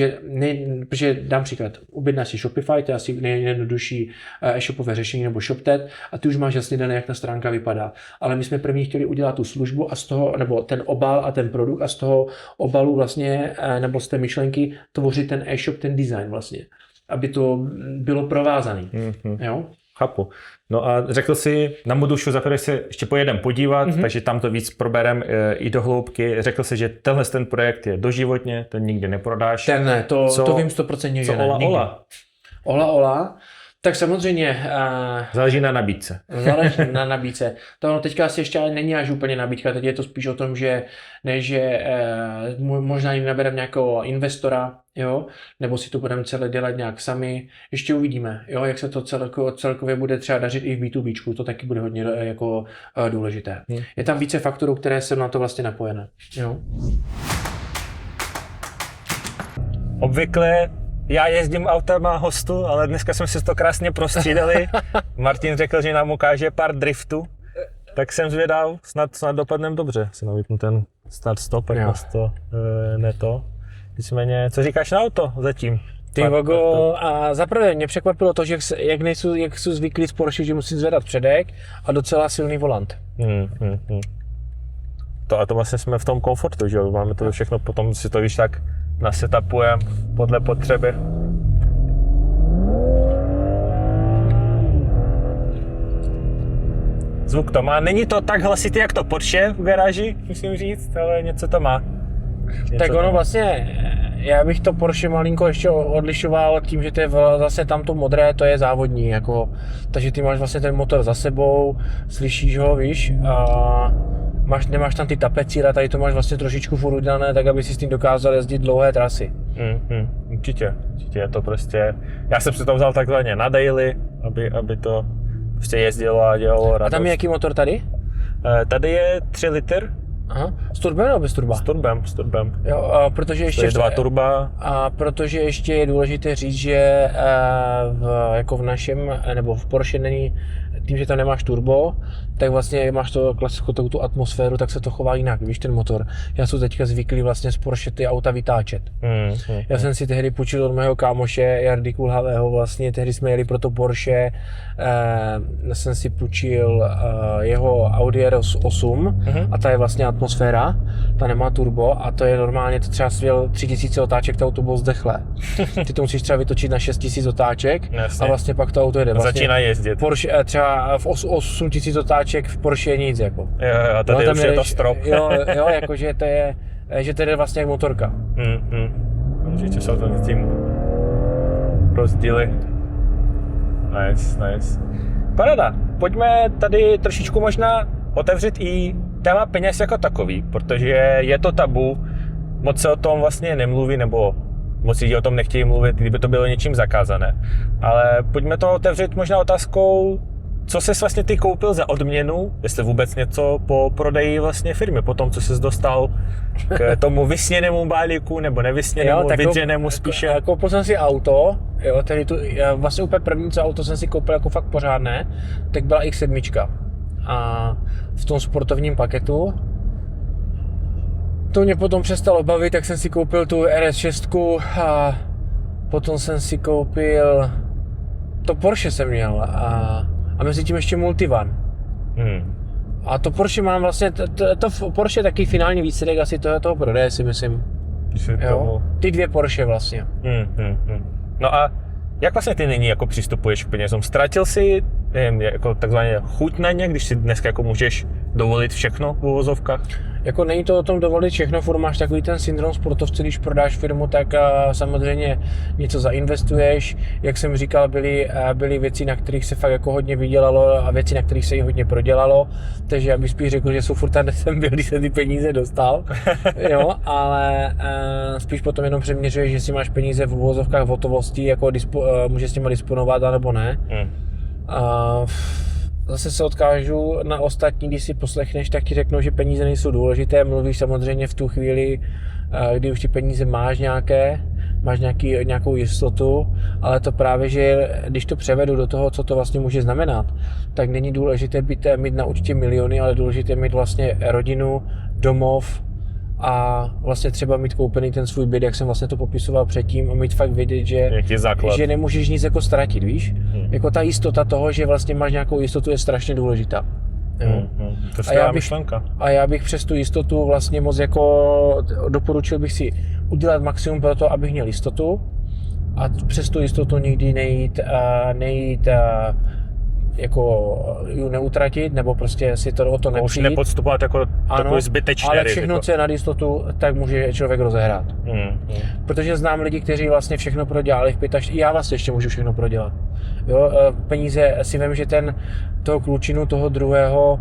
protože dám příklad, objednáš si Shopify, to je asi nejjednodušší e-shopové řešení nebo ShopTet a ty už máš jasně dané, jak ta stránka vypadá. Ale my jsme první chtěli udělat tu službu a z toho, nebo ten obal a ten produkt a z toho obalu vlastně, nebo z té myšlenky tvořit ten e-shop, ten design vlastně, aby to bylo provázaný. Jo? Chápu. No a řekl si, na Modušu za prvé se ještě pojedem podívat, takže tam to víc proberem i do hloubky. Řekl si, že tenhle ten projekt je doživotně, ten nikdy neprodáš. Ten ne, to vím 100%, že ne. Ola. Tak samozřejmě... Záleží na nabídce. Záleží na nabídce. To teďka asi ještě není až úplně nabídka, teď je to spíš o tom, že možná jim nabereme nějakého investora, jo, nebo si to budeme celé dělat nějak sami. Ještě uvidíme, jo, jak se to celkově bude třeba dařit i v B2Bčku, to taky bude hodně jako důležité. Je tam více faktorů, které jsou na to vlastně napojené, jo. Obvykle já jezdím autama hostu, ale dneska jsme si to krásně prostřídali. Martin řekl, že nám ukáže pár driftů, tak jsem zvědav, snad dopadnem dobře. Si navypnu ten start stop, jak nás to neto. Nicméně, co říkáš na auto zatím? Ty Vago, a zaprvé mě překvapilo to, že jak jsou zvyklí z Porsche, že musím zvedat předek a docela silný volant. To vlastně jsme v tom komfortu, že jo? Máme to všechno, potom si to víš tak nasetapujeme podle potřeby. Zvuk to má, není to tak hlasitý jak to Porsche v garáži, musím říct, ale něco to má. Tak ono vlastně, já bych to Porsche malinko ještě odlišoval tím, že to je zase tamto modré, to je závodní, jako, takže ty máš vlastně ten motor za sebou, slyšíš ho, víš, a nemáš tam ty tapecíra, tady to máš vlastně trošičku furt udělané, tak aby si s tím dokázal jezdit dlouhé trasy. Určitě je to prostě, já jsem si to vzal takzvaně na daily, aby to prostě jezdilo a dělalo radost. A tam je jaký motor tady? Tady je 3 litr. Aha. S turbem nebo bez turba? S turbem. Jo, protože ještě... To je 2 turba. A protože ještě je důležité říct, že jako v našem, nebo v Porsche není, tím, že tam nemáš turbo, tak vlastně máš to klasickou tu atmosféru, tak se to chová jinak, víš, ten motor. Já jsem teďka zvyklý vlastně z Porsche ty auta vytáčet. Já jsem si tehdy půjčil od mého kámoše Jardy Kulhavého, vlastně tehdy jsme jeli pro to Porsche, jsem si půjčil jeho Audi RS8 a ta je vlastně atmosféra, ta nemá turbo a to je normálně, to třeba svěl 3000 otáček, to auto bylo zdechlé. Ty to musíš třeba vytočit na 6000 otáček a vlastně pak to auto jede. Vlastně začíná jezdit. Porsche třeba v 8000 otáček v Porsche je nic jako. Jo, a tady už je to strop. Jo, jakože to je, že to jde vlastně jak motorka. Určitě jsou to tím rozdíly. Nice. Paráda. Pojďme tady trošičku možná otevřít i téma peněz jako takový, protože je to tabu, moc se o tom vlastně nemluví, nebo moc lidí o tom nechtějí mluvit, kdyby to bylo něčím zakázané. Ale pojďme to otevřít možná otázkou, co jsi vlastně ty koupil za odměnu, jestli vůbec něco po prodeji vlastně firmy, po tom, co jsi dostal k tomu vysněnému balíku, nebo nevysněnému, vydřenému spíše. Koupil jsem si auto, jo, tedy vlastně úplně první, co auto jsem si koupil jako fakt pořádné, tak byla X7. A v tom sportovním paketu. To mě potom přestalo bavit, tak jsem si koupil tu RS6 a potom jsem si koupil to Porsche jsem měl a mezi tím ještě Multivan. A to Porsche mám vlastně, to Porsche je taky finální výsledek asi toho prodeje si myslím. Jo? Ty 2 Porsche vlastně. No a jak vlastně ty nyní jako přistupuješ k penězům? Ztratil jsi nevím, jako takzvaně chuť na ně, když si dneska jako můžeš dovolit všechno v uvozovkách? Jako není to o tom dovolit všechno, furt máš takový ten syndrom sportovce, když prodáš firmu, tak samozřejmě něco zainvestuješ. Jak jsem říkal, byly věci, na kterých se fakt jako hodně vydělalo a věci, na kterých se jí hodně prodělalo. Takže já bych spíš řekl, že jsou furt tam, kde jsem byl, když se ty peníze dostal. Jo, ale spíš potom jenom přeměřuješ, že si máš peníze v uvozovkách v hotovosti, jako můžeš s nimi disponovat, anebo ne. Zase se odkážu na ostatní, když si poslechneš, tak ti řeknou, že peníze nejsou důležité. Mluvíš samozřejmě v tu chvíli, kdy už ty peníze máš nějakou jistotu, ale to právě, že když to převedu do toho, co to vlastně může znamenat, tak není důležité mít na účtě miliony, ale důležité mít vlastně rodinu, domov a vlastně třeba mít koupený ten svůj byt, jak jsem vlastně to popisoval předtím, a mít fakt vědět, že nemůžeš nic jako ztratit, víš? Jako ta jistota toho, že vlastně máš nějakou jistotu, je strašně důležitá. To je skvělá myšlenka. A já bych přes tu jistotu vlastně moc jako doporučil bych si udělat maximum pro to, abych měl jistotu, a přes tu jistotu nikdy nejít jako ju neutratit, nebo prostě si to o to nepřijít. Už nepodstupovat jako takový zbytečný riziko. Ale všechno, co je nad jistotu, tak může člověk rozehrát. Protože znám lidi, kteří vlastně všechno prodělali v 25, já vlastně ještě můžu všechno prodělat. Jo, peníze, si vím, že toho klučinu, toho druhého,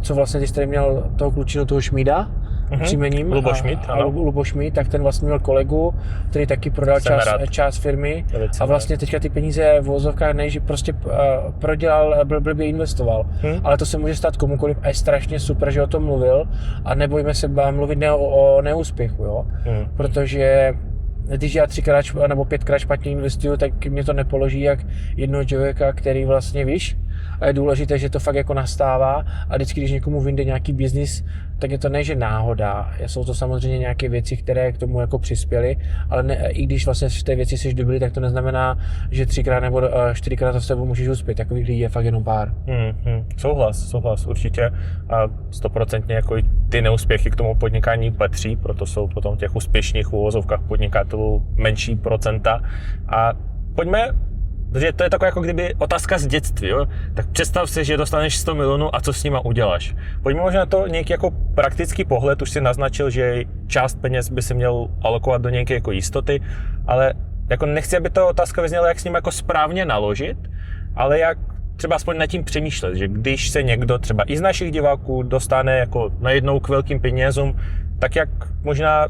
co vlastně ty jsi tady měl, toho klučinu, toho Šmída, příjmením, Lubošmíd, tak ten vlastně měl kolegu, který taky prodal část firmy a vlastně teďka ty peníze v vozovkách než prostě prodělal, blbě investoval. Ale to se může stát komukoliv a je strašně super, že o tom mluvil, a nebojme se mluvit o neúspěchu, jo? Protože když já 3x nebo 5x špatně investuju, tak mě to nepoloží jak jednoho člověka, který vlastně, víš, a je důležité, že to fakt jako nastává, a vždycky, když někomu vyjde nějaký biznis, tak je to ne, že náhoda. Jsou to samozřejmě nějaké věci, které k tomu jako přispěly, ale ne, i když vlastně v té věci jsi dobrý, tak to neznamená, že 3x nebo 4x to s tebou můžeš uspět. Takových lidí je fakt jenom pár. Souhlas, určitě. A 100% jako i ty neúspěchy k tomu podnikání patří, proto jsou potom těch úspěšných uvozovkách podnikatelů menší procenta. A pojďme, protože to je taková jako kdyby otázka z dětství, jo? Tak představ si, že dostaneš 100 milionů a co s nima uděláš. Pojďme možná na to nějaký jako praktický pohled, už si naznačil, že část peněz by si měl alokovat do nějaké jako jistoty, ale jako nechci, aby ta otázka vyzněla, jak s ním jako správně naložit, ale jak třeba aspoň nad tím přemýšlet, že když se někdo třeba i z našich diváků dostane jako najednou k velkým penězům, tak jak možná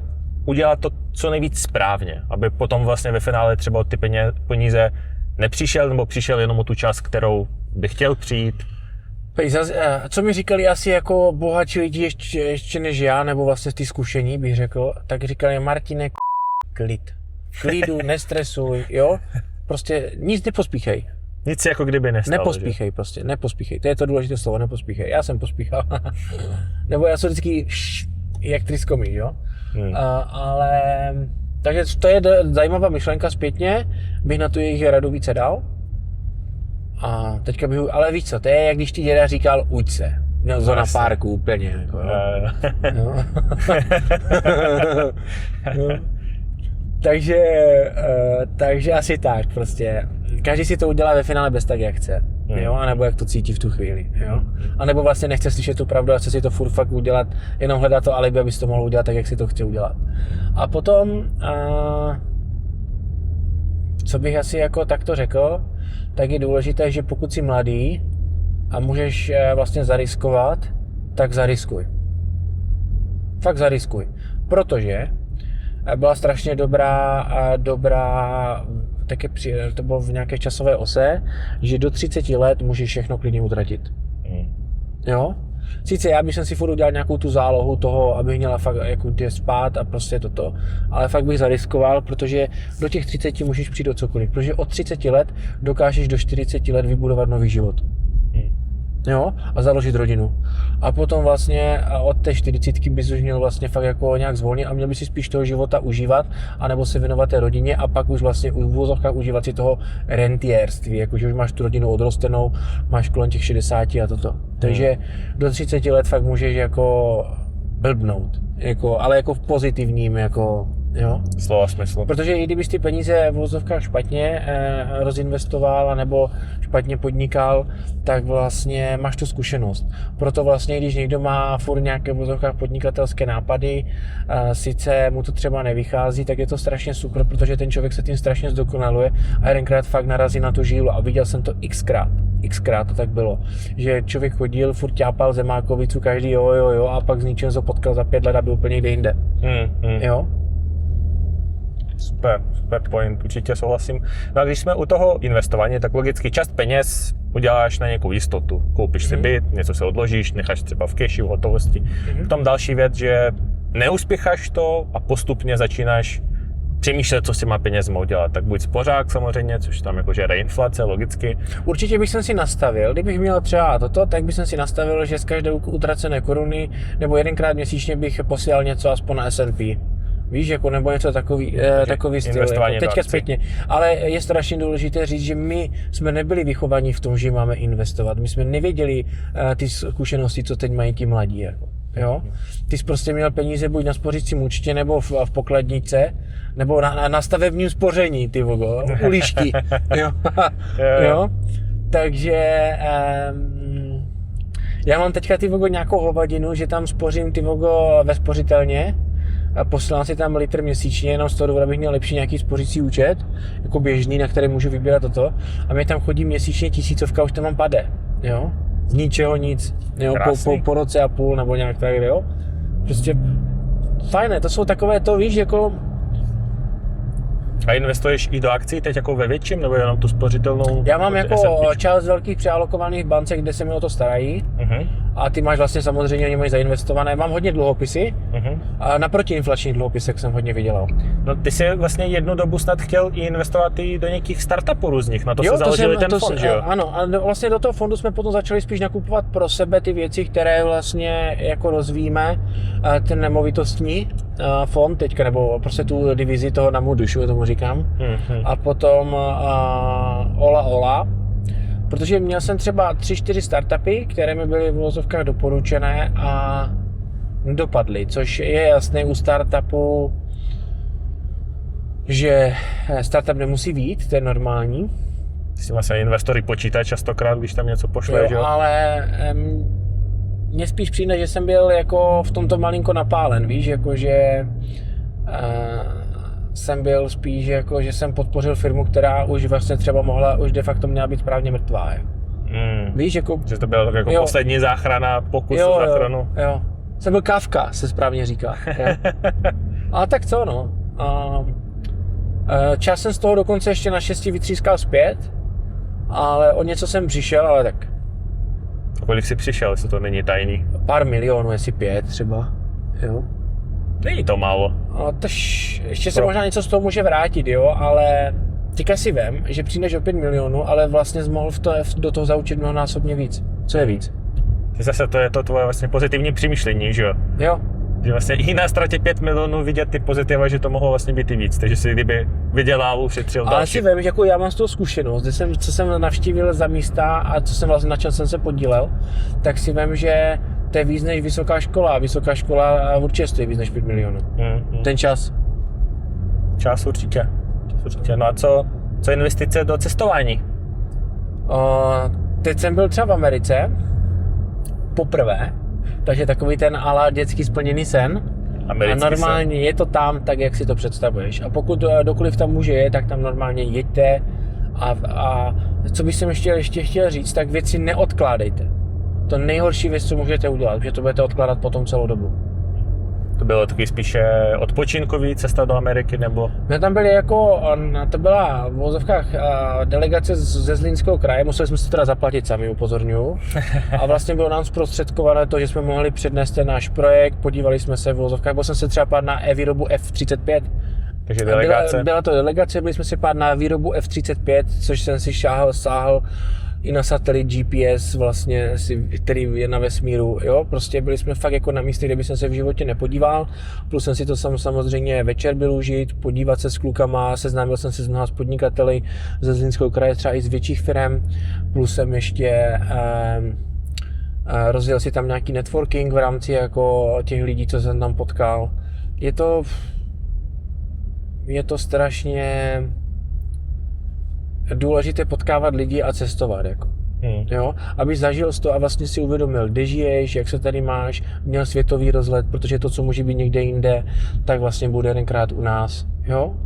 udělat to co nejvíc správně, aby potom vlastně ve finále třeba od ty peníze nepřišel, nebo přišel jenom o tu část, kterou by chtěl přijít. Co mi říkali asi jako bohatší lidi ještě než já, nebo vlastně ty zkušení bych řekl, tak říkali: Martine, klid. Klidu, nestresuj, jo? Prostě nic nepospíchej. Nic jako kdyby nestalo. Nepospíchej, že? Prostě, nepospíchej. To je to důležité slovo, nepospíchej. Já jsem pospíchal. Nebo já jsem vždycky jak tryskomý, jo? Ale takže to je zajímavá myšlenka zpětně, bych na tu jejich radu více dal. A teďka bych, ale víš co, to je jak když ti děda říkal: uď se. Měl to na párku úplně, jako, jo. No. Takže asi tak prostě. Každý si to udělá ve finále bez tak, jak chce, jo, anebo jak to cítí v tu chvíli, jo. A nebo vlastně nechce slyšet tu pravdu a chce si to furt fakt udělat, jenom hledá to alibi, aby si to mohl udělat tak, jak si to chce udělat. A potom, co bych asi jako takto řekl, tak je důležité, že pokud jsi mladý a můžeš vlastně zariskovat, tak zariskuj. Fakt zariskuj, protože byla strašně dobrá také to bylo v nějaké časové ose, že do 30 let můžeš všechno klidně utratit. Jo? Sice já bych si furt udělal nějakou tu zálohu toho, abych měla fakt jako kde spát a prostě toto, ale fakt bych zariskoval, protože do těch 30 můžeš přijít do cokoliv, protože od 30 let dokážeš do 40 let vybudovat nový život. Jo? A založit rodinu. A potom vlastně od té 40 bys už měl vlastně fakt jako nějak zvolnit a měl by si spíš toho života užívat, anebo se věnovat té rodině a pak už vlastně v uvozovkách užívat si toho rentierství, jakože už máš tu rodinu odrostenou, máš kolem těch 60 a toto. Takže do 30 let fakt můžeš jako blbnout, jako, ale jako v pozitivním jako Jo? Slova smyslu. Protože i kdybys ty peníze v vozovkách špatně rozinvestoval nebo špatně podnikal, tak vlastně máš tu zkušenost. Proto vlastně, když někdo má furt nějaké v vozovkách podnikatelské nápady, sice mu to třeba nevychází, tak je to strašně super, protože ten člověk se tím strašně zdokonaluje a jedenkrát fakt narazí na tu žílu a viděl jsem to xkrát to tak bylo, že člověk chodil, furt ťápal zemákovicu každý jo a pak z ničeho se potkal za 5 let a byl úplně někde jinde. Jo? Super point, určitě souhlasím. No a když jsme u toho investování, tak logicky část peněz uděláš na nějakou jistotu. Koupíš si byt, něco se odložíš, necháš třeba v keši, v hotovosti. Potom další věc, že neuspěcháš to a postupně začínáš přemýšlet, co s těma penězma udělat. Tak buď spořák samozřejmě, což tam jakože reinflace, logicky. Určitě bych si nastavil, kdybych měl třeba toto, tak bych si nastavil, že z každé utracené koruny nebo jedenkrát měsíčně bych posílal něco aspoň na S&P. Víš, jako nebo něco takový styl, jako teďka zpětně. Ale je strašně důležité říct, že my jsme nebyli vychovaní v tom, že máme investovat. My jsme nevěděli ty zkušenosti, co teď mají ti mladí. Jako. Jo? Ty jsi prostě měl peníze buď na spořícím účtě, nebo v pokladnice, nebo na stavebním spoření, ty vogo, u lišky. Jo? Jo? Takže já mám teďka ty vogo nějakou hovadinu, že tam spořím ty vogo ve spořitelně, a posílám si tam litr měsíčně, jenom z toho důvodu, abych měl lepší nějaký spořící účet, jako běžný, na který můžu vybírat toto. A mě tam chodí měsíčně 1000, už tam mám pade, jo? Z ničeho nic, jo? Po roce a půl nebo nějak tak, jo? Prostě fajné, to jsou takové to, víš, jako... A investuješ i do akcí teď jako ve větším, nebo jenom tu spořitelnou? Já mám jako část velkých přealokovaných bancek, kde se mi o to starají. A ty máš vlastně samozřejmě, oni mají zainvestované. Mám hodně dluhopisy a na protiinflačních dluhopisech jsem hodně vydělal. No ty jsi vlastně jednu dobu snad chtěl i investovat i do nějakých startupů různých, na to se založili ten fond, že jo? Ano, a vlastně do toho fondu jsme potom začali spíš nakupovat pro sebe ty věci, které vlastně jako rozvíjíme, ten nemovitostní fond teďka, nebo prostě tu divizi toho na mou dušu, tomu říkám. A potom Ola, protože měl jsem třeba 3-4 startupy, které mi byly v uvozovkách doporučené a nedopadly, což je jasné u startupu, že startup nemusí vyjít, to je normální. Ty si vlastně investory počítají častokrát, když tam něco pošle, že jo? Ale mně spíš přijde, že jsem byl jako v tomto malinko napálen, víš, jakože jsem byl spíš jako, že jsem podpořil firmu, která už vlastně třeba už de facto měla být správně mrtvá. Víš, jako... Že to byla jako poslední záchrana, pokus o záchranu. Jo. Jsem byl Kafka, se správně říká. A tak co, no. Čas jsem z toho dokonce ještě naštěstí vytřískal zpět, ale o něco jsem přišel, ale tak... A kolik jsi přišel, jestli to není tajný? Pár milionů, jestli 5 třeba, jo. Není to málo. No, ještě se možná něco z toho může vrátit, jo, ale teďka si vem, že přijdeš o 5 milionů, ale vlastně jsi mohl do toho zaučit mnohonásobně víc. Co je víc? Zase to je to tvoje vlastně pozitivní přemýšlení, že jo? Jo. Že vlastně i na ztratě 5 milionů vidět ty pozitiva, že to mohlo vlastně být i víc, takže si kdyby vydělal, ušetřil další. Ale si vem, že jako já mám z toho zkušenost, co jsem navštívil za místa a co jsem vlastně, na čem jsem se podílel, tak si vem, že to je víc než vysoká škola. Vysoká škola určitě stojí víc než 5 milionů. Ten čas. Čas určitě. No a co investice do cestování? Teď jsem byl třeba v Americe. Poprvé. Takže takový ten ala dětský splněný sen. Americký a normálně sen. Je to tam tak, jak si to představuješ. A pokud dokoliv tam může jet, tak tam normálně jeďte. A co bych ještě chtěl říct, tak věci neodkládejte. To nejhorší věc, co můžete udělat, že to budete odkládat potom celou dobu. To bylo taky spíše odpočinkový cesta do Ameriky, nebo? My tam byli jako, to byla v vozovkách delegace ze Zlínského kraje, museli jsme si teda zaplatit sami, upozorňuju. A vlastně bylo nám zprostředkované to, že jsme mohli přednést ten náš projekt, podívali jsme se v vozovkách, byl jsem se třeba pár na výrobu F-35. Takže delegace? Byla to delegace, byli jsme si pár na výrobu F-35, což jsem si sáhl i na satelit GPS vlastně, který je na vesmíru, jo, prostě byli jsme fakt jako na místě, kde bych se v životě nepodíval, plus jsem si to samozřejmě večer byl užít, podívat se s klukama, seznámil jsem se s mnoha podnikateli ze Zlínského kraje, třeba i z větších firm, plus jsem ještě rozjel si tam nějaký networking v rámci jako těch lidí, co jsem tam potkal. Je to je to strašně důležité potkávat lidi a cestovat, jako. Jo, aby zažil to a vlastně si uvědomil, kde žiješ, jak se tady máš, měl světový rozhled, protože to, co může být někde jinde, tak vlastně bude jedenkrát u nás, jo.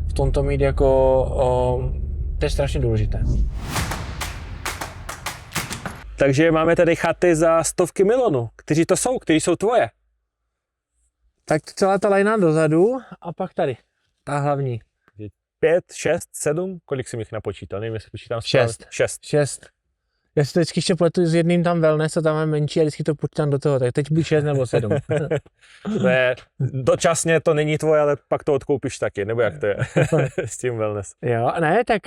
V tomto mít jako, to je strašně důležité. Takže máme tady chaty za stovky milionů. Kteří to jsou? Kteří jsou tvoje? Tak celá ta lajna dozadu a pak tady, ta hlavní. 5, 6, 7? Kolik jsem jich napočítal? Nevím, jestli počítám 6. Já si to vždycky ještě pletu s jedným tam wellness a tam je menší a vždycky to počítám do toho, tak teď buď 6 nebo 7. Ne, dočasně to není tvoje, ale pak to odkoupíš taky, nebo jak to je s tím wellness? Jo, ne, tak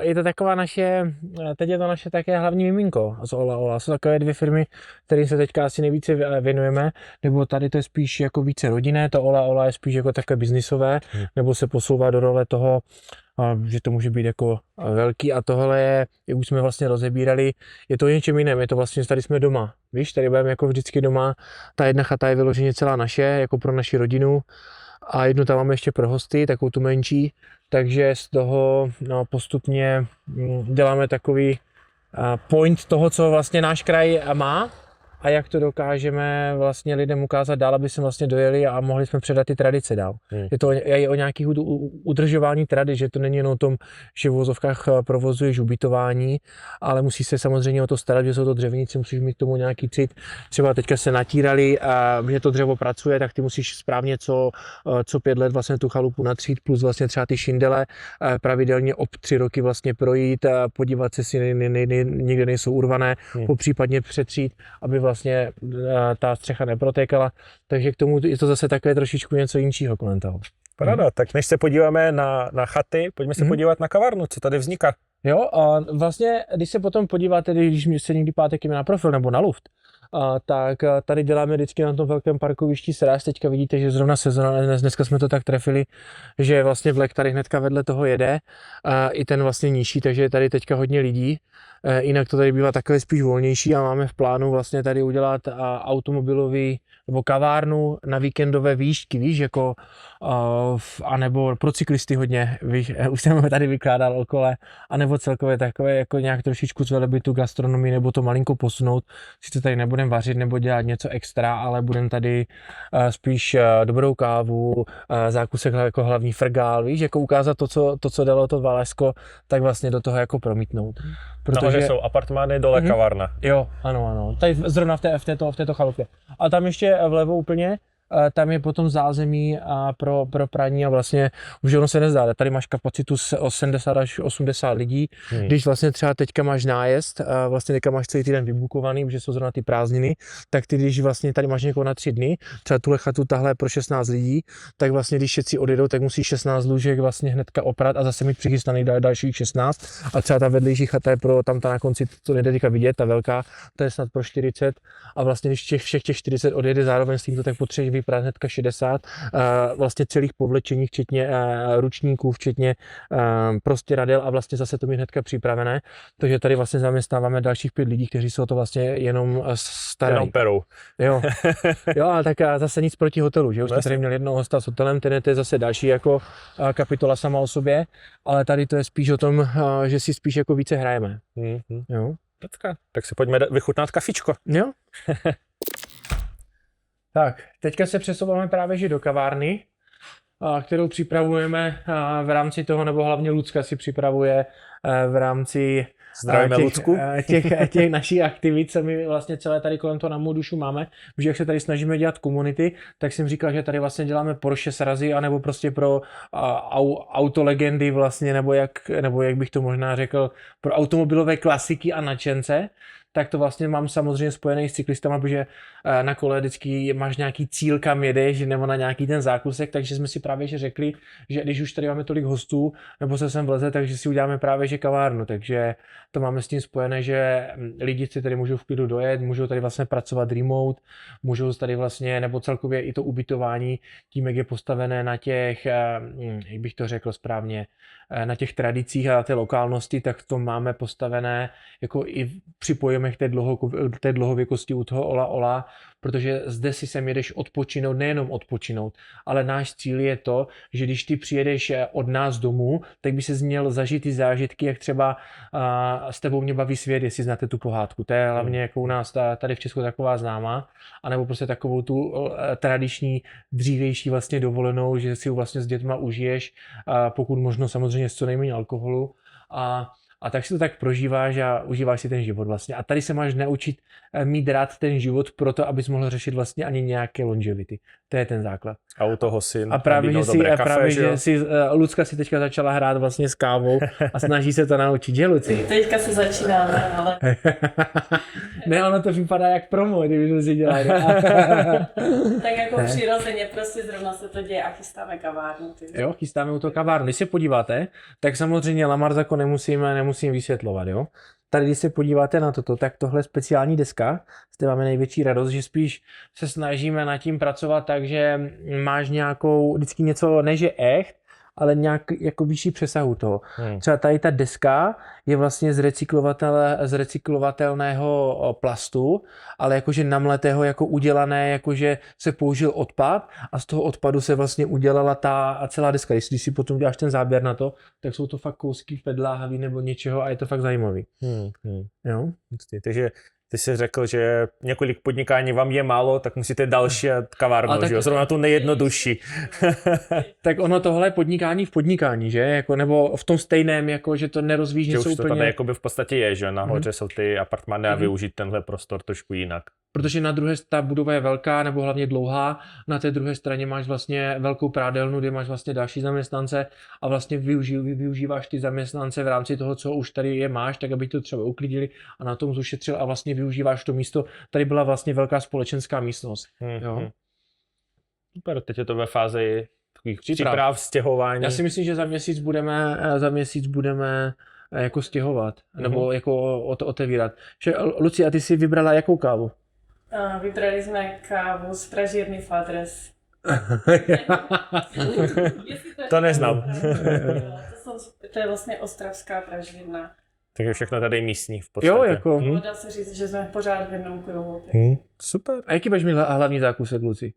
je to taková naše, teď je to naše také hlavní miminko z Ola Ola. Jsou takové 2 firmy, kterým se teďka asi nejvíce věnujeme, nebo tady to je spíš jako více rodinné, to Ola Ola je spíš jako takové biznisové, nebo se posouvá do role toho, že to může být jako velký a tohle je, jak už jsme vlastně rozebírali, je to něčem jiném, je to vlastně, že tady jsme doma, víš, tady budeme jako vždycky doma, ta jedna chata je vyloženě celá naše, jako pro naši rodinu a jednu tam máme ještě pro hosty, takovou tu menší, takže z toho postupně děláme takový point toho, co vlastně náš kraj má a jak to dokážeme vlastně lidem ukázat dál, aby jsme vlastně dojeli a mohli jsme předat ty tradice dál. Je to i o nějakých udržování tradic, že to není jen o tom, že v vozovkách provozuješ ubytování, ale musí se samozřejmě o to starat, že jsou to dřevníci, musíš mít k tomu nějaký cit. Třeba teďka se natírali a že to dřevo pracuje, tak ty musíš správně co 5 let vlastně tu chalupu natřít, plus vlastně třeba ty šindele pravidelně ob 3 roky vlastně projít, podívat se, jestli nikde nejsou urvané, popřípadně přetřít, aby vlastně ta střecha neprotékala, takže k tomu je to zase takové trošičku něco jiného kolem toho. Paráda, tak než se podíváme na chaty, pojďme se podívat na kavárnu, co tady vzniká. Jo, a vlastně, když se potom podíváte, když se někdy pátek na profil nebo na luft, tak tady děláme vždycky na tom velkém parkovišti sraz. Teďka vidíte, že zrovna sezóna, dneska jsme to tak trefili, že vlastně vlek tady hnedka vedle toho jede, i ten vlastně nižší, takže je tady teďka hodně lidí. Jinak to tady bývá takové spíš volnější a máme v plánu vlastně tady udělat automobilový nebo kavárnu na víkendové výšky, víš, jako anebo pro cyklisty hodně, víš, už jsem tady vykládal o kole, anebo celkově takové jako nějak trošičku zvelebit tu gastronomii nebo to malinko posunout, si to tady nebudem vařit nebo dělat něco extra, ale budem tady spíš dobrou kávu, zákusek jako hlavní frgál, víš, jako ukázat to, co dalo to Valesko, tak vlastně do toho jako promítnout. Protože jsou apartmány, dole kavárna. Jo, ano. Tady zrovna v této chalupě. A tam ještě vlevo úplně, tam je potom zázemí pro praní a vlastně už ono se nezdá. Tady máš kapacitu 70 až 80 lidí. Když vlastně třeba teďka máš nájezd, vlastně teďka máš celý týden vybukovaný, protože jsou zrovna ty prázdniny, tak ty když vlastně tady máš někoho na 3 dny, třeba tuhle chatu tahle pro 16 lidí, tak vlastně když všetci odjedou, tak musíš 16 lůžek vlastně hnedka oprat a zase mít přichystaný dalších 16. A třeba ta vedlejší chata je pro tam ta na konci, to nejde teďka vidět, ta velká, to je snad pro 40 a vlastně když všech těch 40 odjede zároveň s tímto, tak potřebuješ vyprat hnedka 60, vlastně celých povlečení, včetně ručníků, včetně prostě radel a vlastně zase to mít hnedka připravené, takže tady vlastně zaměstnáváme dalších 5 lidí, kteří se o to vlastně jenom starají. Jenom perou. Jo, ale tak zase nic proti hotelu, že už jsme tady měli jednoho hosta s hotelem, ten je zase další jako kapitola sama o sobě, ale tady to je spíš o tom, že si spíš jako více hrajeme. Jo. Tak se pojďme vychutnat kafičko. Jo. Tak, teďka se přesouváme právě že do kavárny, kterou připravujeme v rámci toho, nebo hlavně Lucka si připravuje v rámci těch našich aktivit, co my vlastně celé tady kolem toho na Mou dušu máme, protože jak se tady snažíme dělat komunity, tak jsem říkal, že tady vlastně děláme Porsche srazy, anebo prostě pro autolegendy vlastně, nebo jak bych to možná řekl, pro automobilové klasiky a nadšence, tak to vlastně mám samozřejmě spojený s cyklistama, protože na kole vždycky máš nějaký cíl, kam jedeš, nebo na nějaký ten zákusek, takže jsme si právě že řekli, že když už tady máme tolik hostů, nebo se sem vleze, takže si uděláme právě že kavárnu, takže to máme s tím spojené, že lidi si tady můžou v klidu dojet, můžou tady vlastně pracovat remote, můžou tady vlastně, nebo celkově i to ubytování, tím, jak je postavené na těch, jak bych to řekl správně, na těch tradicích a té lokálnosti, tak to máme postavené, jako i připojíme dostaneme k té dlouhověkosti u toho Ola, protože zde si sem jedeš odpočinout, nejenom odpočinout, ale náš cíl je to, že když ty přijedeš od nás domů, tak by se měl zažít ty zážitky, jak třeba s tebou mě baví svět, jestli znáte tu pohádku. To je hlavně jako u nás tady v Česku taková známá, anebo prostě takovou tu tradiční, dřívější vlastně dovolenou, že si ji vlastně s dětma užiješ, pokud možno samozřejmě s co nejméně alkoholu. A tak si to tak prožíváš a užíváš si ten život vlastně. A tady se máš naučit mít rád ten život proto, abys mohl řešit vlastně ani nějaké longevity. To je ten základ. A u toho si a právě, že si Lucka si teďka začala hrát vlastně s kávou a snaží se to naučit, že Luci? Teďka se začínáme, ale... Ne, ono to vypadá jak promo, kdybychom si dělali. Tak jako přirozeně prostě zrovna se to děje a chystáme kavárnu. Jo, chystáme u toho kavárnu. Když se podíváte, tak samozřejmě La Marzocco nemusím vysvětlovat, jo. Tady, když se podíváte na toto, tak tohle je speciální deska, z té máme největší radost, že spíš se snažíme nad tím pracovat tak, že máš nějakou, vždycky něco, ne že echt, ale nějak jako vyšší přesahu toho. Třeba tady ta deska je vlastně z recyklovatelného plastu, ale jakože namletého, jako udělané, jakože se použil odpad a z toho odpadu se vlastně udělala ta celá deska. Když si potom děláš ten záběr na to, tak jsou to fakt kousky pedláhavý nebo něčeho a je to fakt zajímavý. Jo? Takže ty jsi řekl, že několik podnikání vám je málo, tak musíte další kavárnu, tak... že jo? Zrovna tu nejjednodušší. Tak ono tohle je podnikání v podnikání, že? Jako, nebo v tom stejném, jako, že to nerozvíjíš něco úplně... Že už to tady jakoby v podstatě je, že nahoře jsou ty apartmány a využít tenhle prostor trošku jinak. Protože na druhé ta budova je velká nebo hlavně dlouhá, na té druhé straně máš vlastně velkou prádelnu, kde máš vlastně další zaměstnance a vlastně využíváš ty zaměstnance v rámci toho, co už tady máš, tak aby to třeba uklidili a na tom ušetřil a vlastně využíváš to místo. Tady byla vlastně velká společenská místnost. Jo? Super, teď je to ve fázi takových příprav, stěhování. Já si myslím, že za měsíc budeme jako stěhovat, nebo jako otevírat. Luci, a ty jsi vybrala jakou kávu? Vybrali jsme kávu z pražírny Fadres. To neznám. To je vlastně ostravská pražírna. Takže všechno tady místní v podstatě. Jo, jako. Dá se říct, že jsme pořád v jednom kruhu. Super. A jaký budeš mít hlavní zákusek, Luci?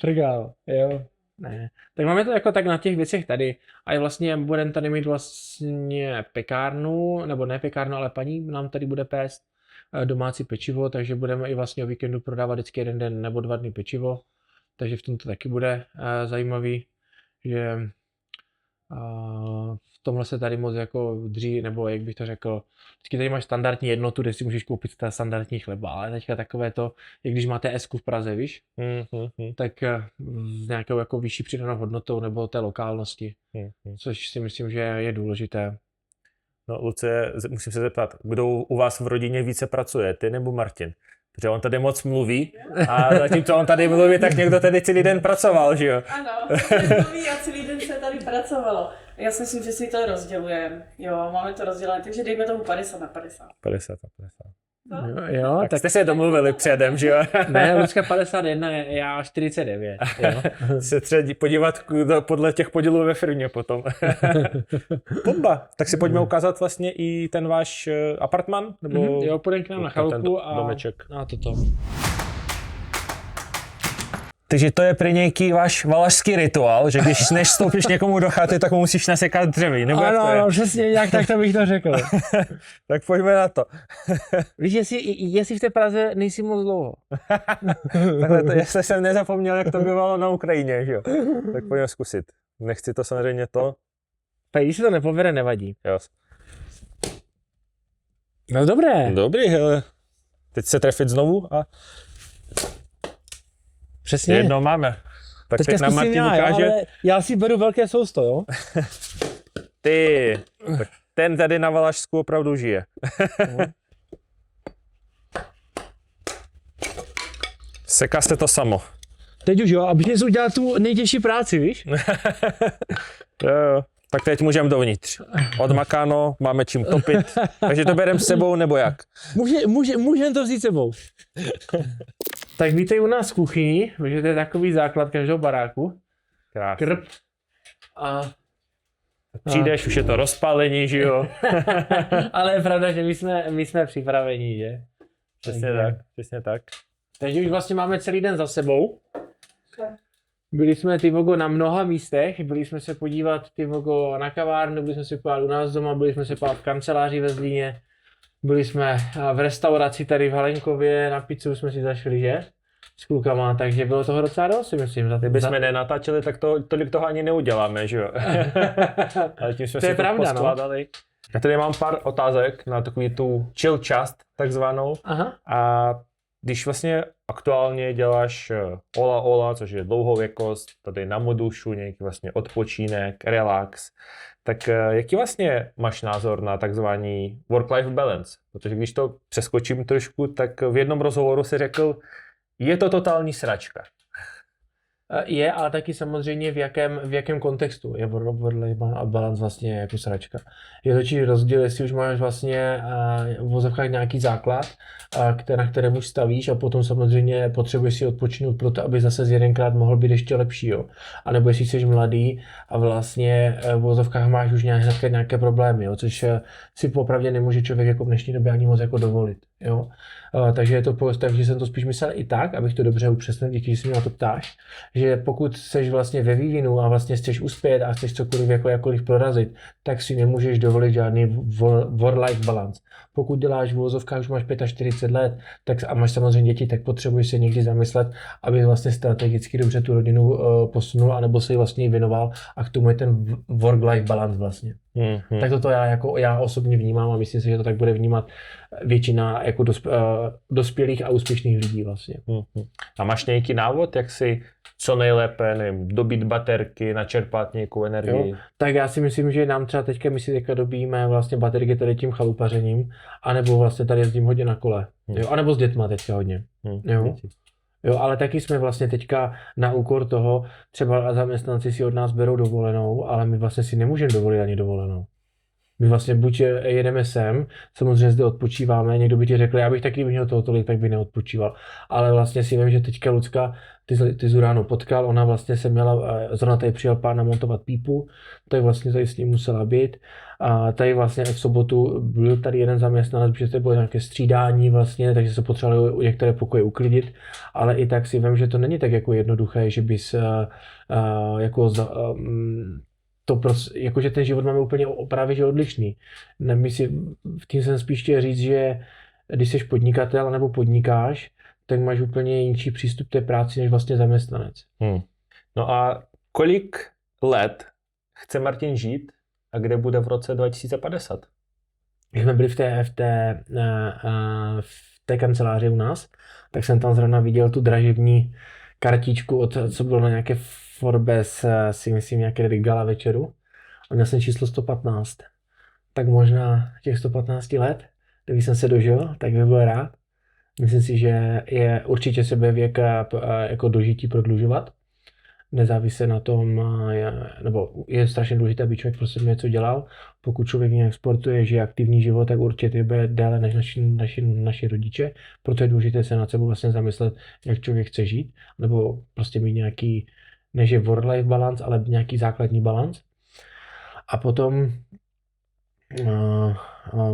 Frgál, jo. Ne. Tak máme to jako tak na těch věcech tady. A vlastně budeme tady mít vlastně pekárnu, nebo ne pekárnu, ale paní nám tady bude péct domácí pečivo, takže budeme i vlastně o víkendu prodávat vždycky 1 den nebo 2 dny pečivo. Takže v tom to taky bude zajímavý, že v tomhle se tady moc jako dří, nebo jak bych to řekl, vždycky tady máš standardní jednotu, kde si můžeš koupit ta standardní chleba, ale teďka takové to, jak když máte S-ku v Praze, víš, tak s nějakou jako vyšší přidanou hodnotou nebo té lokálnosti, což si myslím, že je důležité. No Lucie, musím se zeptat, kdo u vás v rodině více pracuje, ty nebo Martin? Protože on tady moc mluví a zatímco on tady mluví, tak někdo tady celý den pracoval, že jo? Ano, mluví a celý den se tady pracovalo. Já si myslím, že si to rozdělujeme. Jo, máme to rozdělené, takže dejme tomu 50 na 50. 50 na 50. Jo, tak jste se domluvili předem, že jo? Ne, Lucka 51, já 49. Jo. Se třeba podívat podle těch podílů ve firmě potom. Bomba. Tak si pojďme ukázat vlastně i ten váš apartman? Nebo jo, půjdeme k nám na chalupu a domeček. A toto. Takže to je pro nějaký váš valašský rituál, že když než vstoupíš někomu do chaty, tak mu musíš nasekat dřeví, nebo jak to je? Ano, přesně, jak tak to bych to řekl. Tak pojďme na to. Víš, jestli v té Praze nejsi moc dlouho. Takhle to, jestli jsem nezapomněl, jak to bývalo na Ukrajině, že jo? Tak pojďme zkusit. Nechci to samozřejmě to. Tak když se to nepovede, nevadí. Jo. No dobré. Dobrý, hele. Teď se trefit znovu a... Přesně. Jedno máme. Tak teď nám Martin ukáže. Jo, já si beru velké sousto, jo? Ty, tak ten tady na Valašsku opravdu žije. Seká se to samo. Teď už jo, abys jsi udělal tu nejtěžší práci, víš? Jo. Tak teď můžeme dovnitř. Odmakáno, máme čím topit. Takže to bereme s sebou, nebo jak? Můžeme to vzít sebou. Tak vítej u nás v kuchyni, protože to je takový základ každého baráku. Krásný. Krb. A Přijdeš, už je to rozpálení, že jo? Ale je pravda, že my jsme připraveni, že? Přesně tak. Takže už vlastně máme celý den za sebou. Byli jsme ty vogo na mnoha místech, byli jsme se podívat ty vogo na kavárnu, byli jsme se podívat u nás doma, byli jsme se podívat v kanceláři ve Zlíně, byli jsme v restauraci tady v Halenkově, na pizzu jsme si zašli, že? S klukama, takže bylo toho docela dost, si myslím. Kdyby jsme nenatáčeli, tak tolik toho ani neuděláme, že jo? Ale tím jsme to je si to pravda, poskládali. Já tady mám pár otázek na takový tu chill část, takzvanou. Aha. A když vlastně aktuálně děláš ola, což je dlouhověkost, tady na modušu, nějaký vlastně odpočinek, relax, tak jaký vlastně máš názor na takzvaný work-life balance? Protože když to přeskočím trošku, tak v jednom rozhovoru si řekl, je to totální sračka. Je, ale taky samozřejmě v jakém kontextu je work-life balance vlastně jako sračka. Je totiž rozdíl, jestli už máš vlastně v vozovkách nějaký základ, na kterém už stavíš a potom samozřejmě potřebuješ si odpočinout pro to, aby zase z jedenkrát mohl být ještě lepší. Jo. A nebo jestli jsi mladý a vlastně v vozovkách máš už nějaké problémy, jo, což si popravdě nemůže člověk jako v dnešní době ani moc jako dovolit. Jo. Takže jsem to spíš myslel i tak, abych to dobře upřesnil, díky, že se mě na to ptáš, že pokud jsi vlastně ve vývinu a vlastně chceš uspět a chceš cokoliv jakkoliv prorazit, tak si nemůžeš dovolit žádný work-life balance. Pokud děláš v vozovkách, už máš 45 let tak, a máš samozřejmě děti, tak potřebuješ se někdy zamyslet, aby vlastně strategicky dobře tu rodinu posunul, anebo se jí vlastně věnoval a k tomu je ten work-life balance vlastně. Tak toto já osobně vnímám a myslím si, že to tak bude vnímat většina jako dospělých a úspěšných lidí vlastně. A máš nějaký návod, jak si co nejlépe, nevím, dobít baterky, načerpat nějakou energii? Jo, tak já si myslím, že nám třeba my si teďka dobíjíme vlastně baterky tady tím chalupařením, anebo vlastně tady jezdím hodně na kole, jo, anebo s dětma teďka hodně, jo, ale taky jsme vlastně teďka na úkor toho, třeba zaměstnanci si od nás berou dovolenou, ale my vlastně si nemůžeme dovolit ani dovolenou. My vlastně buď jedeme sem, samozřejmě zde odpočíváme, někdo by ti řekl, já bych taky měl toho tolik, tak by neodpočíval. Ale vlastně si vím, že teďka Lucka, ty jsi ráno potkal, ona vlastně se měla, zrovna tady přijel pán namontovat pípu, tak vlastně tady s ním musela být. A tady vlastně v sobotu byl tady jeden zaměstnanec, protože to bylo nějaké střídání vlastně, takže se potřebovali některé pokoje uklidit, ale i tak si vím, že to není tak jako jednoduché, že bys jakože ten život máme úplně právě že odlišný. Tím jsem spíš chtěl říct, že když jsi podnikatel nebo podnikáš, tak máš úplně jiný přístup k té práci než vlastně zaměstnanec. No a kolik let chce Martin žít a kde bude v roce 2050? Když jsme byli v té kanceláři u nás, tak jsem tam zrovna viděl tu dražební kartičku, co bylo na nějaké Forbes, si myslím, nějaké gala večeru. A měl jsem číslo 115. Tak možná těch 115 let, kdyby jsem se dožil, tak bych byl rád. Myslím si, že je určitě sebevěk jako dožití prodlužovat. Nezávisle na tom, nebo je strašně důležité, aby člověk prostě něco dělal. Pokud člověk nějak sportuje, žije aktivní život, tak určitě bude déle než naši rodiče. Proto je důležité se nad sebou vlastně zamyslet, jak člověk chce žít, nebo prostě mít nějaký, než je work-life balance, ale nějaký základní balans. A potom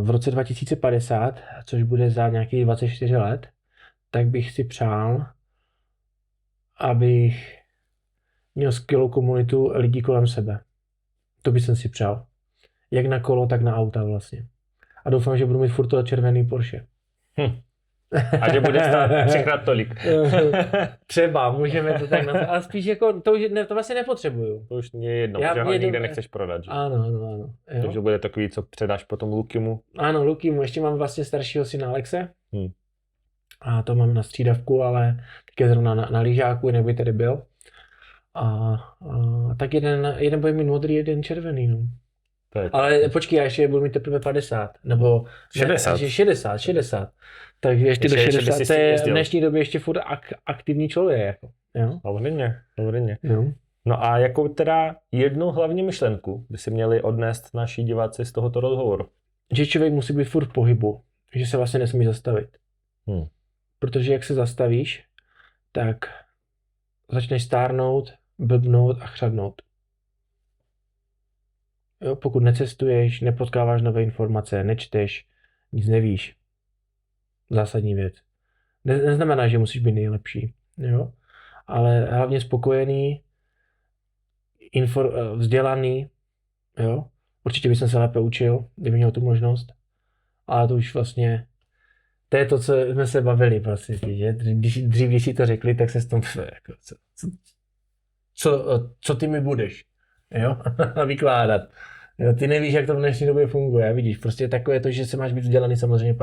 v roce 2050, což bude za nějakých 24 let, tak bych si přál, abych měl skvělou komunitu lidí kolem sebe. To bych si přál. Jak na kolo, tak na auta vlastně. A doufám, že budu mít furt to červený Porsche. A že bude stát 3x tolik. Třeba, můžeme to tak nazvat. Ale spíš jako, to vlastně nepotřebuju. To už je jedno, že ho nikde nechceš prodat. Že? Ano. Takže bude takový, co předáš potom Lukimu. Ano, Lukimu. Ještě mám vlastně staršího syna Alexe. A to mám na střídavku, ale tak je zrovna na lyžáku, nebo by tady byl. A tak jeden bude mít modrý, jeden červený. No. Ale počkej, já ještě budu mít teprve 50, nebo 60. Ne, 60. Takže ještě do 60 je v dnešní době ještě furt aktivní člověk. Jako. Jo? Samozřejmě. Jo. No a jakou teda jednu hlavní myšlenku by si měli odnést naši diváci z tohoto rozhovoru? Že člověk musí být furt v pohybu, že se vlastně nesmí zastavit. Protože jak se zastavíš, tak začneš stárnout, blbnout a chřadnout. Jo? Pokud necestuješ, nepotkáváš nové informace, nečteš, nic nevíš. Zásadní věc. Neznamená, že musíš být nejlepší, jo? Ale hlavně spokojený, vzdělaný, jo? Určitě bych se lépe učil, kdybych měl tu možnost, ale to už vlastně, to je to, co jsme se bavili, prostě, že? Když si to řekli, tak se s tom, jako, co ty mi budeš, jo? Vykládat. Jo, ty nevíš, jak to v dnešní době funguje, vidíš, prostě takové to, že se máš být vzdělaný, samozřejmě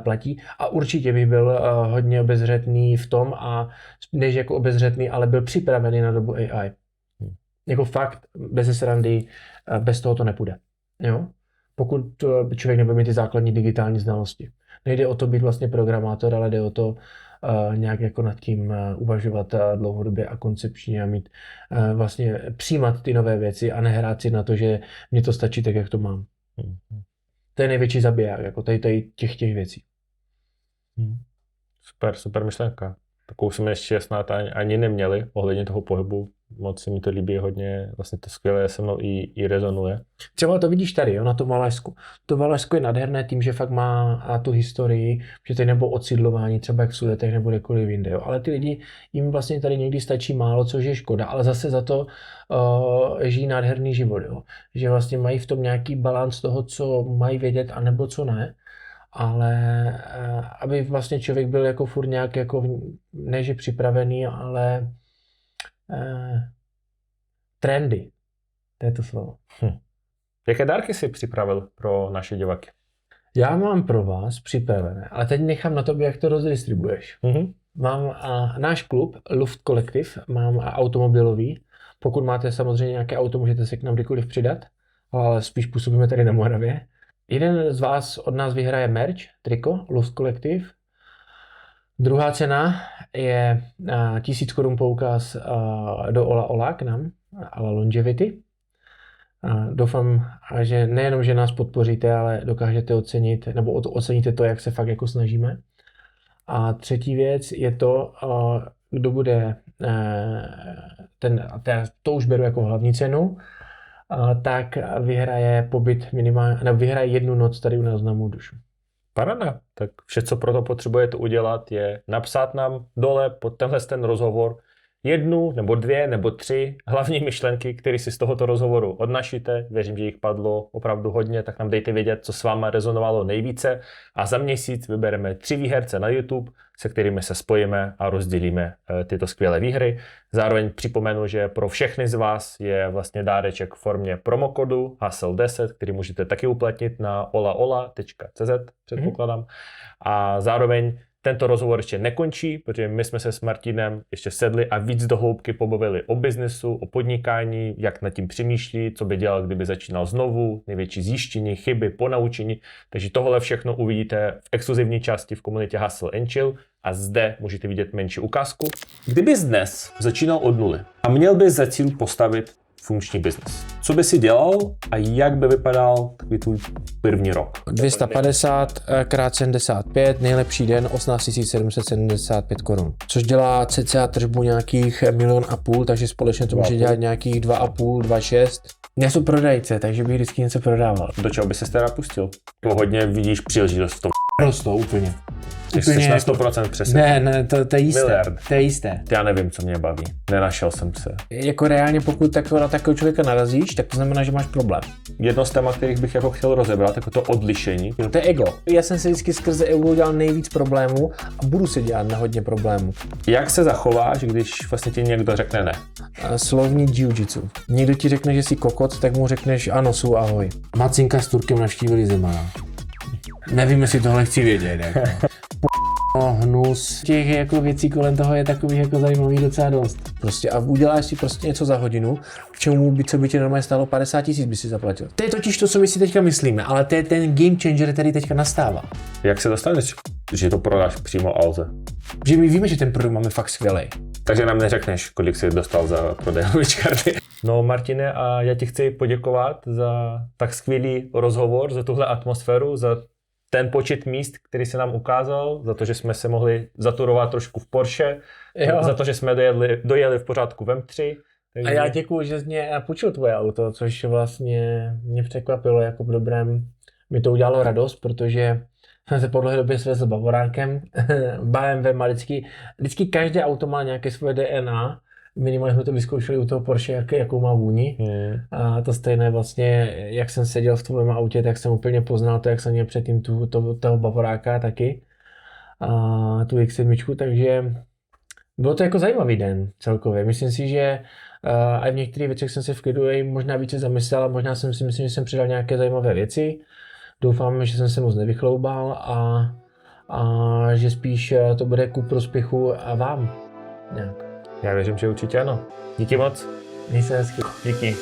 platí. A určitě bych byl hodně obezřetný v tom, a než jako obezřetný, ale byl připravený na dobu AI. Jako fakt, bez srandy, bez toho to nepůjde. Jo? Pokud člověk nebude mít ty základní digitální znalosti. Nejde o to být vlastně programátor, ale jde o to nějak jako nad tím uvažovat dlouhodobě a koncepčně a mít vlastně přijímat ty nové věci a nehrát si na to, že mě to stačí tak, jak to mám. To je největší zabiják, jako tady těch věcí. Super myšlenka. Takovou jsme ještě snad ani neměli ohledně toho pohybu. Moc se mi to líbí hodně, vlastně to skvěle se mnou i rezonuje. Třeba to vidíš tady, jo, na tom Valašsku. To Valašsko je nádherné tím, že fakt má tu historii, že tady nebo odsídlování, třeba jak v Sudetech nebo kdekoliv jinde. Jo. Ale ty lidi, jim vlastně tady někdy stačí málo, což je škoda, ale zase za to žijí nádherný život. Jo. Že vlastně mají v tom nějaký balans toho, co mají vědět, anebo co ne. Ale aby vlastně člověk byl jako furt nějak, jako, ne že připravený, ale trendy. To je to slovo. Jaké dárky jsi připravil pro naše diváky? Já mám pro vás připravené, ale teď nechám na tobě, jak to rozdistribuješ. Mám náš klub, Luft Kolektiv, mám automobilový. Pokud máte samozřejmě nějaké auto, můžete se k nám kdykoliv přidat, ale spíš působíme tady na Moravě. Jeden z vás od nás vyhraje merch, triko, Luft Kolektiv. Druhá cena je 1000 Kč poukaz do Ola Ola k nám, a la Longevity. Doufám, že nejenom, že nás podpoříte, ale dokážete ocenit, nebo oceníte to, jak se fakt jako snažíme. A třetí věc je to, kdo bude, to už beru jako hlavní cenu, tak vyhraje pobyt minimálně, nebo vyhraje 1 noc tady u nás na Mou dušu. Paráda. Tak vše, co pro to potřebujete udělat, je napsat nám dole pod tenhle ten rozhovor 1 nebo 2 nebo 3 hlavní myšlenky, které si z tohoto rozhovoru odnašíte. Věřím, že jich padlo opravdu hodně, tak nám dejte vědět, co s váma rezonovalo nejvíce. A za měsíc vybereme 3 výherce na YouTube, se kterými se spojíme a rozdělíme tyto skvělé výhry. Zároveň připomenu, že pro všechny z vás je vlastně dáreček v formě promokodu HUSTLE10, který můžete taky uplatnit na olaola.cz, předpokládám. A zároveň tento rozhovor ještě nekončí, protože my jsme se s Martinem ještě sedli a víc do hloubky pobavili o biznesu, o podnikání, jak nad tím přemýšlí, co by dělal, kdyby začínal znovu, největší zjištění, chyby, ponaučení. Takže tohle všechno uvidíte v exkluzivní části v komunitě Hustle & Chill a zde můžete vidět menší ukázku. Kdybys dnes začínal od nuly a měl bys za cíl postavit funkční biznes, co by si dělal a jak by vypadal takový tvůj první rok? 250 x 75, nejlepší den 18 775 korun, což dělá cca tržbu nějakých 1,5 milionu, takže společně to může dělat nějakých 2,5, 2,6. Já jsem prodejce, takže bych vždycky něco prodával. Do čeho by se teda pustil? To hodně vidíš příležitost v tom. Prosto, úplně. Jsi na 100% přesně. Ne, to je jisté. Miliard. To je jisté. Já nevím, co mě baví. Nenašel jsem se. Jako reálně, pokud na takového člověka narazíš, tak to znamená, že máš problém. Jedno z témat, kterých bych jako chtěl rozebrat, jako to odlišení. To je ego. Já jsem se vždycky skrze ego udělal nejvíc problémů a budu se dělat na hodně problémů. Jak se zachováš, když vlastně ti někdo řekne ne? Slovní jiu-jitsu. Někdo ti řekne, že jsi kokot, tak mu řekneš ano, jsou ahoj. Macinka s Turkem navštívili Zemana. Nevím, jestli tohle chci vědět. Jako. Hnus. Těch jako věcí kolem toho je takových jako zajímavých docela dost. Prostě a uděláš si prostě něco za hodinu, k čemu by, co by tě normálně stálo 50 000 by si zaplatil. To je totiž to, co my si teďka myslíme, ale to je ten game changer, který teďka nastává. Jak se dostaneš, že to prodáš přímo Alze? Že my víme, že ten produkt máme fakt skvělý. Takže nám neřekneš, kolik jsi dostal za prodej karty. No Martine, a já ti chci poděkovat za tak skvělý rozhovor, za tuhle atmosféru, za ten počet míst, který se nám ukázal, za to, že jsme se mohli zaturovat trošku v Porsche, za to, že jsme dojeli v pořádku v M3, A já děkuju, že jsi mě půjčil tvoje auto, což vlastně mě překvapilo jako v dobrém. Mi to udělalo radost, protože jsem se po dlouhé době svezl bavorákem. BMW má vždycky každé auto má nějaké svoje DNA. Minimálně jsme to vyzkoušeli u toho Porsche, jakou má vůni. A to stejné vlastně, jak jsem seděl v tvém autě, tak jsem úplně poznal to, jak jsem měl předtím toho bavoráka taky. A tu X7, takže bylo to jako zajímavý den celkově. Myslím si, že a v některých věcech jsem se v klidu možná více zamyslel a možná jsem si myslím, že jsem přidal nějaké zajímavé věci. Doufám, že jsem se moc nevychloubal a že spíš to bude ku prospěchu a vám. Nějak. Já věřím, že určitě ano. Díky moc. Měj se hezky. Díky.